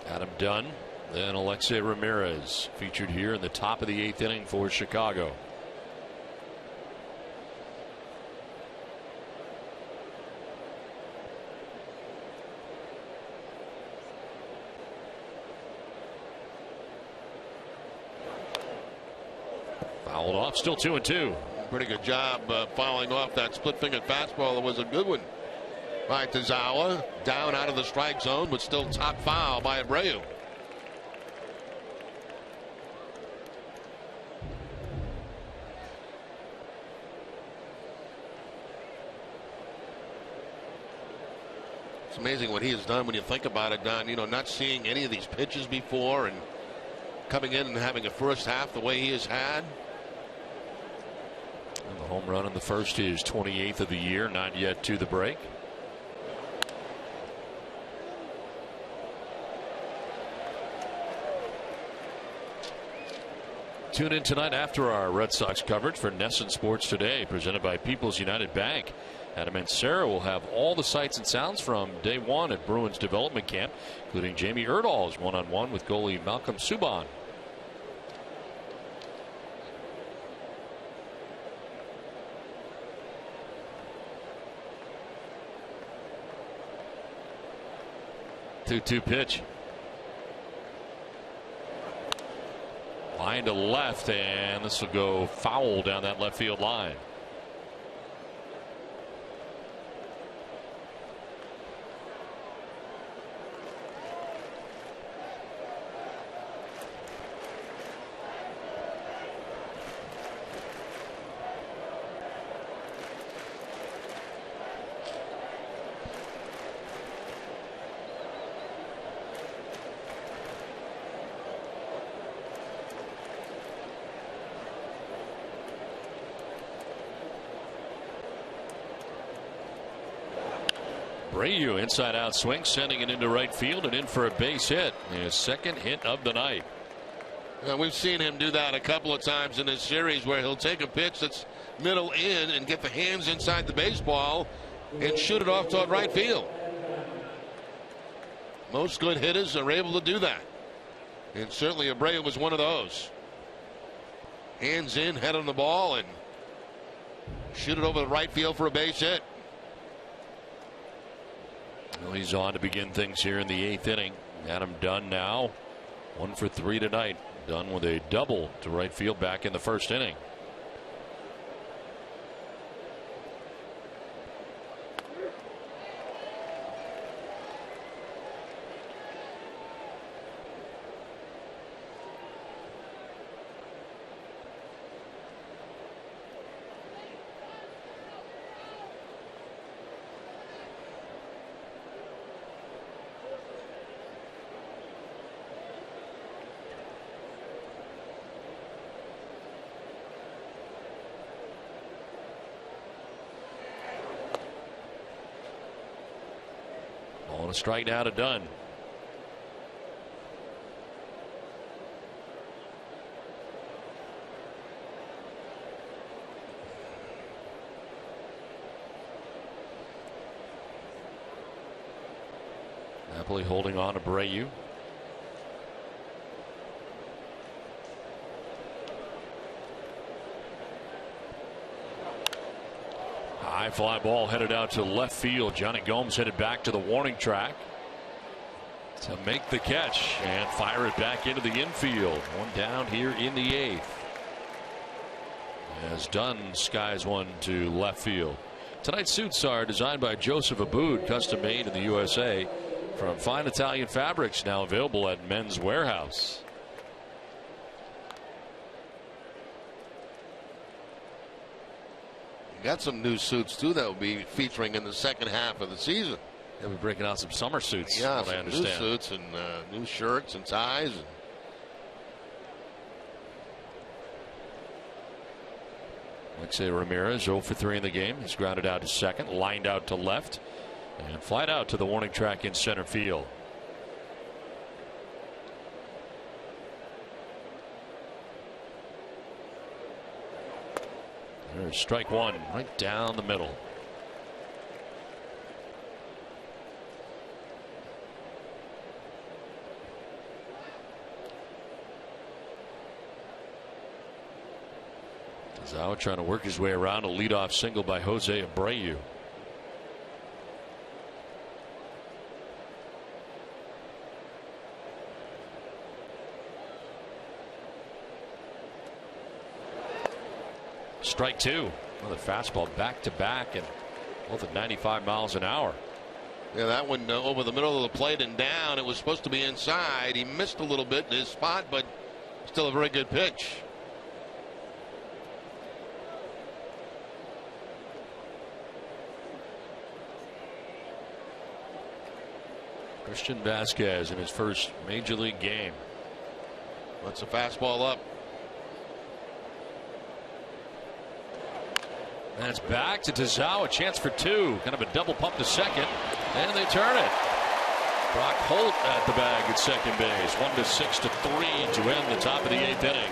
[SPEAKER 1] Adam Dunn, then Alexei Ramirez, featured here in the top of the 8th inning for Chicago. Fouled off, still 2-2.
[SPEAKER 2] Pretty good job fouling off that split-fingered fastball. It was a good one by Tozawa. Down out of the strike zone, but still top foul by Abreu. It's amazing what he has done when you think about it, Don. You know, not seeing any of these pitches before and coming in and having a first half the way he has had.
[SPEAKER 1] And the home run in the first is 28th of the year, not yet to the break. Tune in tonight after our Red Sox coverage for NESN Sports Today, presented by People's United Bank. Adam and Sarah will have all the sights and sounds from day 1 at Bruins development camp, including Jamie Erdahl's one-on-one with goalie Malcolm Subban. Two pitch. Line to left, and this will go foul down that left field line. Abreu inside out swing, sending it into right field and in for a base hit. His second hit of the night.
[SPEAKER 2] We've seen him do that a couple of times in this series where he'll take a pitch that's middle in and get the hands inside the baseball and shoot it off toward right field. Most good hitters are able to do that. And certainly Abreu was one of those. Hands in, head on the ball, and shoot it over the right field for a base hit.
[SPEAKER 1] Well, he's on to begin things here in the 8th inning. Adam Dunn now 1 for 3 tonight. Dunn with a double to right field back in the 1st inning. On a strike now to Dunn. Napoli holding on to Abreu. High fly ball headed out to left field. Johnny Gomes headed back to the warning track to make the catch and fire it back into the infield. One down here in the 8th. As Dunn skies one to left field. Tonight's suits are designed by Joseph Aboud, custom made in the USA from fine Italian fabrics, now available at Men's Warehouse.
[SPEAKER 2] Got some new suits too that will be featuring in the second half of the season.
[SPEAKER 1] They'll be breaking out some summer suits.
[SPEAKER 2] Yeah,
[SPEAKER 1] I
[SPEAKER 2] some
[SPEAKER 1] understand.
[SPEAKER 2] new suits and new shirts and ties.
[SPEAKER 1] Alexei Ramirez 0 for 3 in the game. He's grounded out to second, lined out to left, and flied out to the warning track in center field. There's strike one right down the middle. Zawa trying to work his way around a leadoff single by Jose Abreu. Strike two. Another fastball back to back and both at 95 miles an hour.
[SPEAKER 2] Yeah, that one over the middle of the plate and down. It was supposed to be inside. He missed a little bit in his spot, but still a very good pitch.
[SPEAKER 1] Christian Vasquez in his first major league game.
[SPEAKER 2] That's a fastball up.
[SPEAKER 1] That's back to Tazawa. A chance for two. Kind of a double pump to second. And they turn it. Brock Holt at the bag at second base. 1-6 to 3 to end the top of the 8th inning.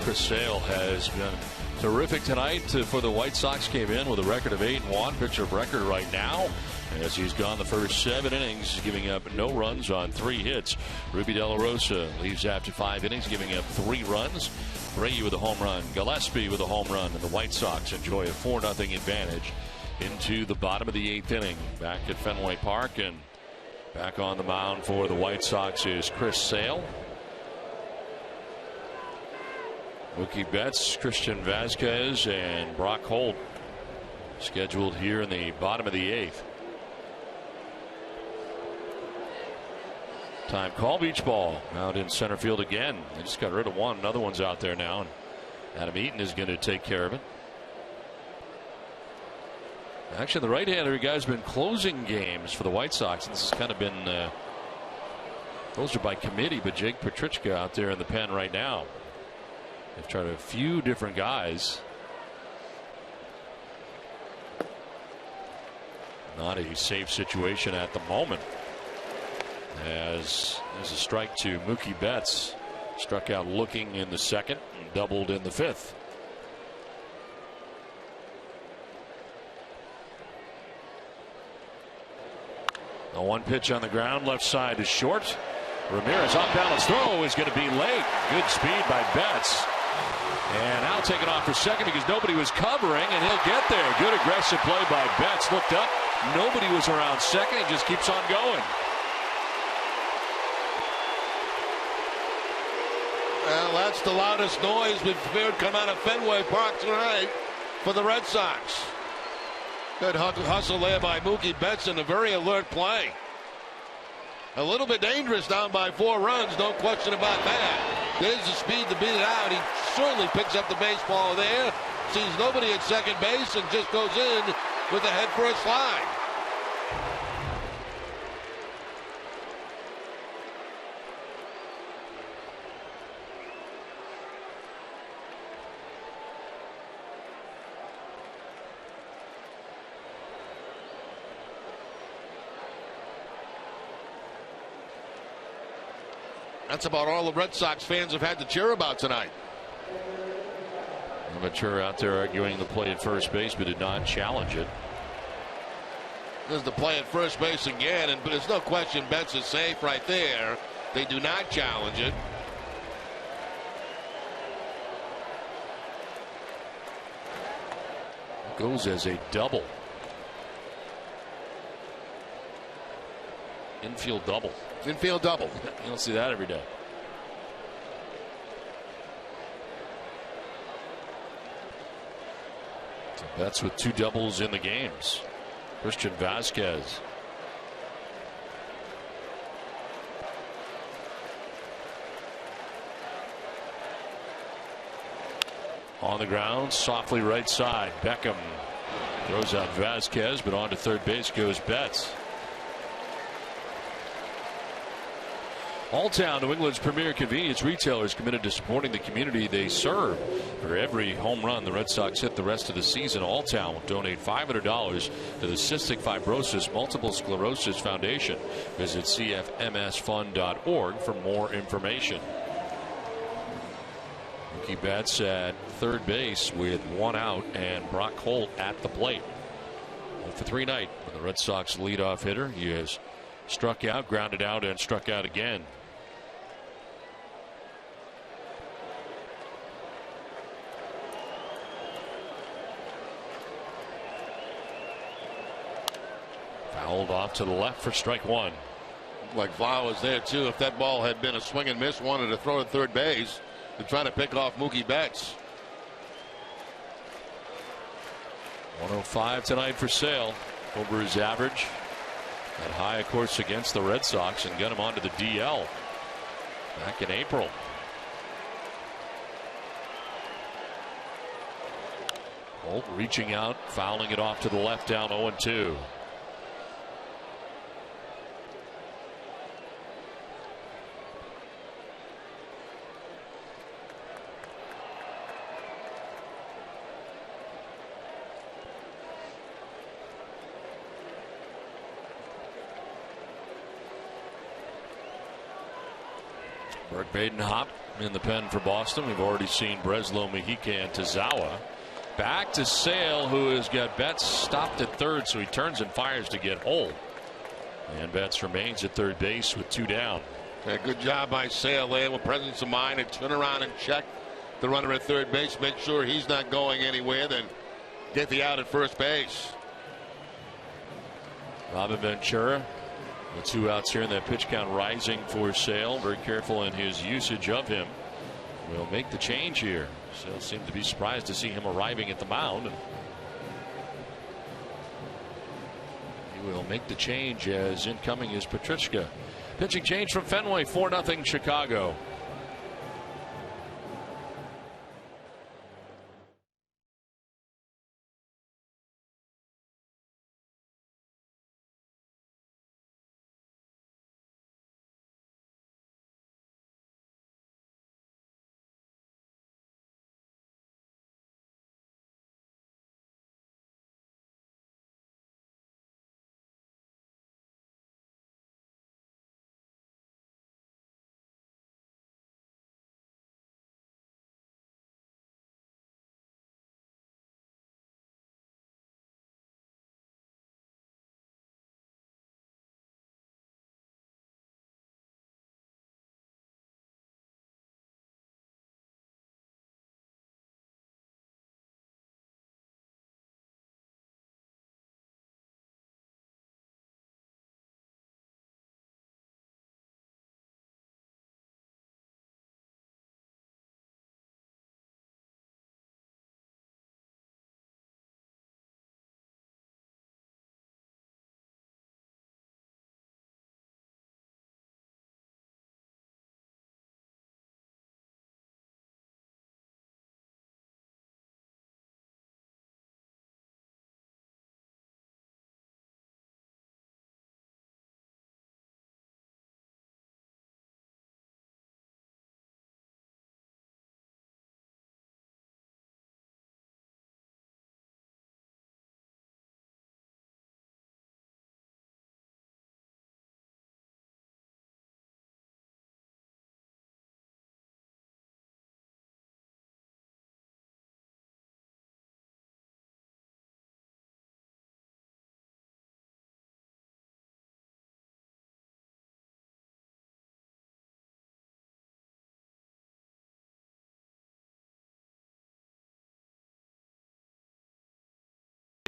[SPEAKER 1] Chris Sale has been terrific tonight for the White Sox. Came in with a record of 8-1, pitcher of record right now, as he's gone the first 7 innings, giving up no runs on 3 hits. Ruby De La Rosa leaves after 5 innings, giving up 3 runs. Bray with a home run, Gillespie with a home run, and the White Sox enjoy a 4-0 advantage into the bottom of the 8th inning. Back at Fenway Park, and back on the mound for the White Sox is Chris Sale. Mookie Betts, Christian Vazquez, and Brock Holt scheduled here in the bottom of the 8th. Time call, beach ball out in center field again. They just got rid of one. Another one's out there now, and Adam Eaton is going to take care of it. Actually, the right-hander guy's been closing games for the White Sox. This has kind of been closer by committee, but Jake Petrichka out there in the pen right now. They've tried a few different guys. Not a safe situation at the moment, as there's a strike to Mookie Betts. Struck out looking in the 2nd and doubled in the 5th. The 1 pitch on the ground, left side is short. Ramirez off balance throw is going to be late. Good speed by Betts. And now taken off for second because nobody was covering, and he'll get there. Good aggressive play by Betts. Looked up. Nobody was around second. He just keeps on going.
[SPEAKER 2] Well, that's the loudest noise we've heard come out of Fenway Park tonight for the Red Sox. Good hustle there by Mookie Betts, and a very alert play. A little bit dangerous down by 4 runs, no question about that. There's the speed to beat it out. He certainly picks up the baseball there, sees nobody at second base, and just goes in with a head first slide. That's about all the Red Sox fans have had to cheer about tonight.
[SPEAKER 1] Amateur out there arguing the play at first base, but did not challenge it.
[SPEAKER 2] There's the play at first base again, but there's no question Betts is safe right there. They do not challenge it.
[SPEAKER 1] Goes as a double. Infield double.
[SPEAKER 2] Infield double.
[SPEAKER 1] You don't see that every day. So Betts with 2 doubles in the games. Christian Vazquez. On the ground, softly right side. Beckham throws out Vazquez, but on to third base goes Betts. Alltown, New England's premier convenience retailer, is committed to supporting the community they serve. For every home run the Red Sox hit the rest of the season, Alltown will donate $500 to the Cystic Fibrosis Multiple Sclerosis Foundation. Visit cfmsfund.org for more information. Mookie Betts at third base with 1 out, and Brock Holt at the plate. 0-for-3 night for the Red Sox leadoff hitter. He has struck out, grounded out, and struck out again. Fouled off to the left for strike 1.
[SPEAKER 2] Like Vlau was there too. If that ball had been a swing and miss, wanted to throw to third base to try to pick off Mookie Betts.
[SPEAKER 1] 105 tonight for Sale. Over his average. That high, of course, against the Red Sox, and got him onto the DL back in April. Holt reaching out, fouling it off to the left, down 0-2. Burke Baden-Hop in the pen for Boston. We've already seen Breslow, Mejica, and Tazawa. Back to Sale, who has got Betts stopped at third, so he turns and fires to get Hole. And Betts remains at third base with 2 down.
[SPEAKER 2] Yeah, good job by Sale there with presence of mind and turn around and check the runner at third base, make sure he's not going anywhere, then get the out at first base.
[SPEAKER 1] Robin Ventura, the 2 outs here, and that pitch count rising for Sale. Very careful in his usage of him. Will make the change here. Sale seemed to be surprised to see him arriving at the mound. He will make the change as incoming is Petrichka. Pitching change from Fenway, 4-0 Chicago.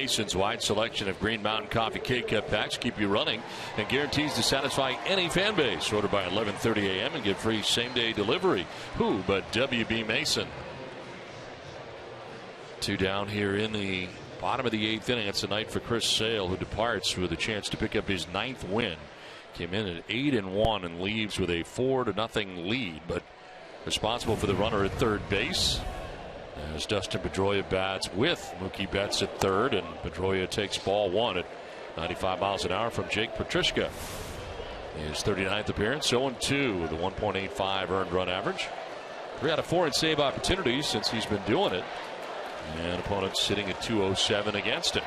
[SPEAKER 1] Mason's wide selection of Green Mountain Coffee K-Cup packs keep you running and guarantees to satisfy any fan base. Order by 11:30 a.m. and get free same-day delivery. Who but WB Mason? 2 down here in the bottom of the 8th inning. It's a night for Chris Sale, who departs with a chance to pick up his 9th win. Came in at 8-1 and leaves with a 4-0 lead, but responsible for the runner at third base. As Dustin Pedroia bats with Mookie Betts at third, and Pedroia takes ball 1 at 95 miles an hour from Jake Petrichka. His 39th appearance, 0-2 with a 1.85 earned run average. 3 out of 4 in save opportunities since he's been doing it. And opponents sitting at 207 against him.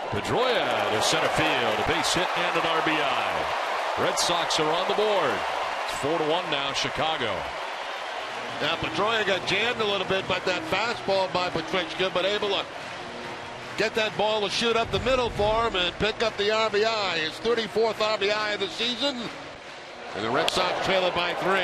[SPEAKER 1] Pedroia to center field, a base hit and an RBI. Red Sox are on the board. It's 4-1 now, Chicago.
[SPEAKER 2] Now Pedroia got jammed a little bit by that fastball by Petrichka, but able to get that ball to shoot up the middle for him and pick up the RBI. His 34th RBI of the season. And the Red Sox trail it by 3.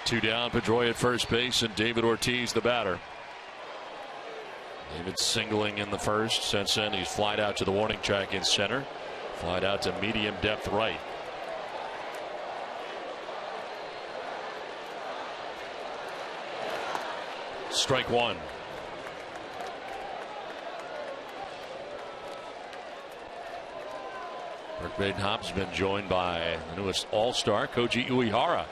[SPEAKER 1] Two down, Pedroia at first base, and David Ortiz the batter. David singling in the first. Since then, he's flied out to the warning track in center. Flied out to medium depth right. Strike 1. Burke Baden-Hop's been joined by the newest All-Star, Koji Uehara.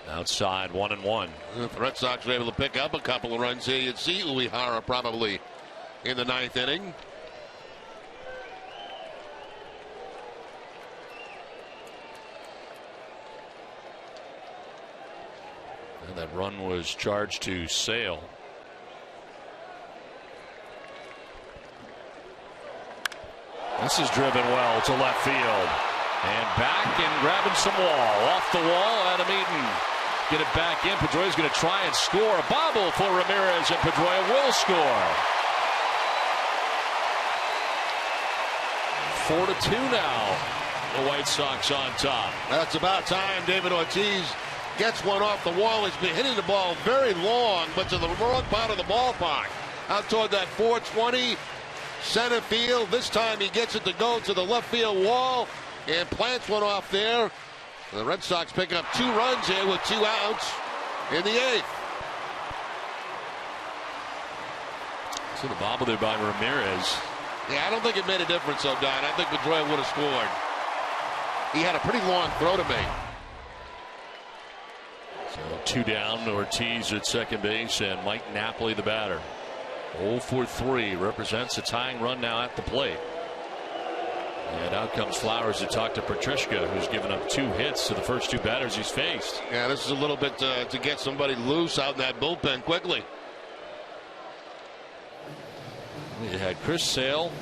[SPEAKER 1] Outside, 1-1.
[SPEAKER 2] If the Red Sox were able to pick up a couple of runs here, you'd see Uehara probably in the 9th inning.
[SPEAKER 1] And that run was charged to Sale. This is driven well to left field. And back and grabbing some wall. Off the wall, Adam Eaton. Get it back in. Pedroia's going to try and score. A bobble for Ramirez, and Pedroia will score. 4-2 now. The White Sox on top.
[SPEAKER 2] That's about time. David Ortiz gets one off the wall. He's been hitting the ball very long, but to the wrong part of the ballpark. Out toward that 420 center field. This time he gets it to go to the left field wall and plants one off there. The Red Sox pick up 2 runs here with 2 outs in the 8th.
[SPEAKER 1] So the bobble there by Ramirez.
[SPEAKER 2] Yeah, I don't think it made a difference, though, Don. I think Pedroia would have scored. He had a pretty long throw to make.
[SPEAKER 1] So 2 down. Ortiz at second base, and Mike Napoli the batter. 0 for 3 represents a tying run now at the plate. And out comes Flowers to talk to Petrushka, who's given up 2 hits to the first 2 batters he's faced.
[SPEAKER 2] Yeah, this is a little bit to get somebody loose out in that bullpen quickly.
[SPEAKER 1] You had Chris Sale,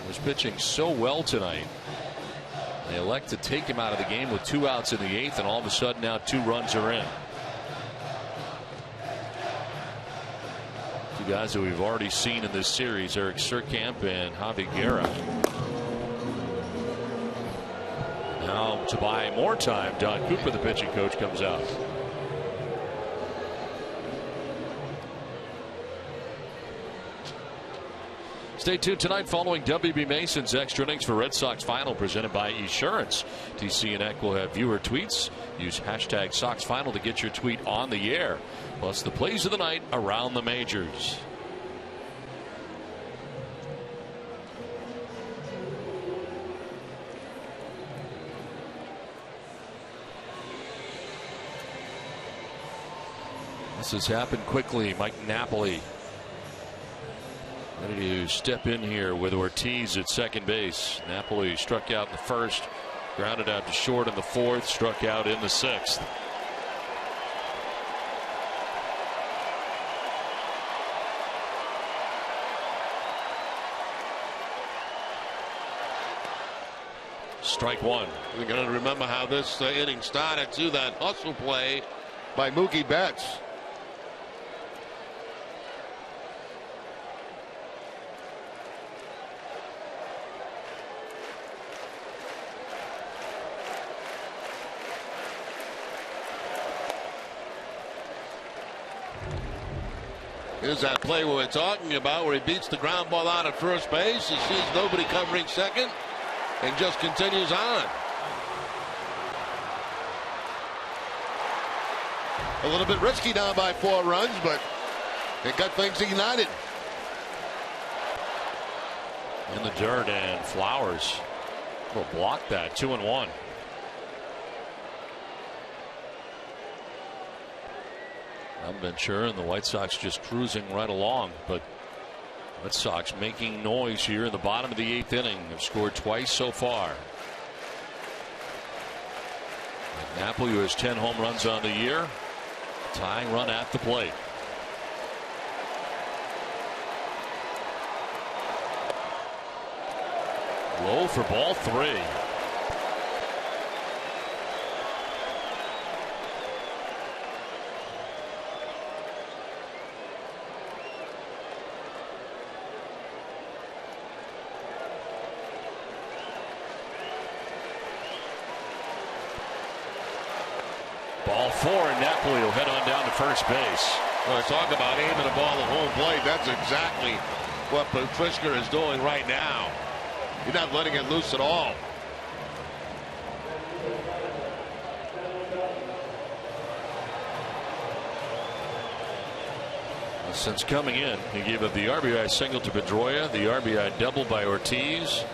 [SPEAKER 1] was pitching so well tonight. They elect to take him out of the game with 2 outs in the 8th, and all of a sudden now 2 runs are in. 2 guys that we've already seen in this series, Eric Surkamp and Javi Guerra. Now to buy more time, Don Cooper, the pitching coach, comes out. Stay tuned tonight following WB Mason's Extra Innings for Red Sox Final, presented by Esurance. TC and Eck will have viewer tweets. Use hashtag Sox Final to get your tweet on the air. Plus the plays of the night around the majors. This has happened quickly. Mike Napoli ready to step in here with Ortiz at second base. Napoli struck out in the 1st, grounded out to short in the 4th, struck out in the 6th. Strike 1.
[SPEAKER 2] We're going to remember how this inning started, too. That hustle play by Mookie Betts. Here's that play we're talking about, where he beats the ground ball out at first base. He sees nobody covering second and just continues on. A little bit risky down by 4 runs, but it got things ignited.
[SPEAKER 1] In the dirt, and Flowers will block that. 2-1. I'm not sure, and the White Sox just cruising right along, but Red Sox making noise here in the bottom of the 8th inning. Have scored twice so far. And Napoli, who has 10 home runs on the year, tying run at the plate. Low for ball 3. Ball 4, and Napoli will head on down to first base.
[SPEAKER 2] Well, talk about aiming a ball at home plate. That's exactly what Petrushka is doing right now. He's not letting it loose at all.
[SPEAKER 1] Since coming in, he gave up the RBI single to Pedroia, the RBI double by Ortiz,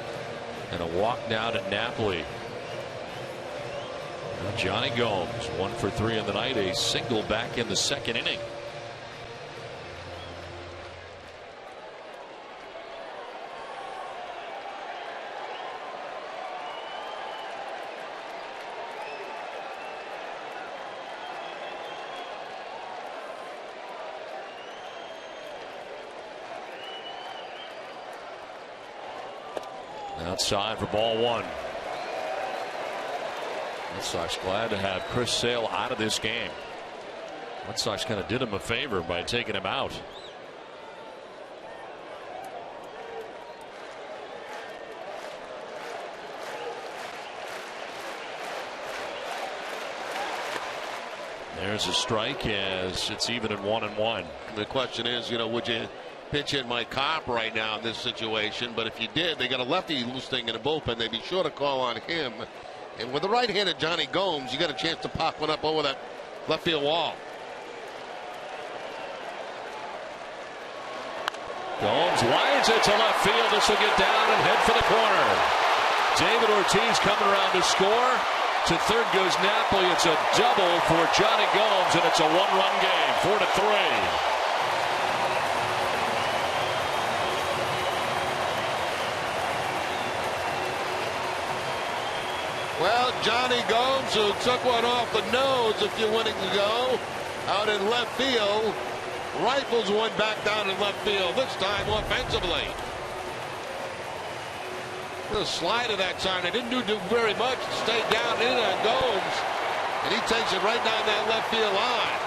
[SPEAKER 1] and a walk now to Napoli. Johnny Gomes, 1 for 3 in the night, a single back in the 2nd inning. Outside for ball one. Red Sox glad to have Chris Sale out of this game. Red Sox kind of did him a favor by taking him out. There's a strike as it's even at 1-1.
[SPEAKER 2] The question is, would you pitch in Mike Copp right now in this situation? But if you did, they got a lefty loose thing in the bullpen. They'd be sure to call on him. And with the right-handed Johnny Gomes, you got a chance to pop one up over that left field wall.
[SPEAKER 1] Gomes winds it to left field. This will get down and head for the corner. David Ortiz coming around to score. To third goes Napoli. It's a double for Johnny Gomes, and it's a one-run game, 4-3.
[SPEAKER 2] Well, Johnny Gomes, who took one off the nose a few innings ago, out in left field, rifles one back down in left field, this time offensively. The slide of that time, they didn't do very much. Stayed down in on Gomes, and he takes it right down that left field line.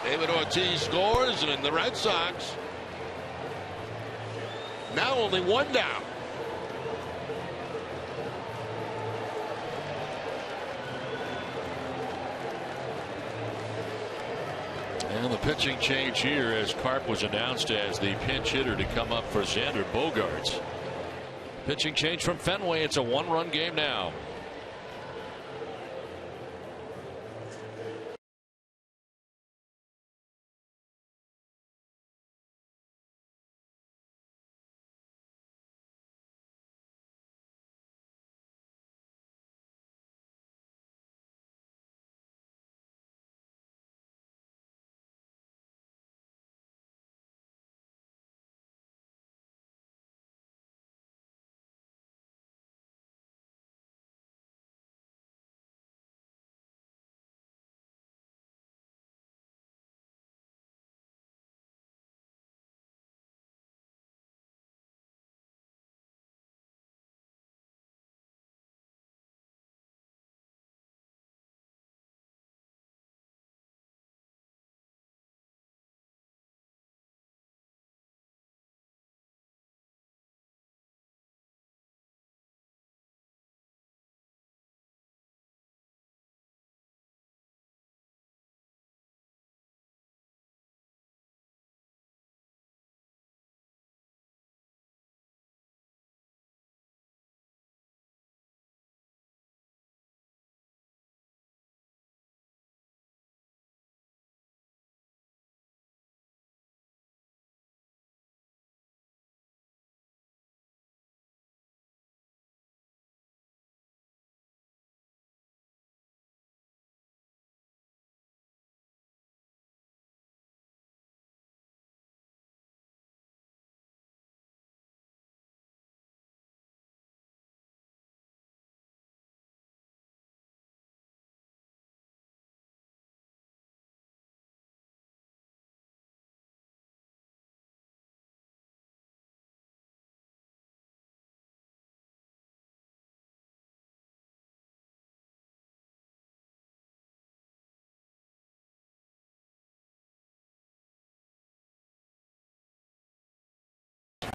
[SPEAKER 2] David Ortiz scores, and the Red Sox now only one down.
[SPEAKER 1] And the pitching change here as Carp was announced as the pinch hitter to come up for Xander Bogaerts. Pitching change from Fenway. It's a one-run game now.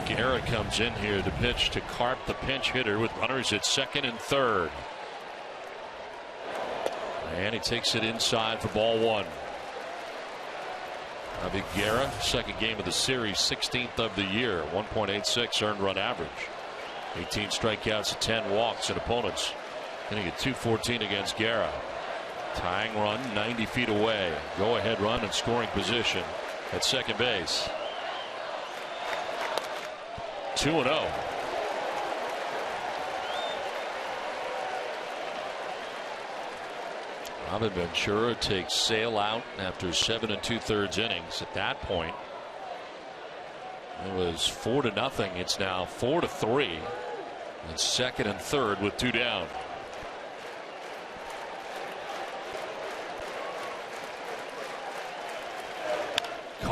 [SPEAKER 1] Guerra comes in here to pitch to Carp, the pinch hitter, with runners at second and third. And he takes it inside for ball one. Javi Guerra, second game of the series, 16th of the year, 1.86 earned run average. 18 strikeouts and 10 walks in opponents. Hitting at .214 against Guerra. Tying run 90 feet away. Go ahead run in scoring position at second base. 2-0. Robin Ventura takes Sale out after 7 2/3 innings. At that point, it was 4-0. It's now 4-3. And second and third with two down.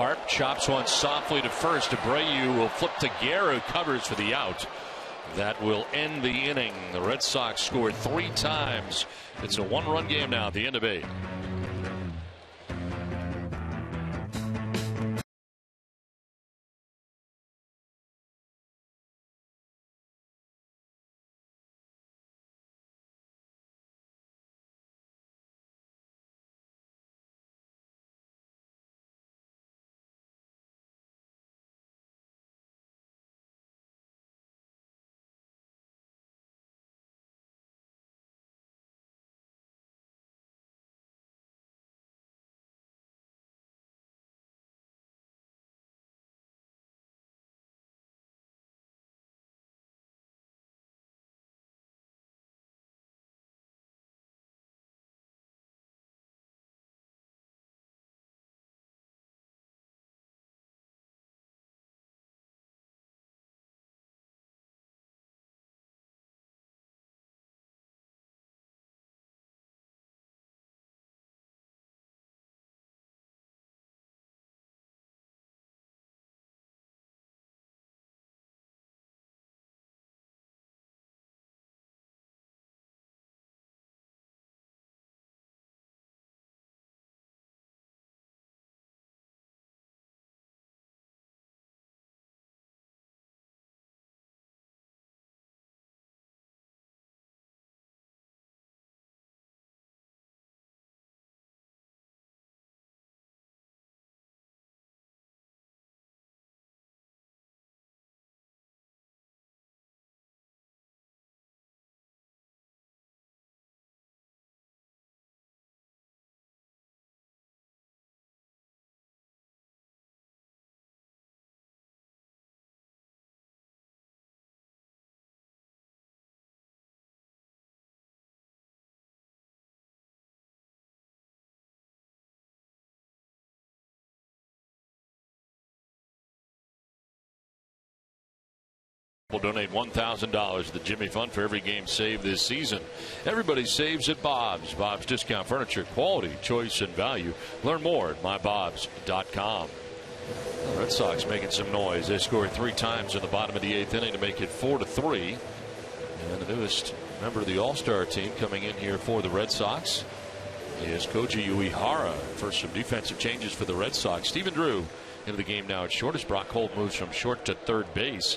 [SPEAKER 1] Carp chops one softly to first. Abreu will flip to Guerra, who covers for the out. That will end the inning. The Red Sox scored 3 times. It's a 1-run game now at the end of 8. We'll donate $1,000 to the Jimmy Fund for every game saved this season. Everybody saves at Bob's. Bob's Discount Furniture, quality, choice, and value. Learn more at mybobs.com. The Red Sox making some noise. They scored 3 times in the bottom of the 8th inning to make it 4-3. And the newest member of the All-Star team coming in here for the Red Sox is Koji Uehara. First, some defensive changes for the Red Sox. Stephen Drew into the game now at short as Brock Holt moves from short to third base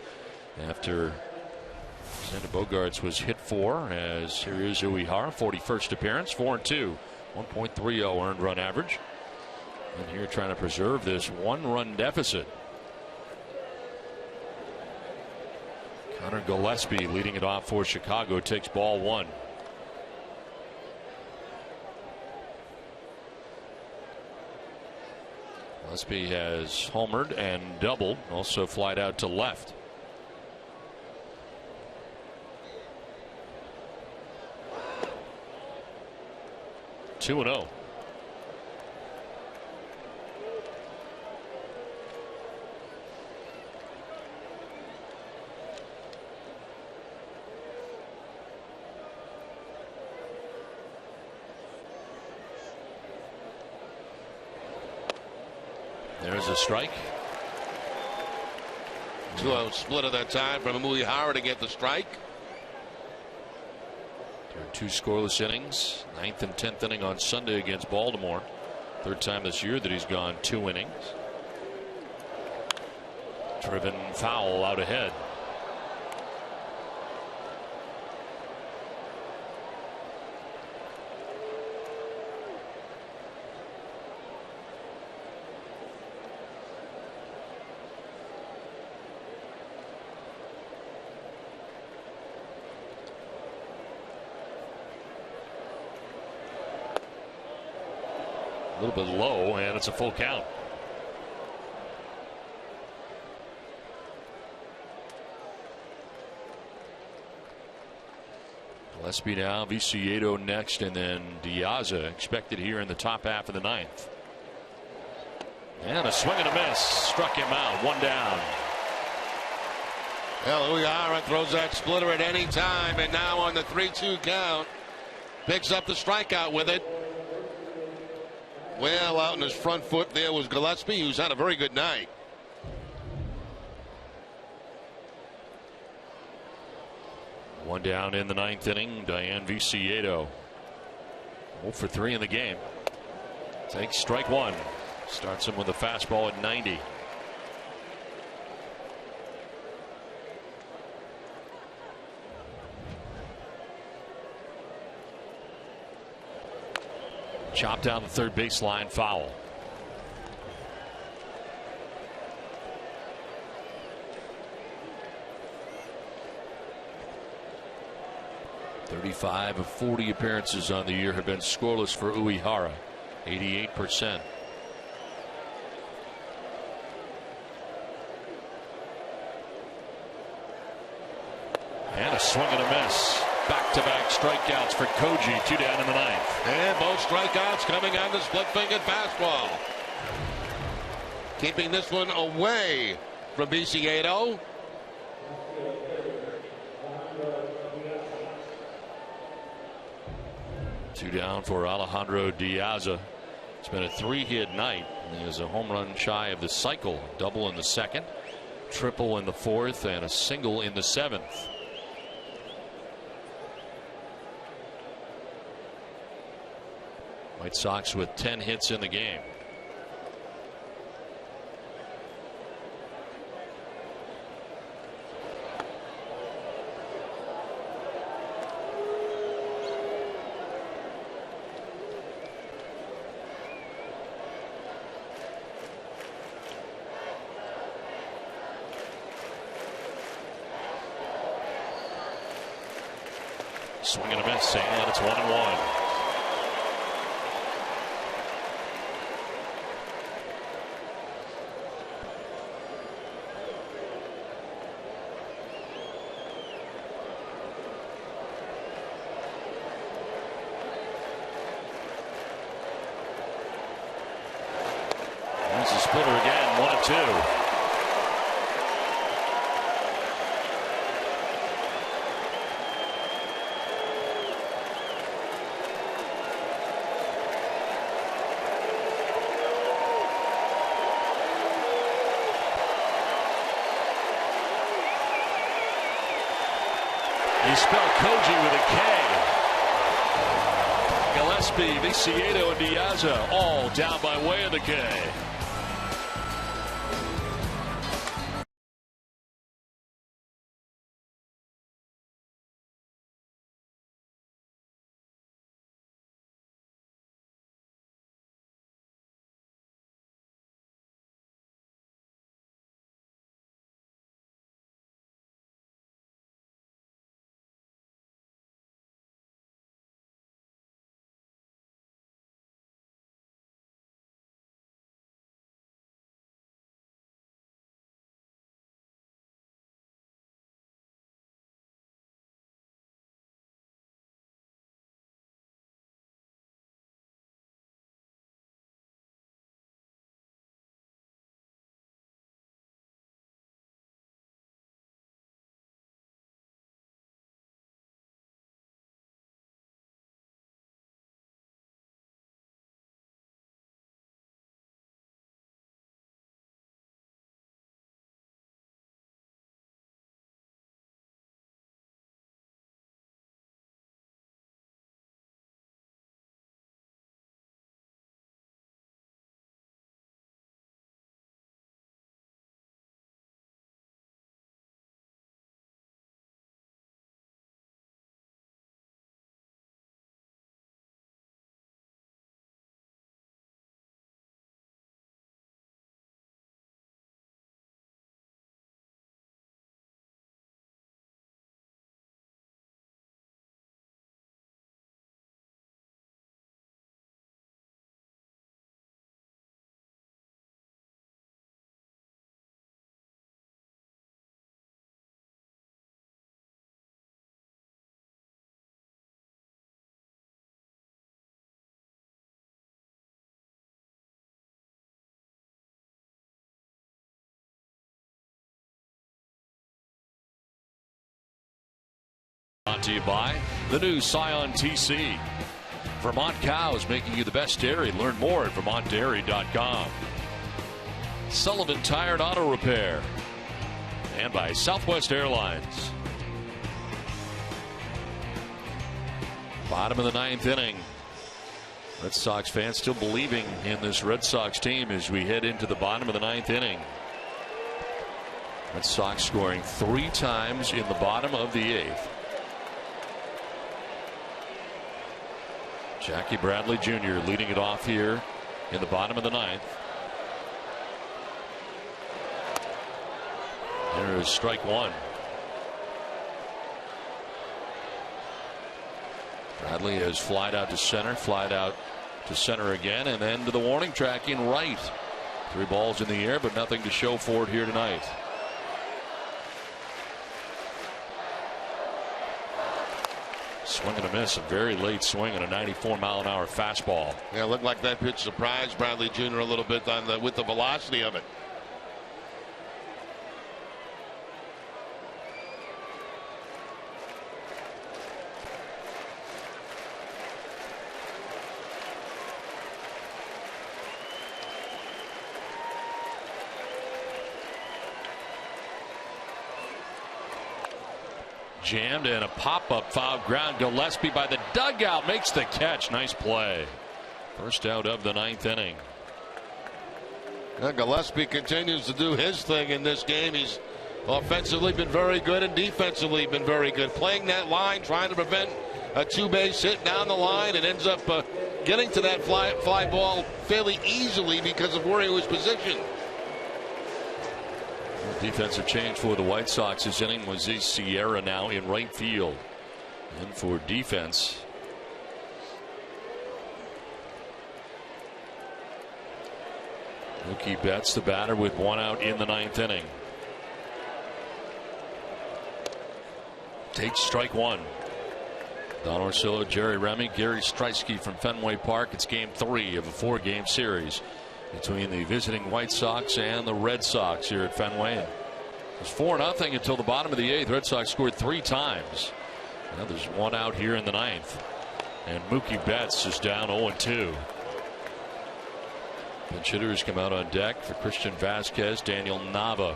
[SPEAKER 1] after Xander Bogaerts was hit for. As here is Uehara, 41st appearance, 4-2, 1.30 earned run average. And here trying to preserve this 1-run deficit. Connor Gillespie leading it off for Chicago, takes ball 1. Gillespie has homered and doubled, also flied out to left. Two and 0. There's a strike.
[SPEAKER 2] 2-0 split at that time from Uehara to get the strike.
[SPEAKER 1] There are 2 scoreless innings, 9th and 10th inning on Sunday against Baltimore. 3rd time this year that he's gone 2 innings. Driven foul out ahead. A little bit low, and it's a full count. Gillespie now, Viciedo next, and then Diaza expected here in the top half of the 9th. And a swing and a miss. Struck him out. 1 down.
[SPEAKER 2] Well, Uehara throws that splitter at any time, and now on the 3-2 count, picks up the strikeout with it. Well, out in his front foot there was Gillespie, who's had a very good night.
[SPEAKER 1] One down in the ninth inning. Diane Viciedo 0 for 3 in the game. Takes strike one. Starts him with a fastball at 90. Chopped down the third baseline, foul. "35 of 40 appearances on the year have been scoreless for Uehara, 88%. And a swing and a miss. Back-to-back strikeouts for Koji. 2 down in the ninth.
[SPEAKER 2] And both strikeouts coming on the split-fingered fastball. Keeping this one away from Viciedo.
[SPEAKER 1] Two down for Alejandro Diaz. It's been a 3-hit night. He has a home run shy of the cycle. Double in the second, triple in the fourth, and a single in the seventh. White Sox with 10 hits in the game. Swing and a miss, and it's 1-1. There's a splitter again, 1-2. You spell Koji with a K. Gillespie, Viciedo, and Diaz all down by way of the K. Brought to you by the new Scion TC. Vermont cows, making you the best dairy. Learn more at vermontdairy.com. Sullivan Tire and Auto Repair. And by Southwest Airlines. Bottom of the ninth inning. Red Sox fans still believing in this Red Sox team as we head into the bottom of the ninth inning. Red Sox scoring 3 times in the bottom of the 8th. Jackie Bradley Jr. leading it off here in the bottom of the 9th. There is strike 1. Bradley has flied out to center again, and then to the warning track in right. 3 balls in the air, but nothing to show for it here tonight. Swing and a miss, a very late swing and a 94-mile-an-hour fastball.
[SPEAKER 2] Yeah, it looked like that pitch surprised Bradley Jr. a little bit with the velocity of it.
[SPEAKER 1] Jammed and a pop-up foul ground. Gillespie by the dugout makes the catch. Nice play. First out of the 9th inning.
[SPEAKER 2] Gillespie continues to do his thing in this game. He's offensively been very good and defensively been very good. Playing that line, trying to prevent a 2-base hit down the line, and ends up getting to that fly ball fairly easily because of where he was positioned.
[SPEAKER 1] Defensive change for the White Sox this inning was Sierra now in right field. And for defense, Mookie Betts, the batter, with 1 out in the 9th inning. Takes strike 1. Don Orsillo, Jerry Remy, Gary Streisky from Fenway Park. It's game 3 of a 4-game series between the visiting White Sox and the Red Sox here at Fenway. It was 4-0 until the bottom of the 8th. Red Sox scored 3 times. Now there's 1 out here in the 9th. And Mookie Betts is down 0-2. Pinch hitters come out on deck for Christian Vasquez, Daniel Nava.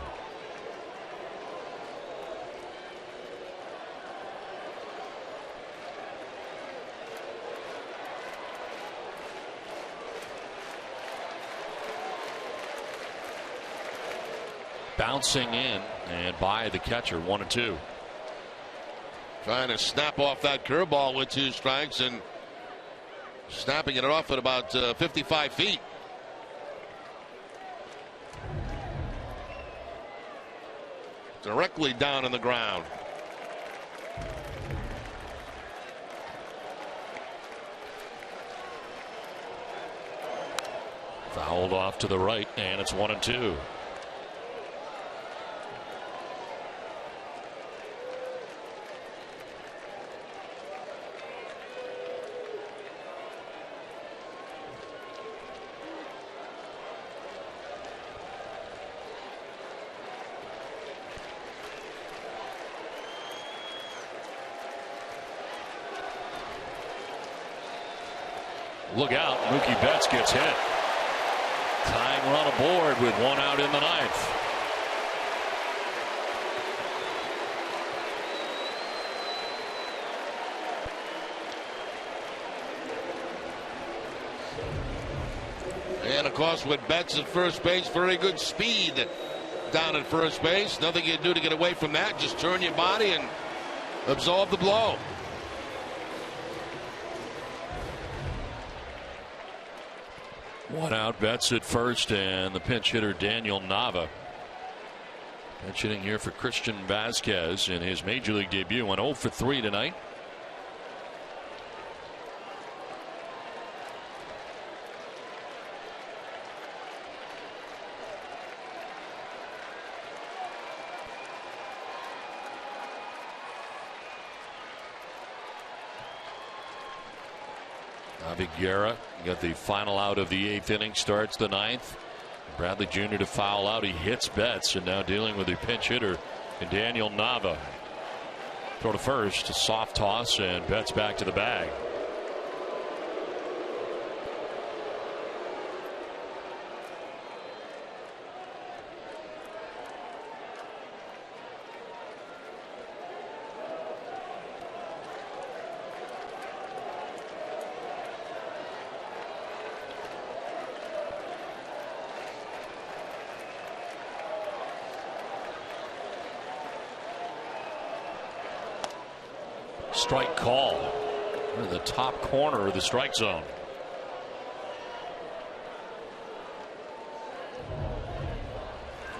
[SPEAKER 1] Bouncing in and by the catcher, 1-2.
[SPEAKER 2] Trying to snap off that curveball with 2 strikes and snapping it off at about 55 feet. Directly down on the ground.
[SPEAKER 1] Fouled off to the right, and it's 1-2. Look out, Mookie Betts gets hit. Tying run aboard with 1 out in the 9th.
[SPEAKER 2] And of course, with Betts at first base, very good speed down at first base. Nothing you can do to get away from that. Just turn your body and absorb the blow.
[SPEAKER 1] One out, Betts at first, and the pinch hitter Daniel Nava. Pinch hitting here for Christian Vasquez in his major league debut. Went 0 for 3 tonight. Guerra got the final out of the 8th inning, starts the 9th. Bradley Jr. to foul out. He hits Betts, and now dealing with the pinch hitter and Daniel Nava. Throw to first, a soft toss, and Betts back to the bag. Strike call in the top corner of the strike zone.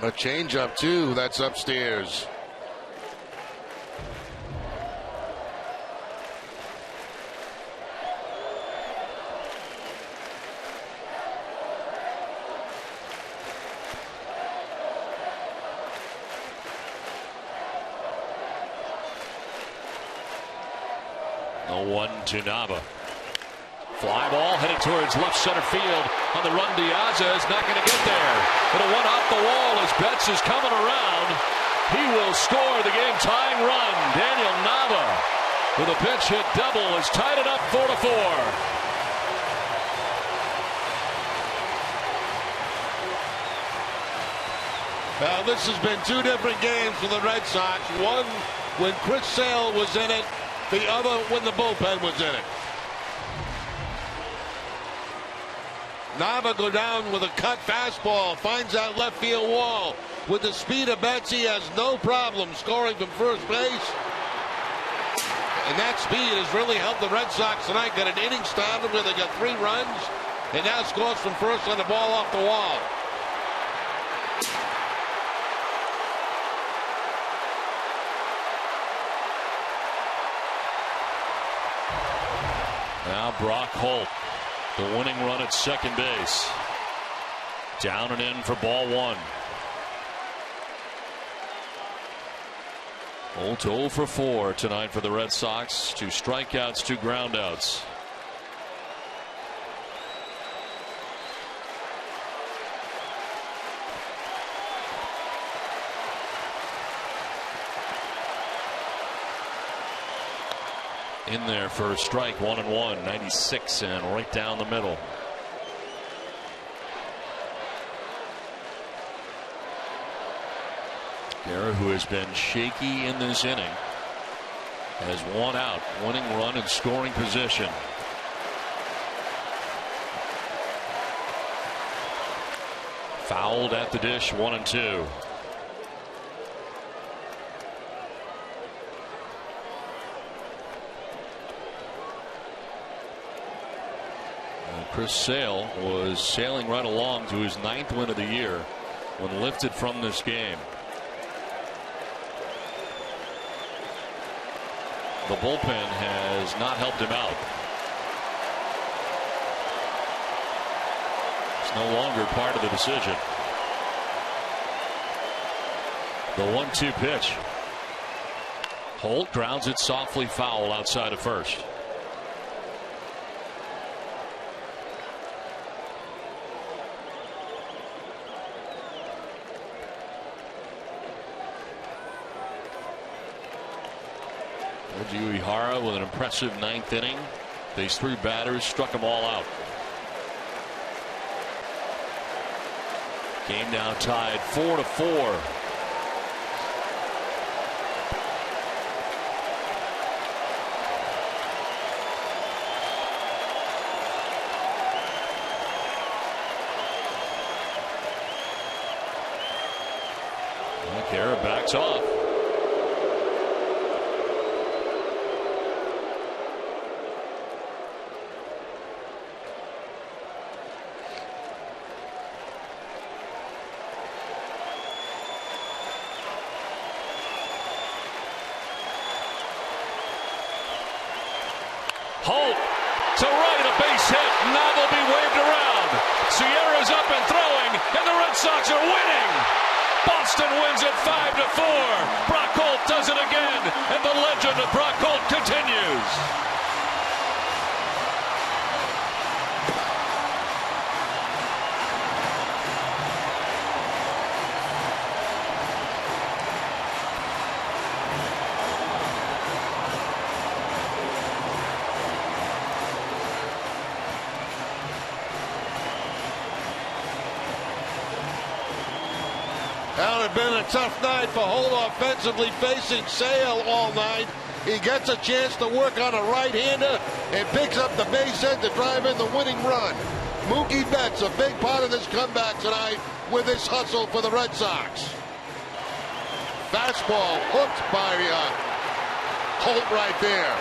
[SPEAKER 2] A changeup too. That's upstairs.
[SPEAKER 1] The 1-2 Nava. Fly ball headed towards left center field. On the run, Diaza is not going to get there. But a one off the wall as Betts is coming around. He will score the game-tying run. Daniel Nava with a pitch hit double has tied it up 4-4.
[SPEAKER 2] Now this has been two different games for the Red Sox. One when Chris Sale was in it. The other when the bullpen was in it. Nava go down with a cut fastball, finds that left field wall. With the speed of Betts, he has no problem scoring from first base. And that speed has really helped the Red Sox tonight. Got an inning started where they got 3 runs, and now scores from first on the ball off the wall.
[SPEAKER 1] Now Brock Holt, the winning run at second base. Down and in for ball 1. Holt 0 for 4 tonight for the Red Sox. 2 strikeouts, 2 groundouts. In there for a strike, 1-1, 96, and right down the middle. Guerra, who has been shaky in this inning, has 1 out, winning run in scoring position. Fouled at the dish, 1-2. Chris Sale was sailing right along to his 9th win of the year when lifted from this game. The bullpen has not helped him out. It's no longer part of the decision. The 1-2 pitch. Holt grounds it softly foul outside of first. Uehara with an impressive 9th inning. These 3 batters struck them all out. Game now tied 4-4. Guerra backs off. Holt to right, a base hit. Now they'll be waved around. Sierra's up and throwing, and the Red Sox are winning. Boston wins it 5-4. Brock Holt does it again, and the legend of Brock Holt continues.
[SPEAKER 2] Now, it had been a tough night for Holt offensively, facing Sale all night. He gets a chance to work on a right-hander and picks up the base hit to drive in the winning run. Mookie Betts, a big part of this comeback tonight with his hustle for the Red Sox. Fastball hooked by Holt right there.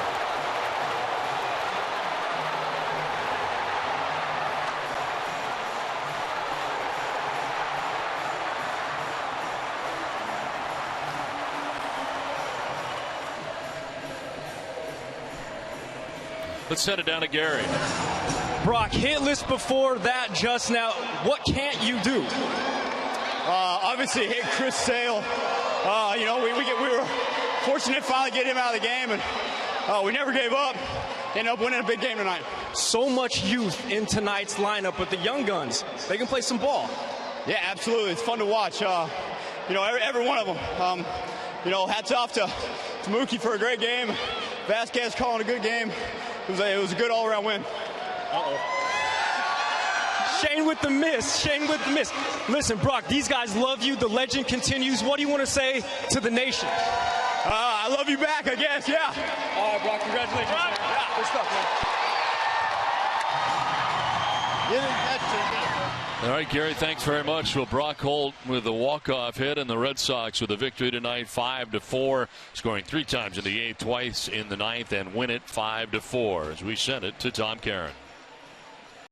[SPEAKER 1] Let's send it down to Gary.
[SPEAKER 3] Brock, hitless before that just now. What can't you do?
[SPEAKER 7] Obviously hit Chris Sale. We were fortunate to finally get him out of the game, and we never gave up. Ended up winning a big game tonight.
[SPEAKER 3] So much youth in tonight's lineup, but the young guns, they can play some ball.
[SPEAKER 7] Yeah, absolutely. It's fun to watch. Every one of them. Hats off to Mookie for a great game. Vasquez calling a good game. It was a good all-around win.
[SPEAKER 3] Shane with the miss. Listen, Brock, these guys love you. The legend continues. What do you want to say to the nation?
[SPEAKER 7] I love you back, I guess, yeah.
[SPEAKER 3] All right, Brock, congratulations.
[SPEAKER 7] Yeah.
[SPEAKER 3] Good stuff, man.
[SPEAKER 1] All right, Gary, thanks very much. Well, Brock Holt with the walk-off hit, and the Red Sox with a victory tonight, 5-4, scoring 3 times in the 8th, twice in the 9th, and win it 5-4 as we send it to Tom Caron.